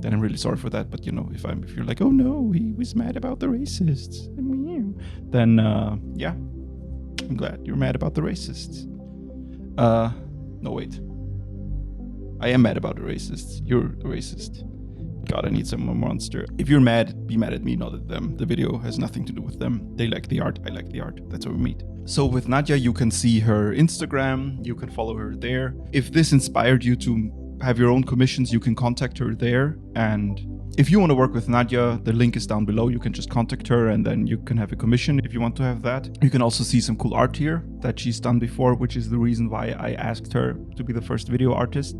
then I'm really sorry for that. But if you're like, oh no, he was mad about the racists, then yeah, I'm glad you're mad about the racists. No wait, I am mad about the racists. You're the racist. God, I need some more monster. If you're mad, be mad at me, not at them. The video has nothing to do with them. They like the art, I like the art. That's where we meet. So with Nadia, you can see her Instagram. You can follow her there. If this inspired you to have your own commissions, you can contact her there. And if you want to work with Nadia, the link is down below. You can just contact her and then you can have a commission if you want to have that. You can also see some cool art here that she's done before, which is the reason why I asked her to be the first video artist.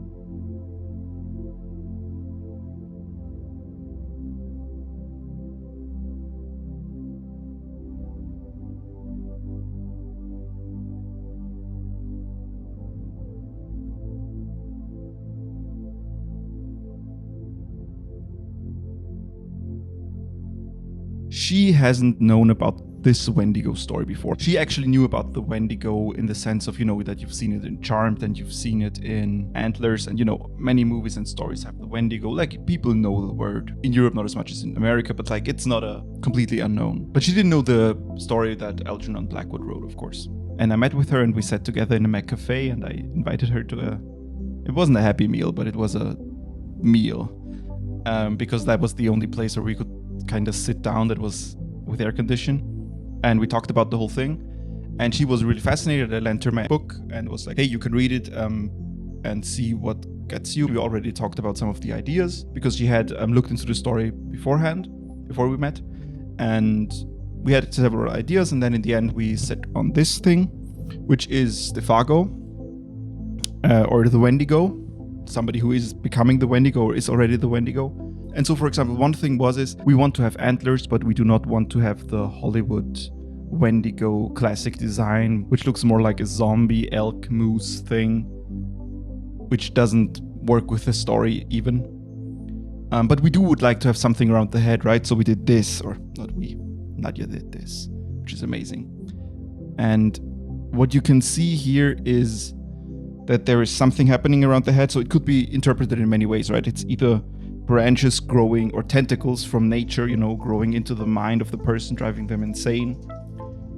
She hasn't known about this Wendigo story before. She actually knew about the Wendigo in the sense of, that you've seen it in Charmed and you've seen it in Antlers, and many movies and stories have the Wendigo. Like, people know the word. In Europe, not as much as in America, but like, it's not a completely unknown. But she didn't know the story that Algernon Blackwood wrote, of course. And I met with her and we sat together in a Mac cafe, and I invited her to it wasn't a Happy Meal, but it was a meal. Because that was the only place where we could kind of sit down that was with air condition, and we talked about the whole thing, and she was really fascinated. I lent her my book and was like, hey, you can read it and see what gets you. We already talked about some of the ideas because she had looked into the story beforehand, before we met, and we had several ideas, and then in the end we set on this thing, which is Defago, or the Wendigo, somebody who is becoming the Wendigo or is already the Wendigo. And so, for example, one thing is we want to have antlers, but we do not want to have the Hollywood Wendigo classic design, which looks more like a zombie elk moose thing, which doesn't work with the story even. But we would like to have something around the head, right? So we did this, or not we, Nadia did this, which is amazing. And what you can see here is that there is something happening around the head. So it could be interpreted in many ways, right? It's either branches growing or tentacles from nature, growing into the mind of the person, driving them insane.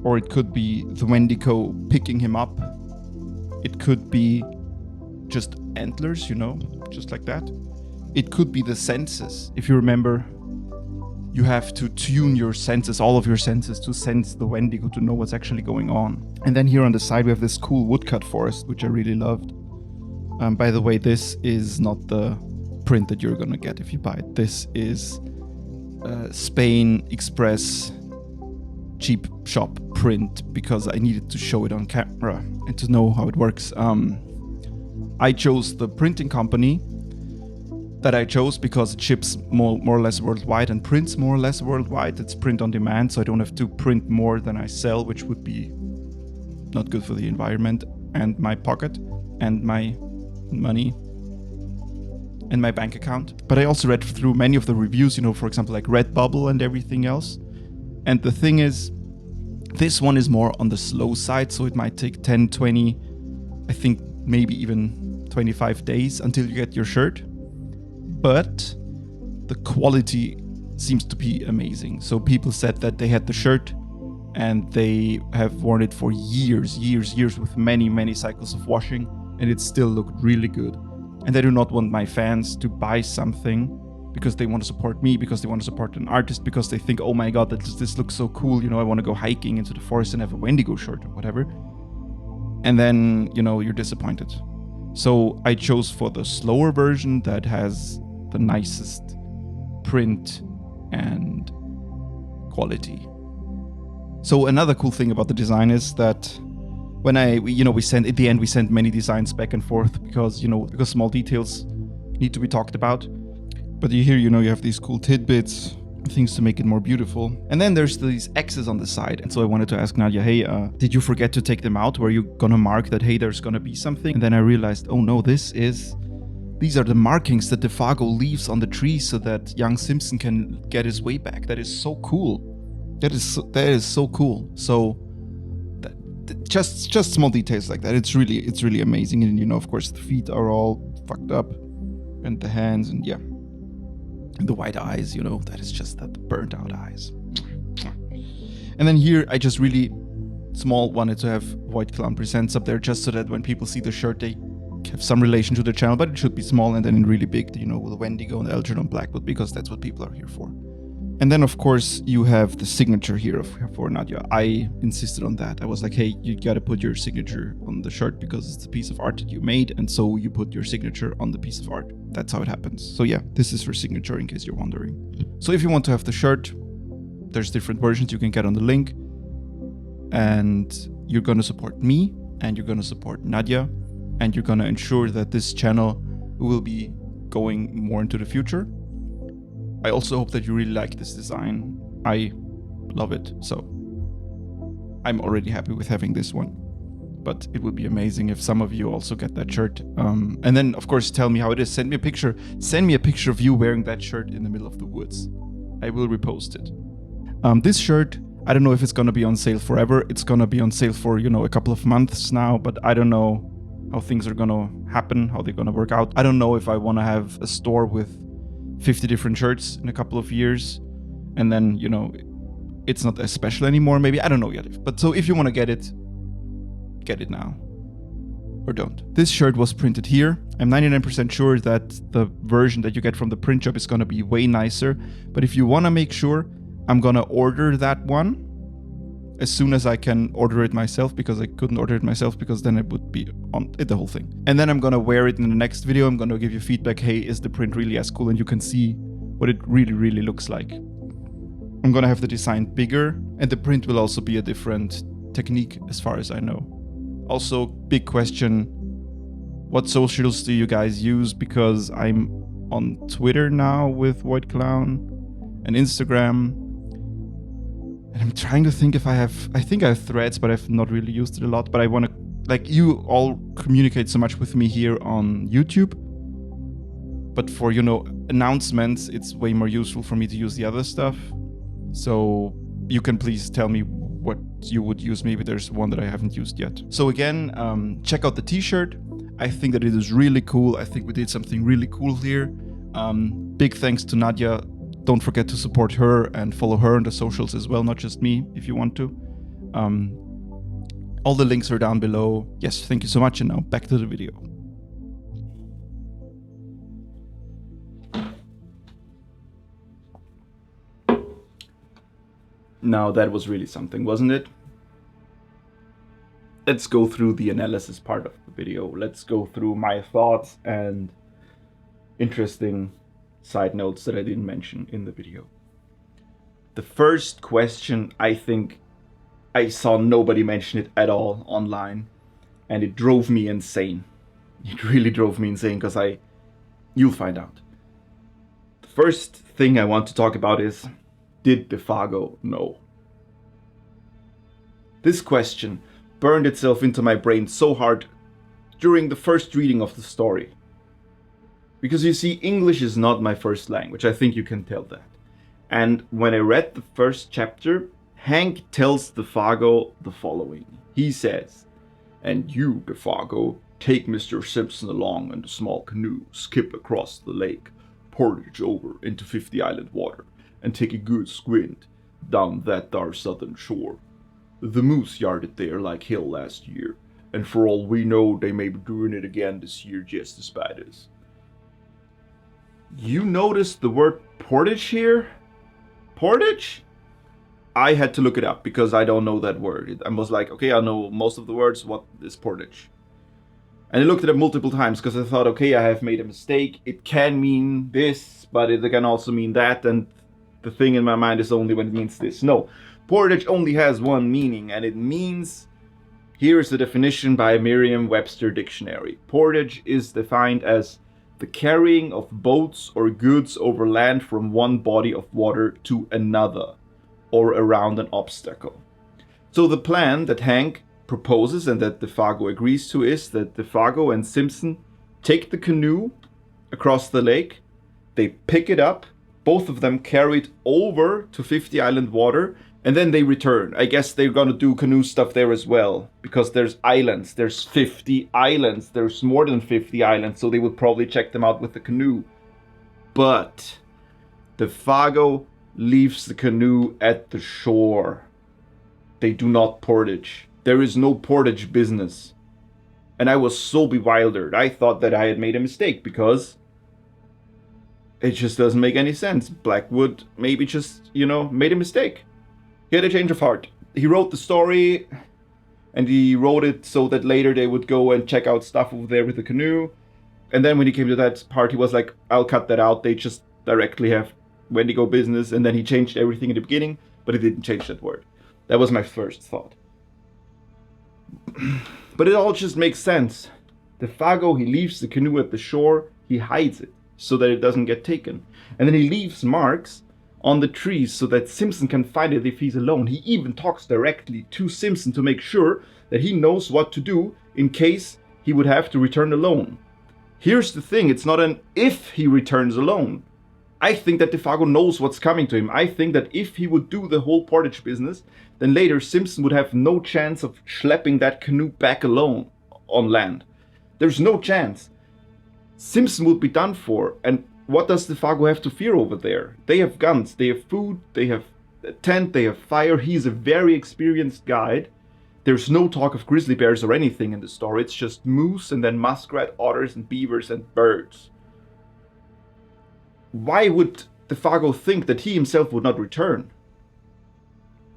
Or it could be the Wendigo picking him up. It could be just antlers, just like that. It could be the senses. If you remember, you have to tune your senses, all of your senses, to sense the Wendigo, to know what's actually going on. And then here on the side we have this cool woodcut forest, which I really loved. By the way, this is not the print that you're gonna get if you buy it. This is Spain Express cheap shop print because I needed to show it on camera and to know how it works. I chose the printing company that I chose because it ships more or less worldwide and prints more or less worldwide. It's print on demand, so I don't have to print more than I sell, which would be not good for the environment and my pocket and my money and my bank account. But I also read through many of the reviews, for example, like Redbubble and everything else. And the thing is, this one is more on the slow side, so it might take 10, 20, I think maybe even 25 days until you get your shirt. But the quality seems to be amazing. So people said that they had the shirt and they have worn it for years with many cycles of washing, and it still looked really good. And I do not want my fans to buy something because they want to support me, because they want to support an artist, because they think, oh my god, this looks so cool, I want to go hiking into the forest and have a Wendigo shirt or whatever. And then, you're disappointed. So I chose for the slower version that has the nicest print and quality. So another cool thing about the design is that when we sent many designs back and forth because small details need to be talked about. But here, you have these cool tidbits, things to make it more beautiful. And then there's these X's on the side. And so I wanted to ask Nadia, hey, did you forget to take them out? Were you gonna mark that, hey, there's gonna be something? And then I realized, oh no, these are the markings that Defago leaves on the tree so that young Simpson can get his way back. That is so cool. That is so cool. So just small details like that. It's really amazing. And of course the feet are all fucked up, and the hands, and and the white eyes. That is just that burnt out eyes. And then here I just really small wanted to have Voidclown Presents up there just so that when people see the shirt they have some relation to the channel, but it should be small, and then in really big, with the Wendigo and Algernon Blackwood, because that's what people are here for. And then of course you have the signature here for Nadia. I insisted on that. I was like, hey, you gotta put your signature on the shirt because it's a piece of art that you made, and so you put your signature on the piece of art. That's how it happens. So yeah, this is her signature in case you're wondering. So if you want to have the shirt, there's different versions you can get on the link, and you're gonna support me, and you're gonna support Nadia, and you're gonna ensure that this channel will be going more into the future. I also hope that you really like this design. I love it, so I'm already happy with having this one. But it would be amazing if some of you also get that shirt. And then, of course, tell me how it is. Send me a picture. Send me a picture of you wearing that shirt in the middle of the woods. I will repost it. This shirt, I don't know if it's gonna be on sale forever. It's gonna be on sale for, a couple of months now, but I don't know how things are gonna happen, how they're gonna work out. I don't know if I wanna have a store with 50 different shirts in a couple of years, and then, it's not as special anymore. Maybe, I don't know yet. But so if you want to get it now. Or don't. This shirt was printed here. I'm 99% sure that the version that you get from the print shop is going to be way nicer. But if you want to make sure, I'm going to order that one as soon as I can order it myself, because I couldn't order it myself because then it would be on it, the whole thing. And then I'm gonna wear it in the next video. I'm gonna give you feedback. Hey, is the print really as cool? And you can see what it really looks like. I'm gonna have the design bigger, and the print will also be a different technique as far as I know. Also, big question, what socials do you guys use? Because I'm on Twitter now with Voidclown and Instagram. And I'm trying to think if I think I have Threads, but I've not really used it a lot. But I want to, you all communicate so much with me here on YouTube. But for, announcements, it's way more useful for me to use the other stuff. So you can please tell me what you would use. Maybe there's one that I haven't used yet. So again, check out the t-shirt. I think that it is really cool. I think we did something really cool here Big thanks to Nadia. Don't forget to support her and follow her on the socials as well, not just me, if you want to. All the links are down below. Yes, thank you so much, and now back to the video. Now that was really something, wasn't it? Let's go through the analysis part of the video. Let's go through my thoughts and interesting side notes that I didn't mention in the video. The first question, I think I saw nobody mention it at all online, and it drove me insane. It really drove me insane because you'll find out. The first thing I want to talk about is, did Defago know? This question burned itself into my brain so hard during the first reading of the story. Because you see, English is not my first language, I think you can tell that. And when I read the first chapter, Hank tells Defago the following. He says, "And you, Defago, take Mr. Simpson along in the small canoe, skip across the lake, portage over into 50 Island water, and take a good squint down that dar southern shore. The moose yarded there like hell last year, and for all we know, they may be doing it again this year just as bad as." You noticed the word portage here? Portage? I had to look it up because I don't know that word. I was like, okay, I know most of the words. What is portage? And I looked at it multiple times because I thought, okay, I have made a mistake. It can mean this, but it can also mean that. And the thing in my mind is only when it means this. No, portage only has one meaning, and it means, here's the definition by Merriam-Webster Dictionary. Portage is defined as the carrying of boats or goods over land from one body of water to another, or around an obstacle. So the plan that Hank proposes and that Defago agrees to is that Defago and Simpson take the canoe across the lake, they pick it up, both of them carry it over to 50 Island water, and then they return. I guess they're gonna do canoe stuff there as well, because there's islands, there's 50 islands, there's more than 50 islands, so they would probably check them out with the canoe. But Defago leaves the canoe at the shore. They do not portage. There is no portage business. And I was so bewildered. I thought that I had made a mistake because it just doesn't make any sense. Blackwood maybe just, made a mistake. He had a change of heart. He wrote the story and he wrote it so that later they would go and check out stuff over there with the canoe. And then when he came to that part, he was like, I'll cut that out. They just directly have Wendigo business. And then he changed everything in the beginning, but he didn't change that word. That was my first thought. But it all just makes sense. Defago, he leaves the canoe at the shore. He hides it so that it doesn't get taken. And then he leaves marks on the trees so that Simpson can find it if he's alone. He even talks directly to Simpson to make sure that he knows what to do in case he would have to return alone. Here's the thing, it's not an if he returns alone. I think that Defago knows what's coming to him. I think that if he would do the whole portage business, then later Simpson would have no chance of schlepping that canoe back alone on land. There's no chance. Simpson would be done for, and what does Defago have to fear over there? They have guns, they have food, they have a tent, they have fire. He's a very experienced guide. There's no talk of grizzly bears or anything in the story. It's just moose and then muskrat, otters and beavers and birds. Why would Defago think that he himself would not return?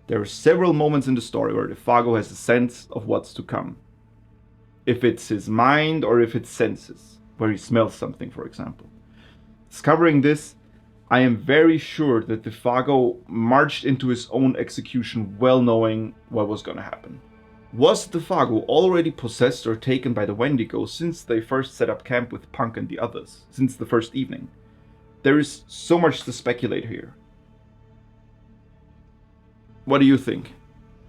There are several moments in the story where Defago has a sense of what's to come. If it's his mind or if it's senses, where he smells something, for example. Discovering this, I am very sure that Defago marched into his own execution well knowing what was going to happen. Was Defago already possessed or taken by the Wendigos since they first set up camp with Punk and the others, since the first evening? There is so much to speculate here. What do you think?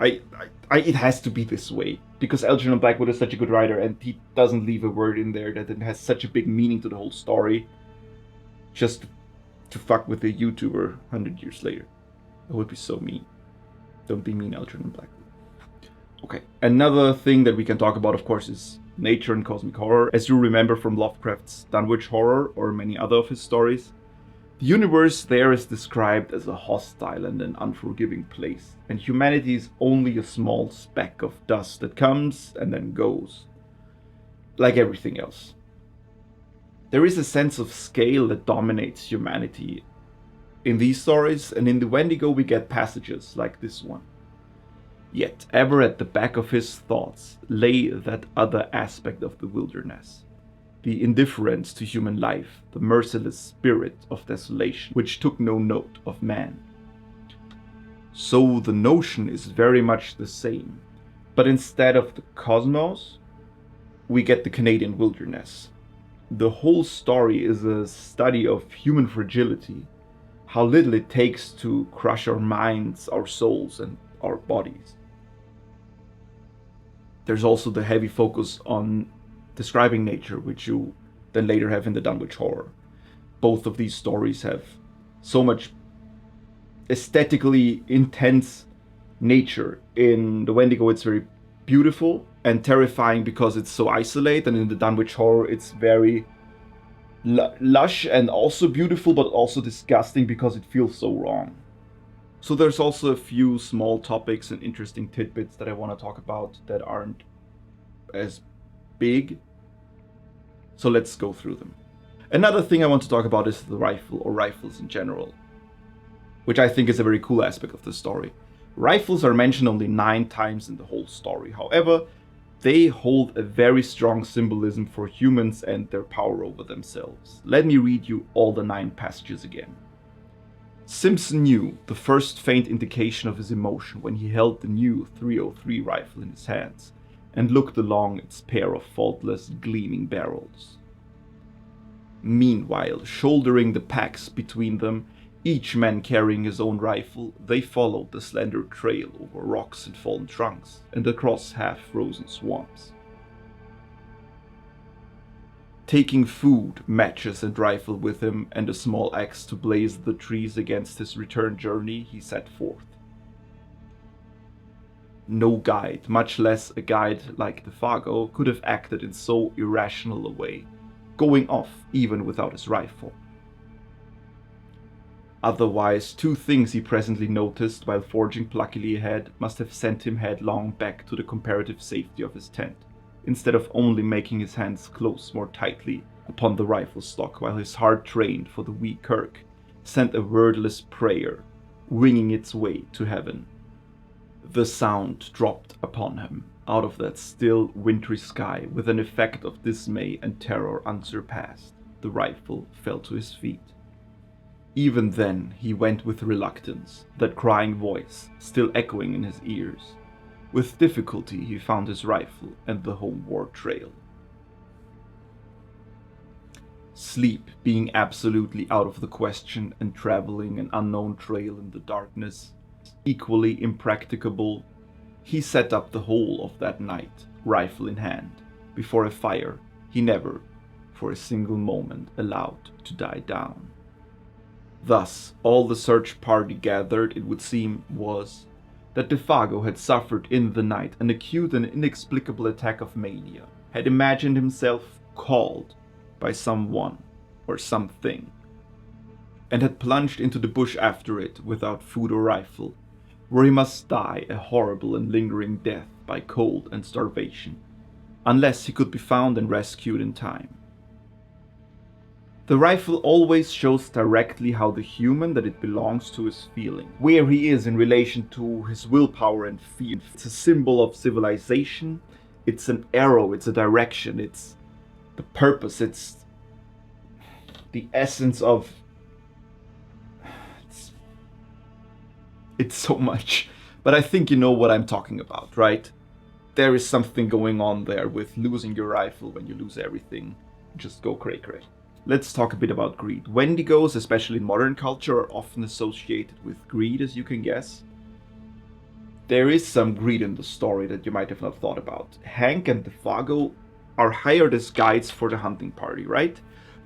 It has to be this way, because Algernon Blackwood is such a good writer and he doesn't leave a word in there that it has such a big meaning to the whole story just to fuck with a YouTuber 100 years later. That would be so mean. Don't be mean, Algernon Blackwood. Okay, another thing that we can talk about, of course, is nature and cosmic horror, as you remember from Lovecraft's Dunwich Horror or many other of his stories. The universe there is described as a hostile and an unforgiving place, and humanity is only a small speck of dust that comes and then goes, like everything else. There is a sense of scale that dominates humanity in these stories, and in the Wendigo we get passages like this one. Yet ever at the back of his thoughts lay that other aspect of the wilderness, the indifference to human life, the merciless spirit of desolation, which took no note of man. So the notion is very much the same, but instead of the cosmos, we get the Canadian wilderness. The whole story is a study of human fragility, how little it takes to crush our minds, our souls, and our bodies. There's also the heavy focus on describing nature, which you then later have in the Dunwich Horror. Both of these stories have so much aesthetically intense nature. In the Wendigo it's very beautiful and terrifying because it's so isolated, and in the Dunwich Horror it's very lush and also beautiful, but also disgusting because it feels so wrong. So there's also a few small topics and interesting tidbits that I want to talk about that aren't as big. So let's go through them. Another thing I want to talk about is the rifle, or rifles in general, which I think is a very cool aspect of the story. Rifles are mentioned only 9 times in the whole story. However, they hold a very strong symbolism for humans and their power over themselves. Let me read you all the 9 passages again. Simpson knew the first faint indication of his emotion when he held the new .303 rifle in his hands and looked along its pair of faultless, gleaming barrels. Meanwhile, shouldering the packs between them, each man carrying his own rifle, they followed the slender trail over rocks and fallen trunks and across half-frozen swamps. Taking food, matches and rifle with him and a small axe to blaze the trees against his return journey, he set forth. No guide, much less a guide like Defago, could have acted in so irrational a way, going off even without his rifle. Otherwise, 2 things he presently noticed while forging pluckily ahead must have sent him headlong back to the comparative safety of his tent, instead of only making his hands close more tightly upon the rifle stock while his heart trained for the wee kirk, sent a wordless prayer, winging its way to heaven. The sound dropped upon him, out of that still, wintry sky, with an effect of dismay and terror unsurpassed. The rifle fell to his feet. Even then he went with reluctance, that crying voice still echoing in his ears. With difficulty he found his rifle and the homeward trail. Sleep being absolutely out of the question and traveling an unknown trail in the darkness equally impracticable, he sat up the whole of that night, rifle in hand, before a fire he never, for a single moment, allowed to die down. Thus, all the search party gathered, it would seem, was that Defago had suffered in the night an acute and inexplicable attack of mania, had imagined himself called by someone or something, and had plunged into the bush after it without food or rifle, where he must die a horrible and lingering death by cold and starvation, unless he could be found and rescued in time. The rifle always shows directly how the human that it belongs to is feeling, where he is in relation to his willpower and fear. It's a symbol of civilization, it's an arrow, it's a direction, it's the purpose, it's the essence of... It's so much, but I think you know what I'm talking about, right? There is something going on there with losing your rifle. When you lose everything, just go cray-cray. Let's talk a bit about greed. Wendigos, especially in modern culture, are often associated with greed, as you can guess. There is some greed in the story that you might have not thought about. Hank and Defago are hired as guides for the hunting party, right?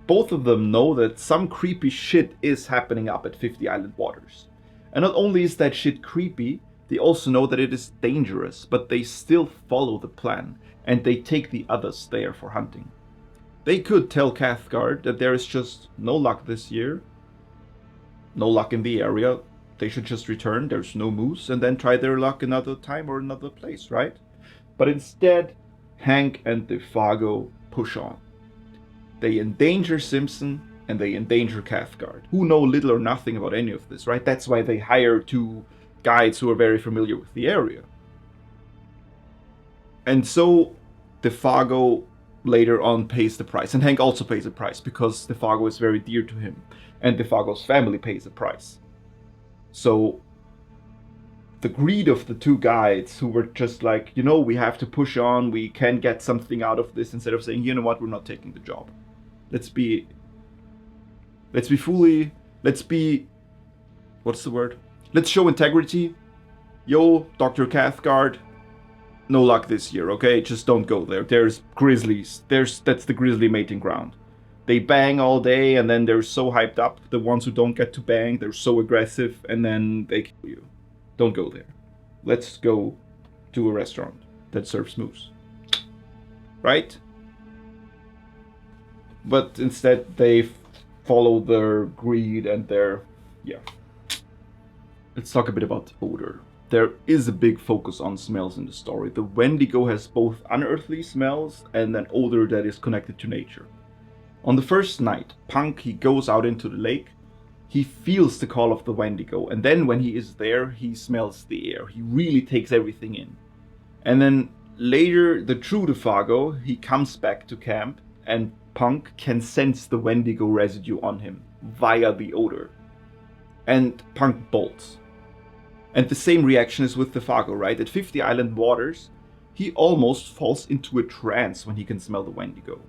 Both of them know that some creepy shit is happening up at 50 Island Waters. And not only is that shit creepy, they also know that it is dangerous, but they still follow the plan and they take the others there for hunting. They could tell Cathcart that there is just no luck this year, no luck in the area, they should just return, there's no moose, and then try their luck another time or another place, right? But instead, Hank and DeFago push on. They endanger Simpson and they endanger Cathcart, who know little or nothing about any of this, right? That's why they hire 2 guides who are very familiar with the area. And so DeFago later on pays the price, and Hank also pays a price because DeFago is very dear to him, and DeFago's family pays a price. So the greed of the 2 guides who were just like, you know, we have to push on, we can get something out of this, instead of saying, you know what, we're not taking the job. Let's be what's the word? Let's show integrity. Yo, Dr. Cathcart, no luck this year, okay? Just don't go there. There's grizzlies. That's the grizzly mating ground. They bang all day, and then they're so hyped up. The ones who don't get to bang, they're so aggressive, and then they kill you. Don't go there. Let's go to a restaurant that serves moose. Right? But instead, they follow their greed and their... yeah. Let's talk a bit about odor. There is a big focus on smells in the story. The Wendigo has both unearthly smells and an odor that is connected to nature. On the first night, Punk, he goes out into the lake. He feels the call of the Wendigo, and then when he is there, he smells the air. He really takes everything in. And then later, the true DeFago, he comes back to camp, and Punk can sense the Wendigo residue on him via the odor. And Punk bolts. And the same reaction is with DeFago, right? At 50 Island Waters, he almost falls into a trance when he can smell the Wendigo.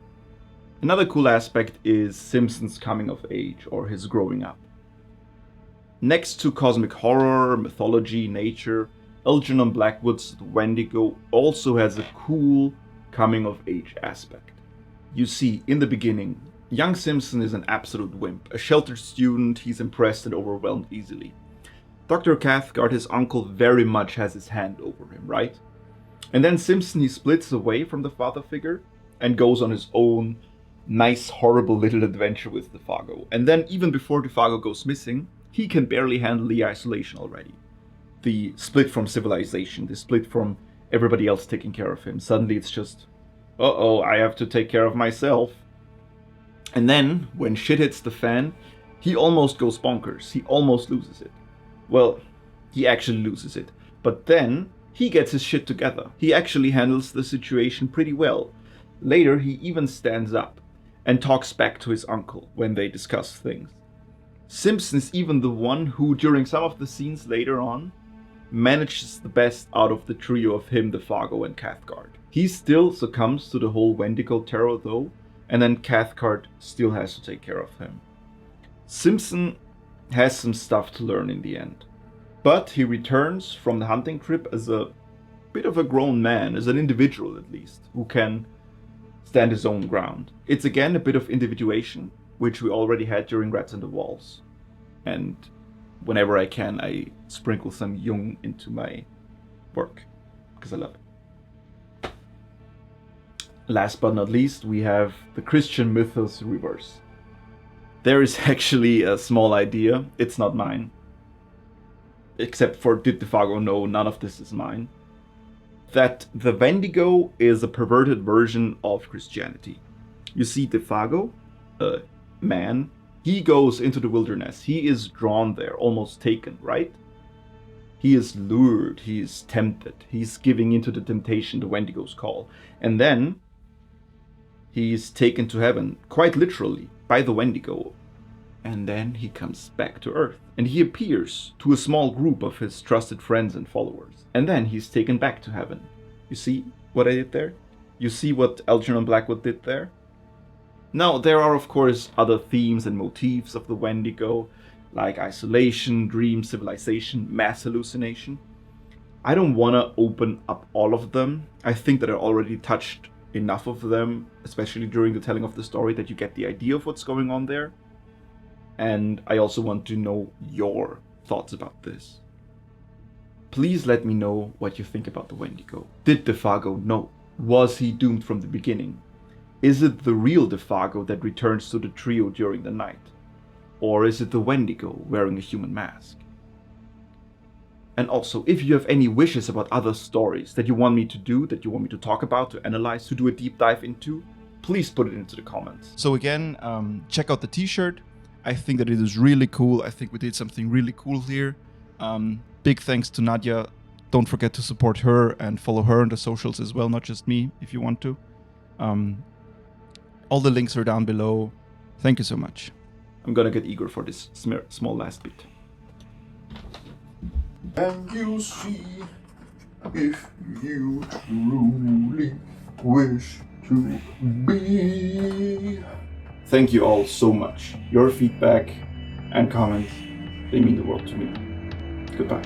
Another cool aspect is Simpson's coming of age, or his growing up. Next to cosmic horror, mythology, nature, Algernon Blackwood's Wendigo also has a cool coming of age aspect. You see, in the beginning, young Simpson is an absolute wimp, a sheltered student, he's impressed and overwhelmed easily. Dr. Cathcart, his uncle, very much has his hand over him, right? And then Simpson, he splits away from the father figure and goes on his own nice, horrible little adventure with DeFago. And then even before DeFago goes missing, he can barely handle the isolation already. The split from civilization, the split from everybody else taking care of him. Suddenly it's just, uh-oh, I have to take care of myself. And then, when shit hits the fan, he almost goes bonkers. He almost loses it. Well, he actually loses it. But then, he gets his shit together. He actually handles the situation pretty well. Later, he even stands up and talks back to his uncle when they discuss things. Simpson is even the one who, during some of the scenes later on, manages the best out of the trio of him, DeFago, and Cathcart. He still succumbs to the whole Wendigo terror though, and then Cathcart still has to take care of him. Simpson has some stuff to learn in the end. But he returns from the hunting trip as a bit of a grown man, as an individual at least, who can stand his own ground. It's again a bit of individuation, which we already had during Rats in the Walls. And whenever I can, I sprinkle some Jung into my work, because I love it. Last but not least, we have the Christian mythos reverse. There is actually a small idea, it's not mine. Except for did DeFago know, none of this is mine. That the Wendigo is a perverted version of Christianity. You see, DeFago, a man, he goes into the wilderness. He is drawn there, almost taken, right? He is lured, he is tempted. He's giving into the temptation the Wendigos call. And then he is taken to heaven, quite literally, by the Wendigo. And then he comes back to Earth. And he appears to a small group of his trusted friends and followers. And then he's taken back to heaven. You see what I did there? You see what Algernon Blackwood did there? Now, there are of course other themes and motifs of the Wendigo, like isolation, dream, civilization, mass hallucination. I don't want to open up all of them. I think that I already touched enough of them, especially during the telling of the story, that you get the idea of what's going on there. And I also want to know your thoughts about this. Please let me know what you think about the Wendigo. Did DeFago know? Was he doomed from the beginning? Is it the real Defago that returns to the trio during the night? Or is it the Wendigo wearing a human mask? And also, if you have any wishes about other stories that you want me to do, that you want me to talk about, to analyze, to do a deep dive into, please put it into the comments. So again, check out the t-shirt. I think that it is really cool. I think we did something really cool here. Big thanks to Nadia. Don't forget to support her and follow her on the socials as well, not just me, if you want to. All the links are down below. Thank you so much. I'm gonna get Igor for this small last bit. And you'll see if you truly wish to be. Thank you all so much. Your feedback and comments, they mean the world to me. Goodbye.